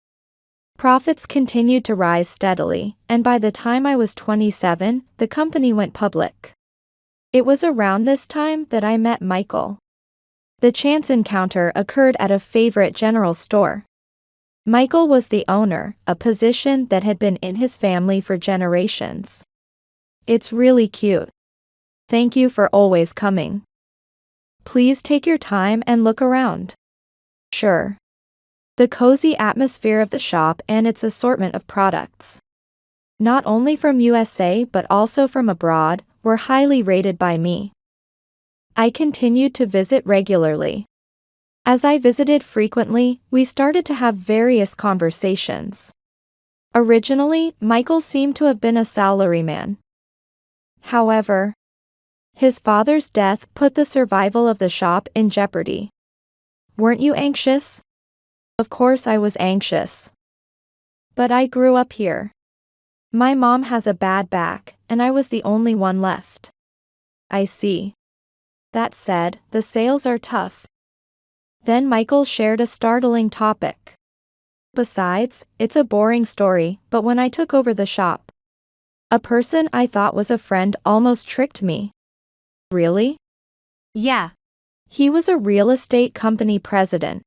Profits continued to rise steadily, and by the time I was 27, the company went public. It was around this time that I met Michael. The chance encounter occurred at a favorite general store. Michael was the owner, a position that had been in his family for generations. It's really cute. Thank you for always coming. Please take your time and look around. Sure. The cozy atmosphere of the shop and its assortment of products, not only from USA but also from abroad, were highly rated by me. I continued to visit regularly. As I visited frequently, we started to have various conversations. Originally, Michael seemed to have been a salaryman. However, his father's death put the survival of the shop in jeopardy. Weren't you anxious? Of course I was anxious. But I grew up here. My mom has a bad back, and I was the only one left. I see. That said, the sales are tough. Then Michael shared a startling topic. Besides, it's a boring story, but when I took over the shop, a person I thought was a friend almost tricked me. Really? Yeah. He was a real estate company president.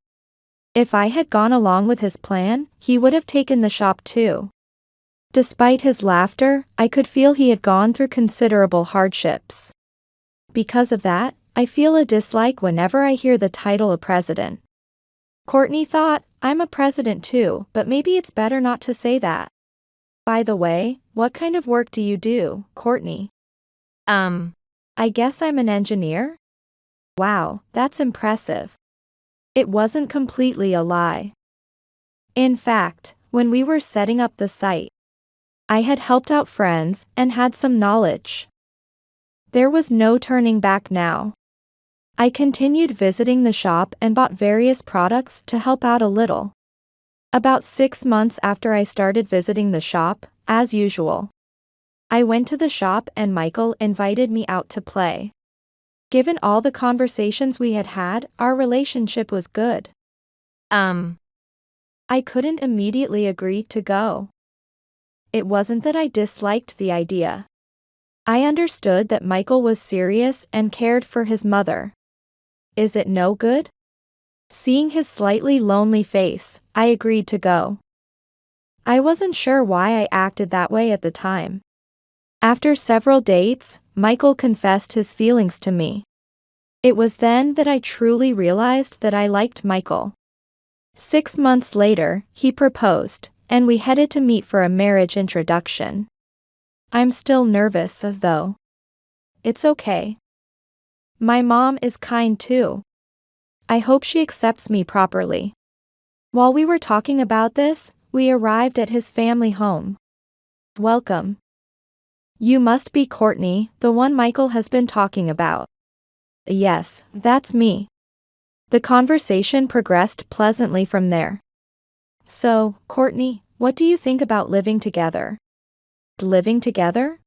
If I had gone along with his plan, he would have taken the shop too. Despite his laughter, I could feel he had gone through considerable hardships. Because of that, I feel a dislike whenever I hear the title of president. Courtney thought, I'm a president too, but maybe it's better not to say that. By the way, what kind of work do you do, Courtney? I guess I'm an engineer? Wow, that's impressive. It wasn't completely a lie. In fact, when we were setting up the site, I had helped out friends and had some knowledge. There was no turning back now. I continued visiting the shop and bought various products to help out a little. About 6 months after I started visiting the shop, as usual, I went to the shop and Michael invited me out to play. Given all the conversations we had had, our relationship was good. I couldn't immediately agree to go. It wasn't that I disliked the idea. I understood that Michael was serious and cared for his mother. Is it no good? Seeing his slightly lonely face, I agreed to go. I wasn't sure why I acted that way at the time. After several dates, Michael confessed his feelings to me. It was then that I truly realized that I liked Michael. 6 months later, he proposed, and we headed to meet for a marriage introduction. I'm still nervous, though. It's okay. My mom is kind too. I hope she accepts me properly. While we were talking about this, we arrived at his family home. Welcome. You must be Courtney, the one Michael has been talking about. Yes, that's me. The conversation progressed pleasantly from there. So, Courtney, what do you think about living together? Living together?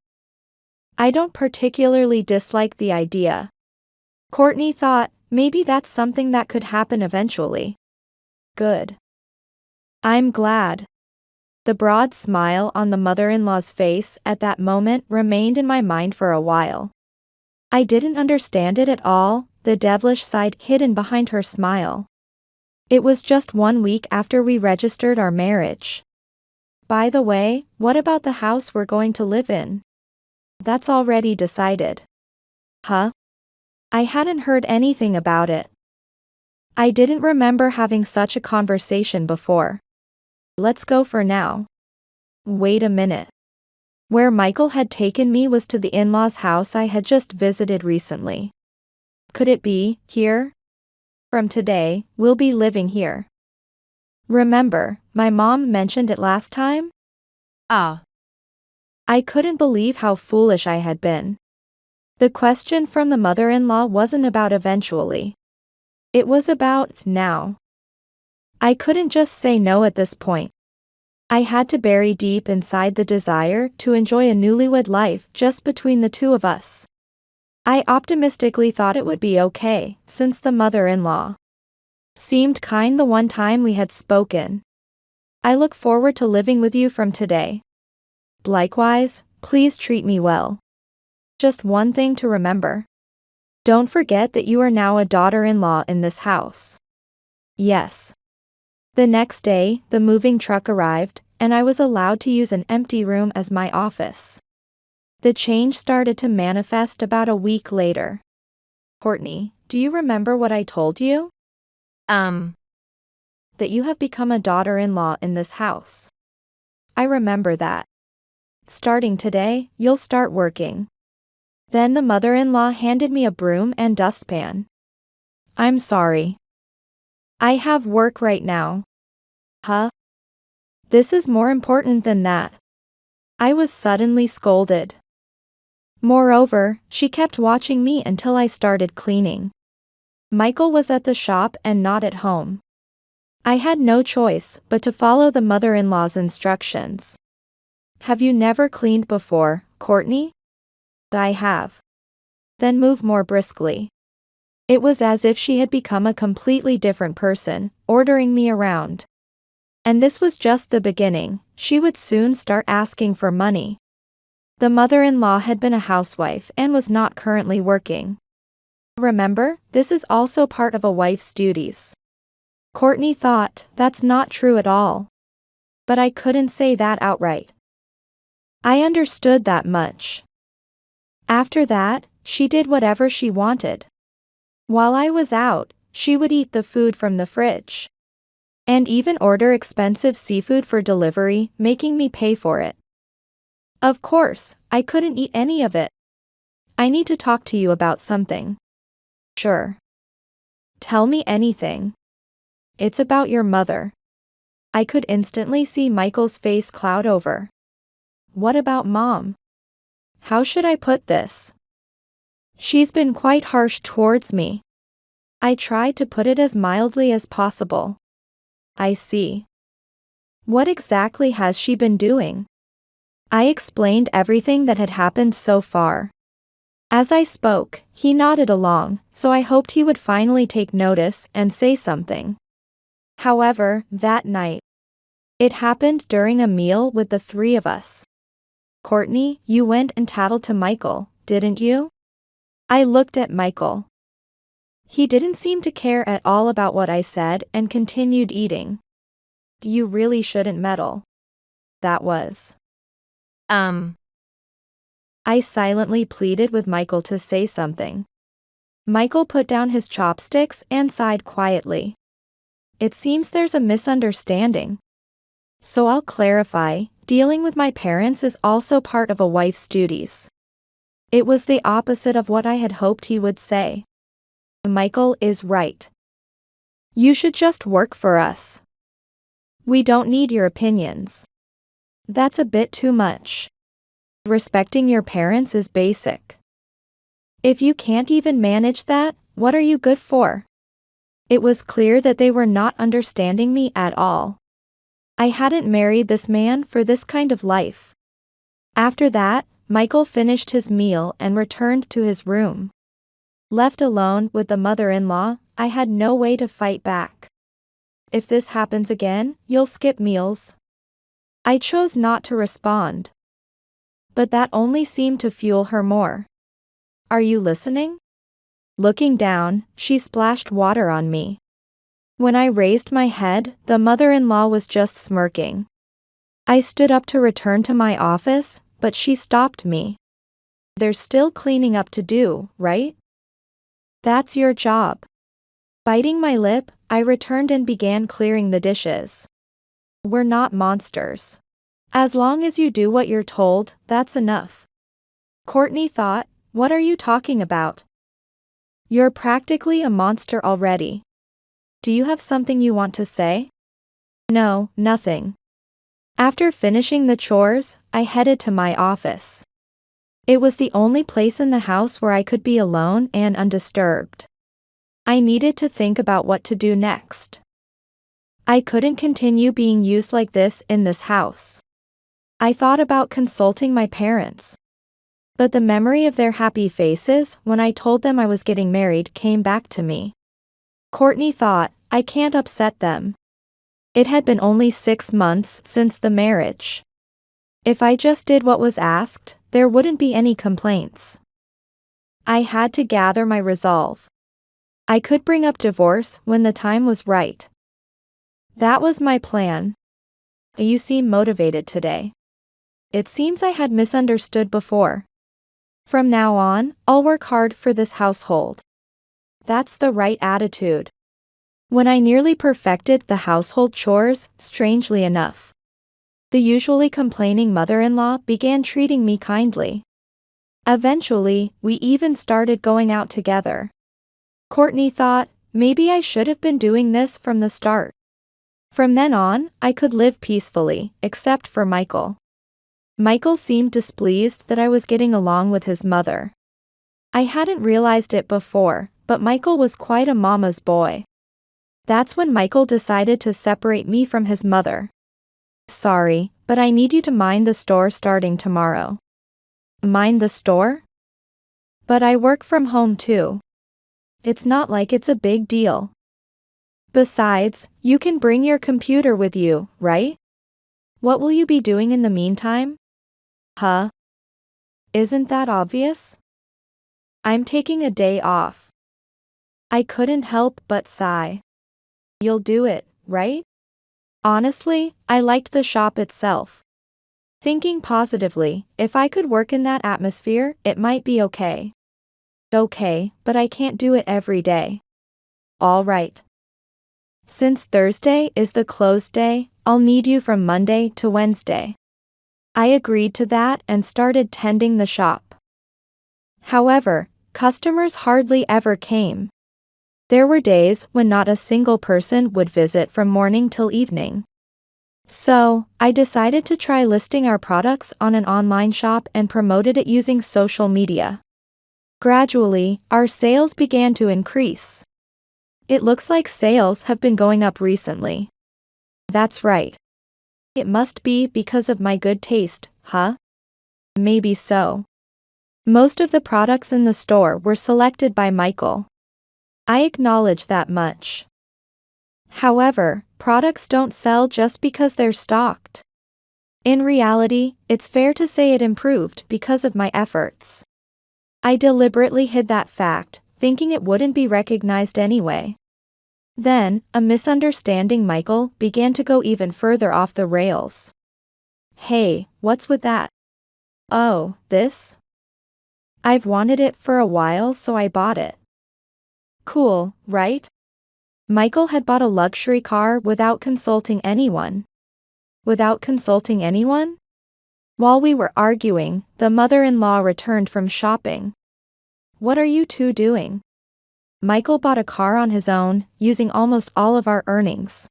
I don't particularly dislike the idea. Courtney thought, maybe that's something that could happen eventually. Good. I'm glad. The broad smile on the mother-in-law's face at that moment remained in my mind for a while. I didn't understand it at all, the devilish side hidden behind her smile. It was just 1 week after we registered our marriage. By the way, what about the house we're going to live in? That's already decided. Huh? I hadn't heard anything about it. I didn't remember having such a conversation before. Let's go for now. Wait a minute. Where Michael had taken me was to the in-laws' house I had just visited recently. Could it be here? From today, we'll be living here. Remember, my mom mentioned it last time? I couldn't believe how foolish I had been. The question from the mother-in-law wasn't about eventually. It was about now. I couldn't just say no at this point. I had to bury deep inside the desire to enjoy a newlywed life just between the two of us. I optimistically thought it would be okay, since the mother-in-law seemed kind the one time we had spoken. I look forward to living with you from today. Likewise, please treat me well. Just one thing to remember. Don't forget that you are now a daughter-in-law in this house. Yes. The next day, the moving truck arrived, and I was allowed to use an empty room as my office. The change started to manifest about a week later. Courtney, do you remember what I told you? That you have become a daughter-in-law in this house. I remember that. Starting today, you'll start working. Then the mother-in-law handed me a broom and dustpan. I'm sorry. I have work right now. Huh? This is more important than that. I was suddenly scolded. Moreover, she kept watching me until I started cleaning. Michael was at the shop and not at home. I had no choice but to follow the mother-in-law's instructions. Have you never cleaned before, Courtney? I have. Then move more briskly. It was as if she had become a completely different person, ordering me around. And this was just the beginning, she would soon start asking for money. The mother-in-law had been a housewife and was not currently working. Remember, this is also part of a wife's duties. Courtney thought, that's not true at all. But I couldn't say that outright. I understood that much. After that, she did whatever she wanted. While I was out, she would eat the food from the fridge. And even order expensive seafood for delivery, making me pay for it. Of course, I couldn't eat any of it. I need to talk to you about something. Sure. Tell me anything. It's about your mother. I could instantly see Michael's face cloud over. What about Mom? How should I put this? She's been quite harsh towards me. I tried to put it as mildly as possible. I see. What exactly has she been doing? I explained everything that had happened so far. As I spoke, he nodded along, so I hoped he would finally take notice and say something. However, that night, it happened during a meal with the three of us. Courtney, you went and tattled to Michael, didn't you? I looked at Michael. He didn't seem to care at all about what I said and continued eating. You really shouldn't meddle. That was. I silently pleaded with Michael to say something. Michael put down his chopsticks and sighed quietly. It seems there's a misunderstanding. So I'll clarify, dealing with my parents is also part of a wife's duties. It was the opposite of what I had hoped he would say. Michael is right. You should just work for us. We don't need your opinions. That's a bit too much. Respecting your parents is basic. If you can't even manage that, what are you good for? It was clear that they were not understanding me at all. I hadn't married this man for this kind of life. After that, Michael finished his meal and returned to his room. Left alone with the mother-in-law, I had no way to fight back. If this happens again, you'll skip meals. I chose not to respond. But that only seemed to fuel her more. Are you listening? Looking down, she splashed water on me. When I raised my head, the mother-in-law was just smirking. I stood up to return to my office, but she stopped me. There's still cleaning up to do, right? That's your job. Biting my lip, I returned and began clearing the dishes. We're not monsters. As long as you do what you're told, that's enough. Courtney thought, what are you talking about? You're practically a monster already. Do you have something you want to say? No, nothing. After finishing the chores, I headed to my office. It was the only place in the house where I could be alone and undisturbed. I needed to think about what to do next. I couldn't continue being used like this in this house. I thought about consulting my parents. But the memory of their happy faces when I told them I was getting married came back to me. Courtney thought, I can't upset them. It had been only 6 months since the marriage. If I just did what was asked, there wouldn't be any complaints. I had to gather my resolve. I could bring up divorce when the time was right. That was my plan. You seem motivated today. It seems I had misunderstood before. From now on, I'll work hard for this household. That's the right attitude. When I nearly perfected the household chores, strangely enough, the usually complaining mother-in-law began treating me kindly. Eventually, we even started going out together. Courtney thought, maybe I should have been doing this from the start. From then on, I could live peacefully, except for Michael. Michael seemed displeased that I was getting along with his mother. I hadn't realized it before, but Michael was quite a mama's boy. That's when Michael decided to separate me from his mother. Sorry, but I need you to mind the store starting tomorrow. Mind the store? But I work from home too. It's not like it's a big deal. Besides, you can bring your computer with you, right? What will you be doing in the meantime? Huh? Isn't that obvious? I'm taking a day off. I couldn't help but sigh. You'll do it, right? Honestly, I liked the shop itself. Thinking positively, if I could work in that atmosphere, it might be okay. Okay, but I can't do it every day. All right. Since Thursday is the closed day, I'll need you from Monday to Wednesday. I agreed to that and started tending the shop. However, customers hardly ever came. There were days when not a single person would visit from morning till evening. So, I decided to try listing our products on an online shop and promoted it using social media. Gradually, our sales began to increase. It looks like sales have been going up recently. That's right. It must be because of my good taste, huh? Maybe so. Most of the products in the store were selected by Michael. I acknowledge that much. However, products don't sell just because they're stocked. In reality, it's fair to say it improved because of my efforts. I deliberately hid that fact, thinking it wouldn't be recognized anyway. Then, a misunderstanding Michael began to go even further off the rails. Hey, what's with that? Oh, this? I've wanted it for a while, so I bought it. Cool, right? Michael had bought a luxury car without consulting anyone. Without consulting anyone? While we were arguing, the mother-in-law returned from shopping. What are you two doing? Michael bought a car on his own, using almost all of our earnings.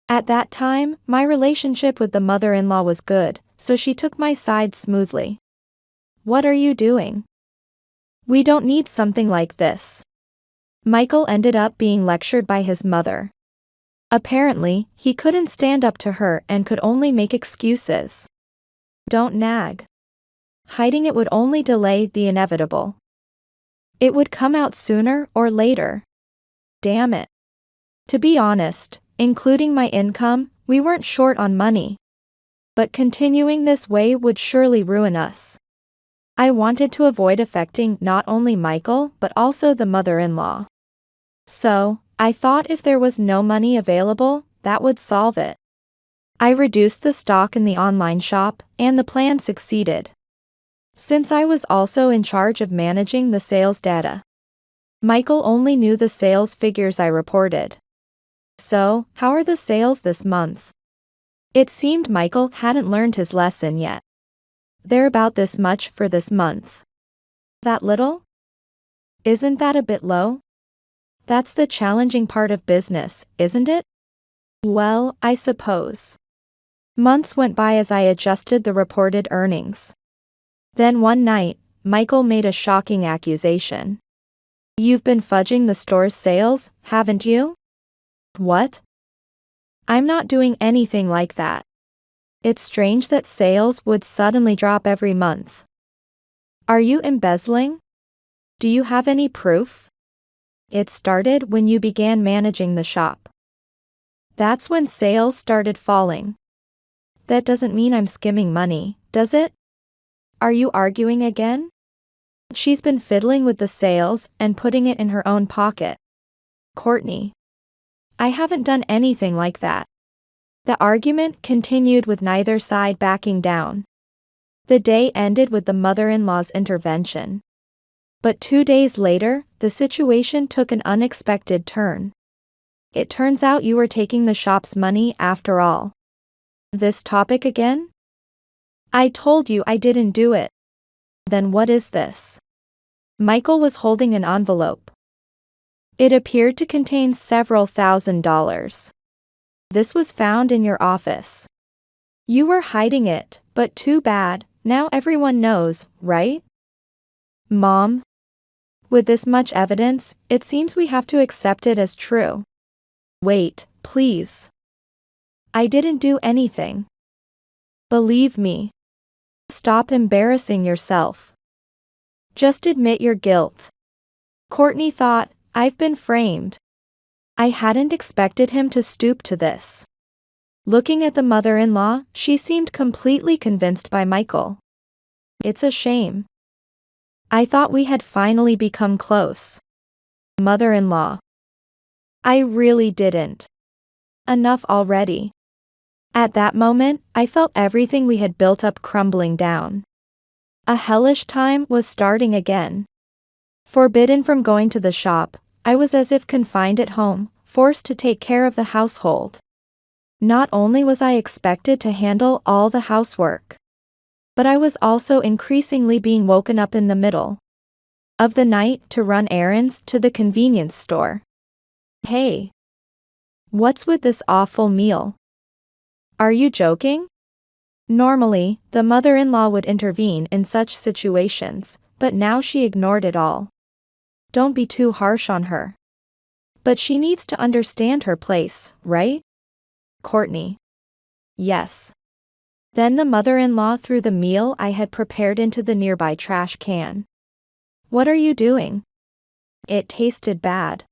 At that time, my relationship with the mother-in-law was good, so she took my side smoothly. What are you doing? We don't need something like this. Michael ended up being lectured by his mother. Apparently, he couldn't stand up to her and could only make excuses. Don't nag. Hiding it would only delay the inevitable. It would come out sooner or later. Damn it. To be honest, including my income, we weren't short on money. But continuing this way would surely ruin us. I wanted to avoid affecting not only Michael but also the mother-in-law. So, I thought if there was no money available, that would solve it. I reduced the stock in the online shop, and the plan succeeded. Since I was also in charge of managing the sales data, Michael only knew the sales figures I reported. So, how are the sales this month? It seemed Michael hadn't learned his lesson yet. They're about this much for this month. That little? Isn't that a bit low? That's the challenging part of business, isn't it? Well, I suppose. Months went by as I adjusted the reported earnings. Then one night, Michael made a shocking accusation. You've been fudging the store's sales, haven't you? What? I'm not doing anything like that. It's strange that sales would suddenly drop every month. Are you embezzling? Do you have any proof? It started when you began managing the shop. That's when sales started falling. That doesn't mean I'm skimming money, does it? Are you arguing again? She's been fiddling with the sales and putting it in her own pocket. Courtney. I haven't done anything like that. The argument continued with neither side backing down. The day ended with the mother-in-law's intervention. But 2 days later, the situation took an unexpected turn. It turns out you were taking the shop's money after all. This topic again? I told you I didn't do it. Then what is this? Michael was holding an envelope. It appeared to contain several $1,000s. This was found in your office. You were hiding it, but too bad, now everyone knows, right? Mom? With this much evidence, it seems we have to accept it as true. Wait, please. I didn't do anything. Believe me. Stop embarrassing yourself. Just admit your guilt. Courtney thought, I've been framed. I hadn't expected him to stoop to this. Looking at the mother-in-law, she seemed completely convinced by Michael. It's a shame. I thought we had finally become close. Mother-in-law. I really didn't. Enough already. At that moment, I felt everything we had built up crumbling down. A hellish time was starting again. Forbidden from going to the shop, I was as if confined at home, forced to take care of the household. Not only was I expected to handle all the housework, but I was also increasingly being woken up in the middle of the night to run errands to the convenience store. Hey! What's with this awful meal? Are you joking? Normally, the mother-in-law would intervene in such situations, but now she ignored it all. Don't be too harsh on her. But she needs to understand her place, right? Courtney. Yes. Then the mother-in-law threw the meal I had prepared into the nearby trash can. What are you doing? It tasted bad.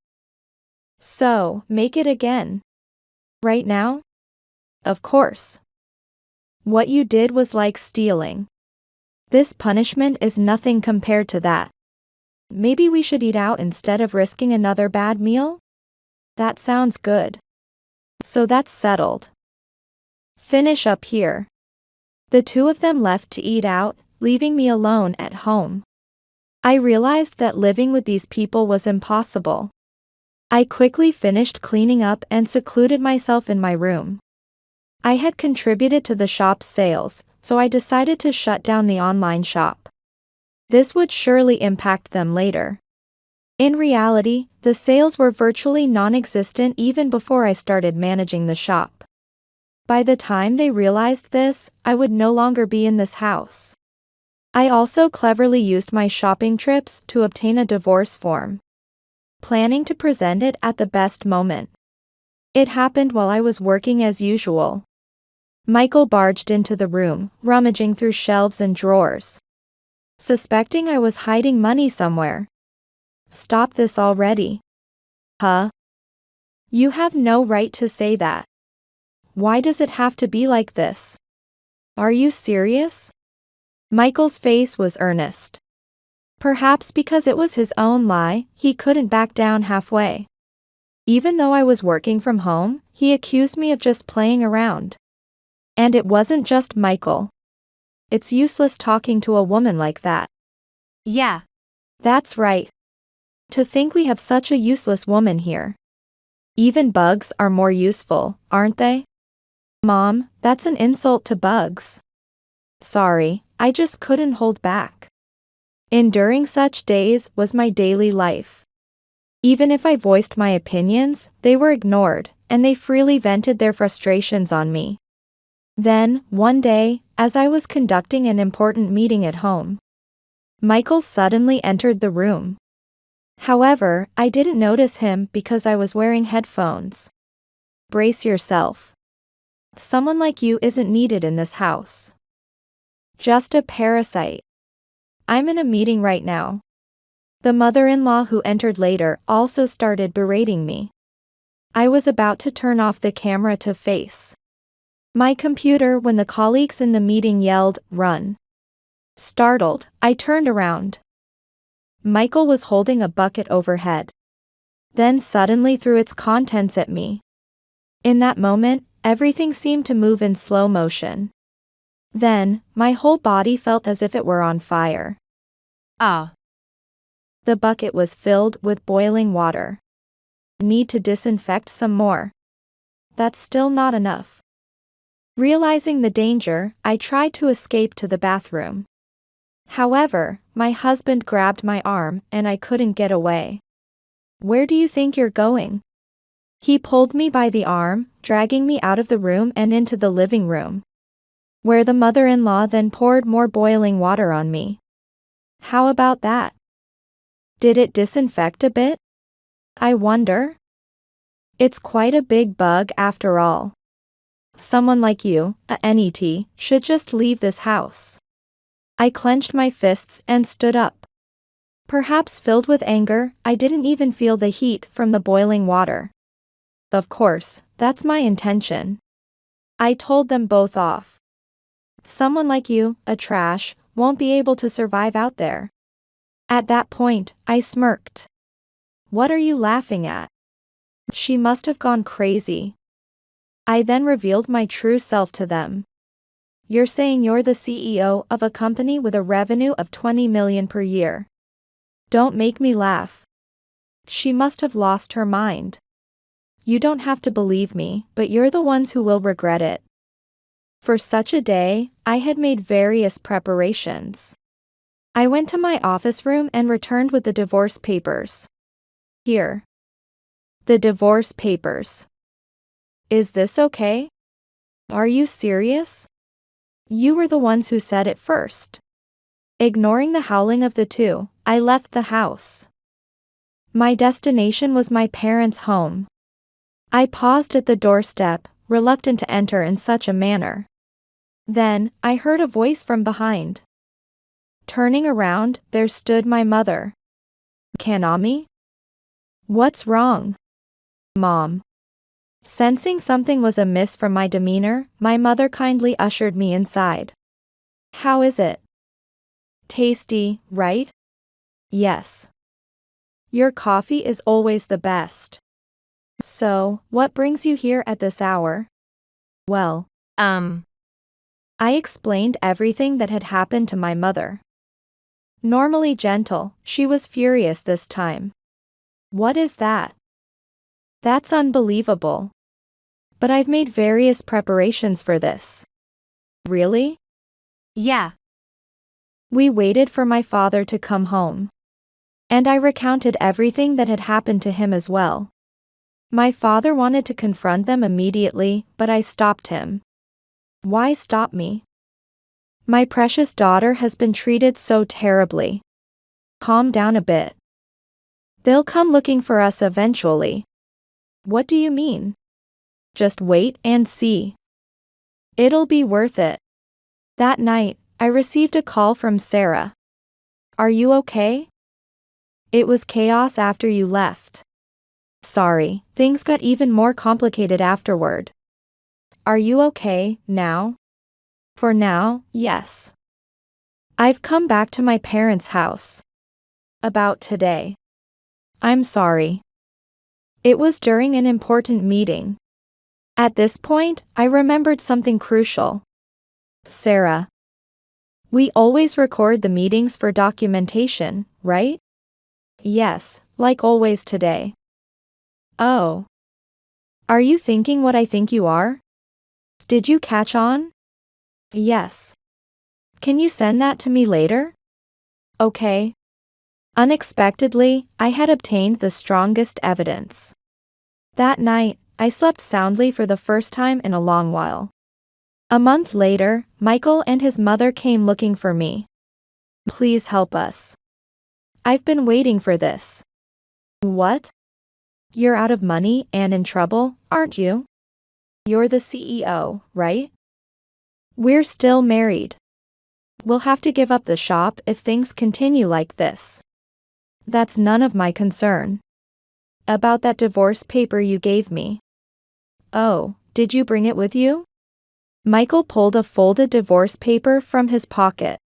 So, make it again. Right now? Of course. What you did was like stealing. This punishment is nothing compared to that. Maybe we should eat out instead of risking another bad meal? That sounds good. So that's settled. Finish up here. The two of them left to eat out, leaving me alone at home. I realized that living with these people was impossible. I quickly finished cleaning up and secluded myself in my room. I had contributed to the shop's sales, so I decided to shut down the online shop. This would surely impact them later. In reality, the sales were virtually non-existent even before I started managing the shop. By the time they realized this, I would no longer be in this house. I also cleverly used my shopping trips to obtain a divorce form, planning to present it at the best moment. It happened while I was working as usual. Michael barged into the room, rummaging through shelves and drawers, suspecting I was hiding money somewhere. Stop this already. Huh? You have no right to say that. Why does it have to be like this? Are you serious? Michael's face was earnest. Perhaps because it was his own lie, he couldn't back down halfway. Even though I was working from home, he accused me of just playing around. And it wasn't just Michael. It's useless talking to a woman like that. Yeah. That's right. To think we have such a useless woman here. Even bugs are more useful, aren't they? Mom, that's an insult to bugs. Sorry, I just couldn't hold back. Enduring such days was my daily life. Even if I voiced my opinions, they were ignored, and they freely vented their frustrations on me. Then, one day, as I was conducting an important meeting at home, Michael suddenly entered the room. However, I didn't notice him because I was wearing headphones. Brace yourself. Someone like you isn't needed in this house. Just a parasite. I'm in a meeting right now. The mother-in-law who entered later also started berating me. I was about to turn off the camera to face my computer when the colleagues in the meeting yelled, "Run." Startled, I turned around. Michael was holding a bucket overhead, then suddenly threw its contents at me. In that moment, everything seemed to move in slow motion. Then, my whole body felt as if it were on fire. Ah. The bucket was filled with boiling water. Need to disinfect some more. That's still not enough. Realizing the danger, I tried to escape to the bathroom. However, my husband grabbed my arm and I couldn't get away. Where do you think you're going? He pulled me by the arm, dragging me out of the room and into the living room, where the mother-in-law then poured more boiling water on me. How about that? Did it disinfect a bit? I wonder. It's quite a big bug after all. Someone like you, a NET, should just leave this house. I clenched my fists and stood up. Perhaps filled with anger, I didn't even feel the heat from the boiling water. Of course, that's my intention. I told them both off. Someone like you, a trash, won't be able to survive out there. At that point, I smirked. What are you laughing at? She must have gone crazy. I then revealed my true self to them. You're saying you're the CEO of a company with a revenue of 20 million per year. Don't make me laugh. She must have lost her mind. You don't have to believe me, but you're the ones who will regret it. For such a day, I had made various preparations. I went to my office room and returned with the divorce papers. Here. The divorce papers. Is this okay? Are you serious? You were the ones who said it first. Ignoring the howling of the two, I left the house. My destination was my parents' home. I paused at the doorstep, reluctant to enter in such a manner. Then, I heard a voice from behind. Turning around, there stood my mother. Kanami? What's wrong? Mom. Sensing something was amiss from my demeanor, my mother kindly ushered me inside. How is it? Tasty, right? Yes. Your coffee is always the best. So, what brings you here at this hour? Well, I explained everything that had happened to my mother. Normally gentle, she was furious this time. What is that? That's unbelievable. But I've made various preparations for this. Really? Yeah. We waited for my father to come home. And I recounted everything that had happened to him as well. My father wanted to confront them immediately, but I stopped him. Why stop me? My precious daughter has been treated so terribly. Calm down a bit. They'll come looking for us eventually. What do you mean? Just wait and see. It'll be worth it. That night, I received a call from Sarah. Are you okay? It was chaos after you left. Sorry, things got even more complicated afterward. Are you okay now? For now, yes. I've come back to my parents' house. About today. I'm sorry. It was during an important meeting. At this point, I remembered something crucial. Sarah. We always record the meetings for documentation, right? Yes, like always today. Oh. Are you thinking what I think you are? Did you catch on? Yes. Can you send that to me later? Okay. Unexpectedly, I had obtained the strongest evidence. That night, I slept soundly for the first time in a long while. A month later, Michael and his mother came looking for me. Please help us. I've been waiting for this. What? You're out of money and in trouble, aren't you? You're the CEO, right? We're still married. We'll have to give up the shop if things continue like this. That's none of my concern. About that divorce paper you gave me. Oh, did you bring it with you? Michael pulled a folded divorce paper from his pocket.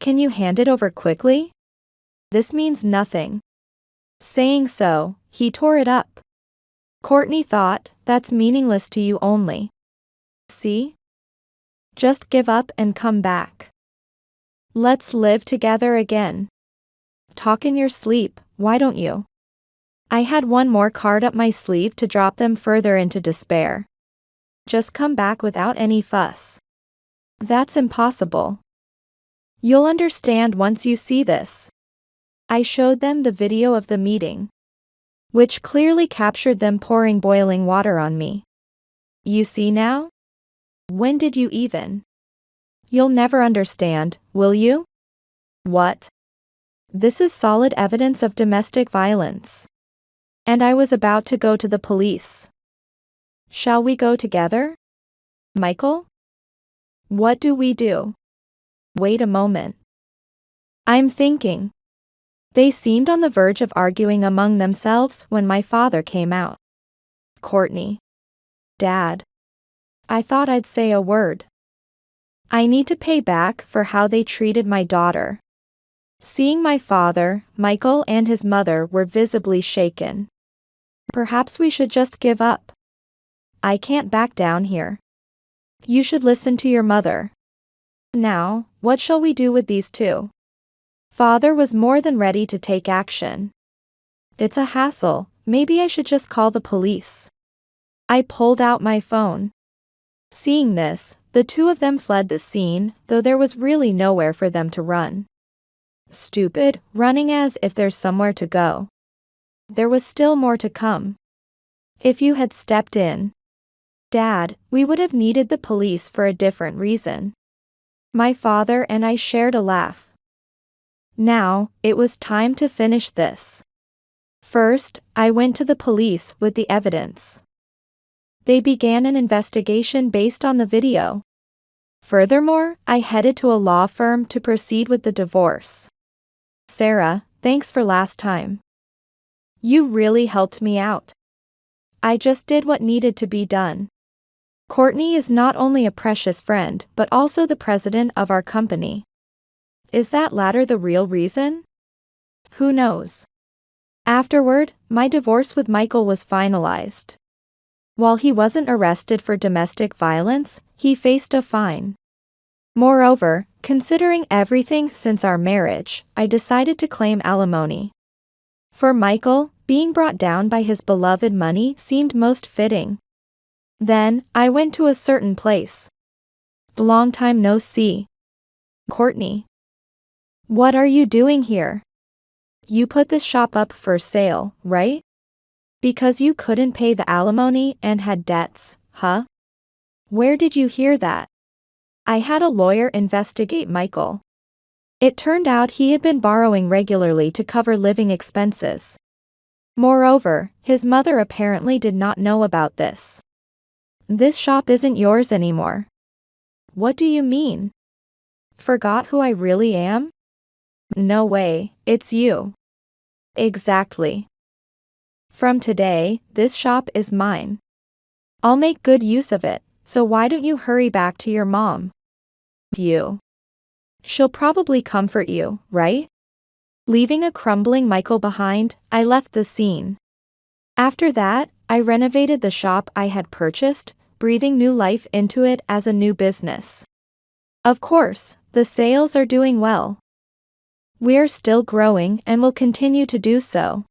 Can you hand it over quickly? This means nothing. Saying so, he tore it up. Courtney thought, that's meaningless to you only. See? Just give up and come back. Let's live together again. Talk in your sleep, why don't you? I had one more card up my sleeve to drop them further into despair. Just come back without any fuss. That's impossible. You'll understand once you see this. I showed them the video of the meeting, which clearly captured them pouring boiling water on me. You see now? When did you even? You'll never understand, will you? What? This is solid evidence of domestic violence. And I was about to go to the police. Shall we go together? Michael? What do we do? Wait a moment. I'm thinking. They seemed on the verge of arguing among themselves when my father came out. Courtney. Dad. I thought I'd say a word. I need to pay back for how they treated my daughter. Seeing my father, Michael and his mother were visibly shaken. Perhaps we should just give up. I can't back down here. You should listen to your mother. Now, what shall we do with these two? Father was more than ready to take action. It's a hassle, maybe I should just call the police. I pulled out my phone. Seeing this, the two of them fled the scene, though there was really nowhere for them to run. Stupid, running as if there's somewhere to go. There was still more to come. If you had stepped in, Dad, we would have needed the police for a different reason. My father and I shared a laugh. Now, it was time to finish this. First, I went to the police with the evidence. They began an investigation based on the video. Furthermore, I headed to a law firm to proceed with the divorce. Sarah, thanks for last time. You really helped me out. I just did what needed to be done. Courtney is not only a precious friend but also the president of our company. Is that latter the real reason? Who knows? Afterward, my divorce with Michael was finalized. While he wasn't arrested for domestic violence, he faced a fine. Moreover, considering everything since our marriage, I decided to claim alimony. For Michael, being brought down by his beloved money seemed most fitting. Then, I went to a certain place. Long time no see. Courtney. What are you doing here? You put this shop up for sale, right? Because you couldn't pay the alimony and had debts, huh? Where did you hear that? I had a lawyer investigate Michael. It turned out he had been borrowing regularly to cover living expenses. Moreover, his mother apparently did not know about this. This shop isn't yours anymore. What do you mean? Forgot who I really am? No way, it's you. Exactly. From today, this shop is mine. I'll make good use of it, so why don't you hurry back to your mom? You. She'll probably comfort you, right? Leaving a crumbling Michael behind, I left the scene. After that, I renovated the shop I had purchased, breathing new life into it as a new business. Of course, the sales are doing well. We're still growing and will continue to do so.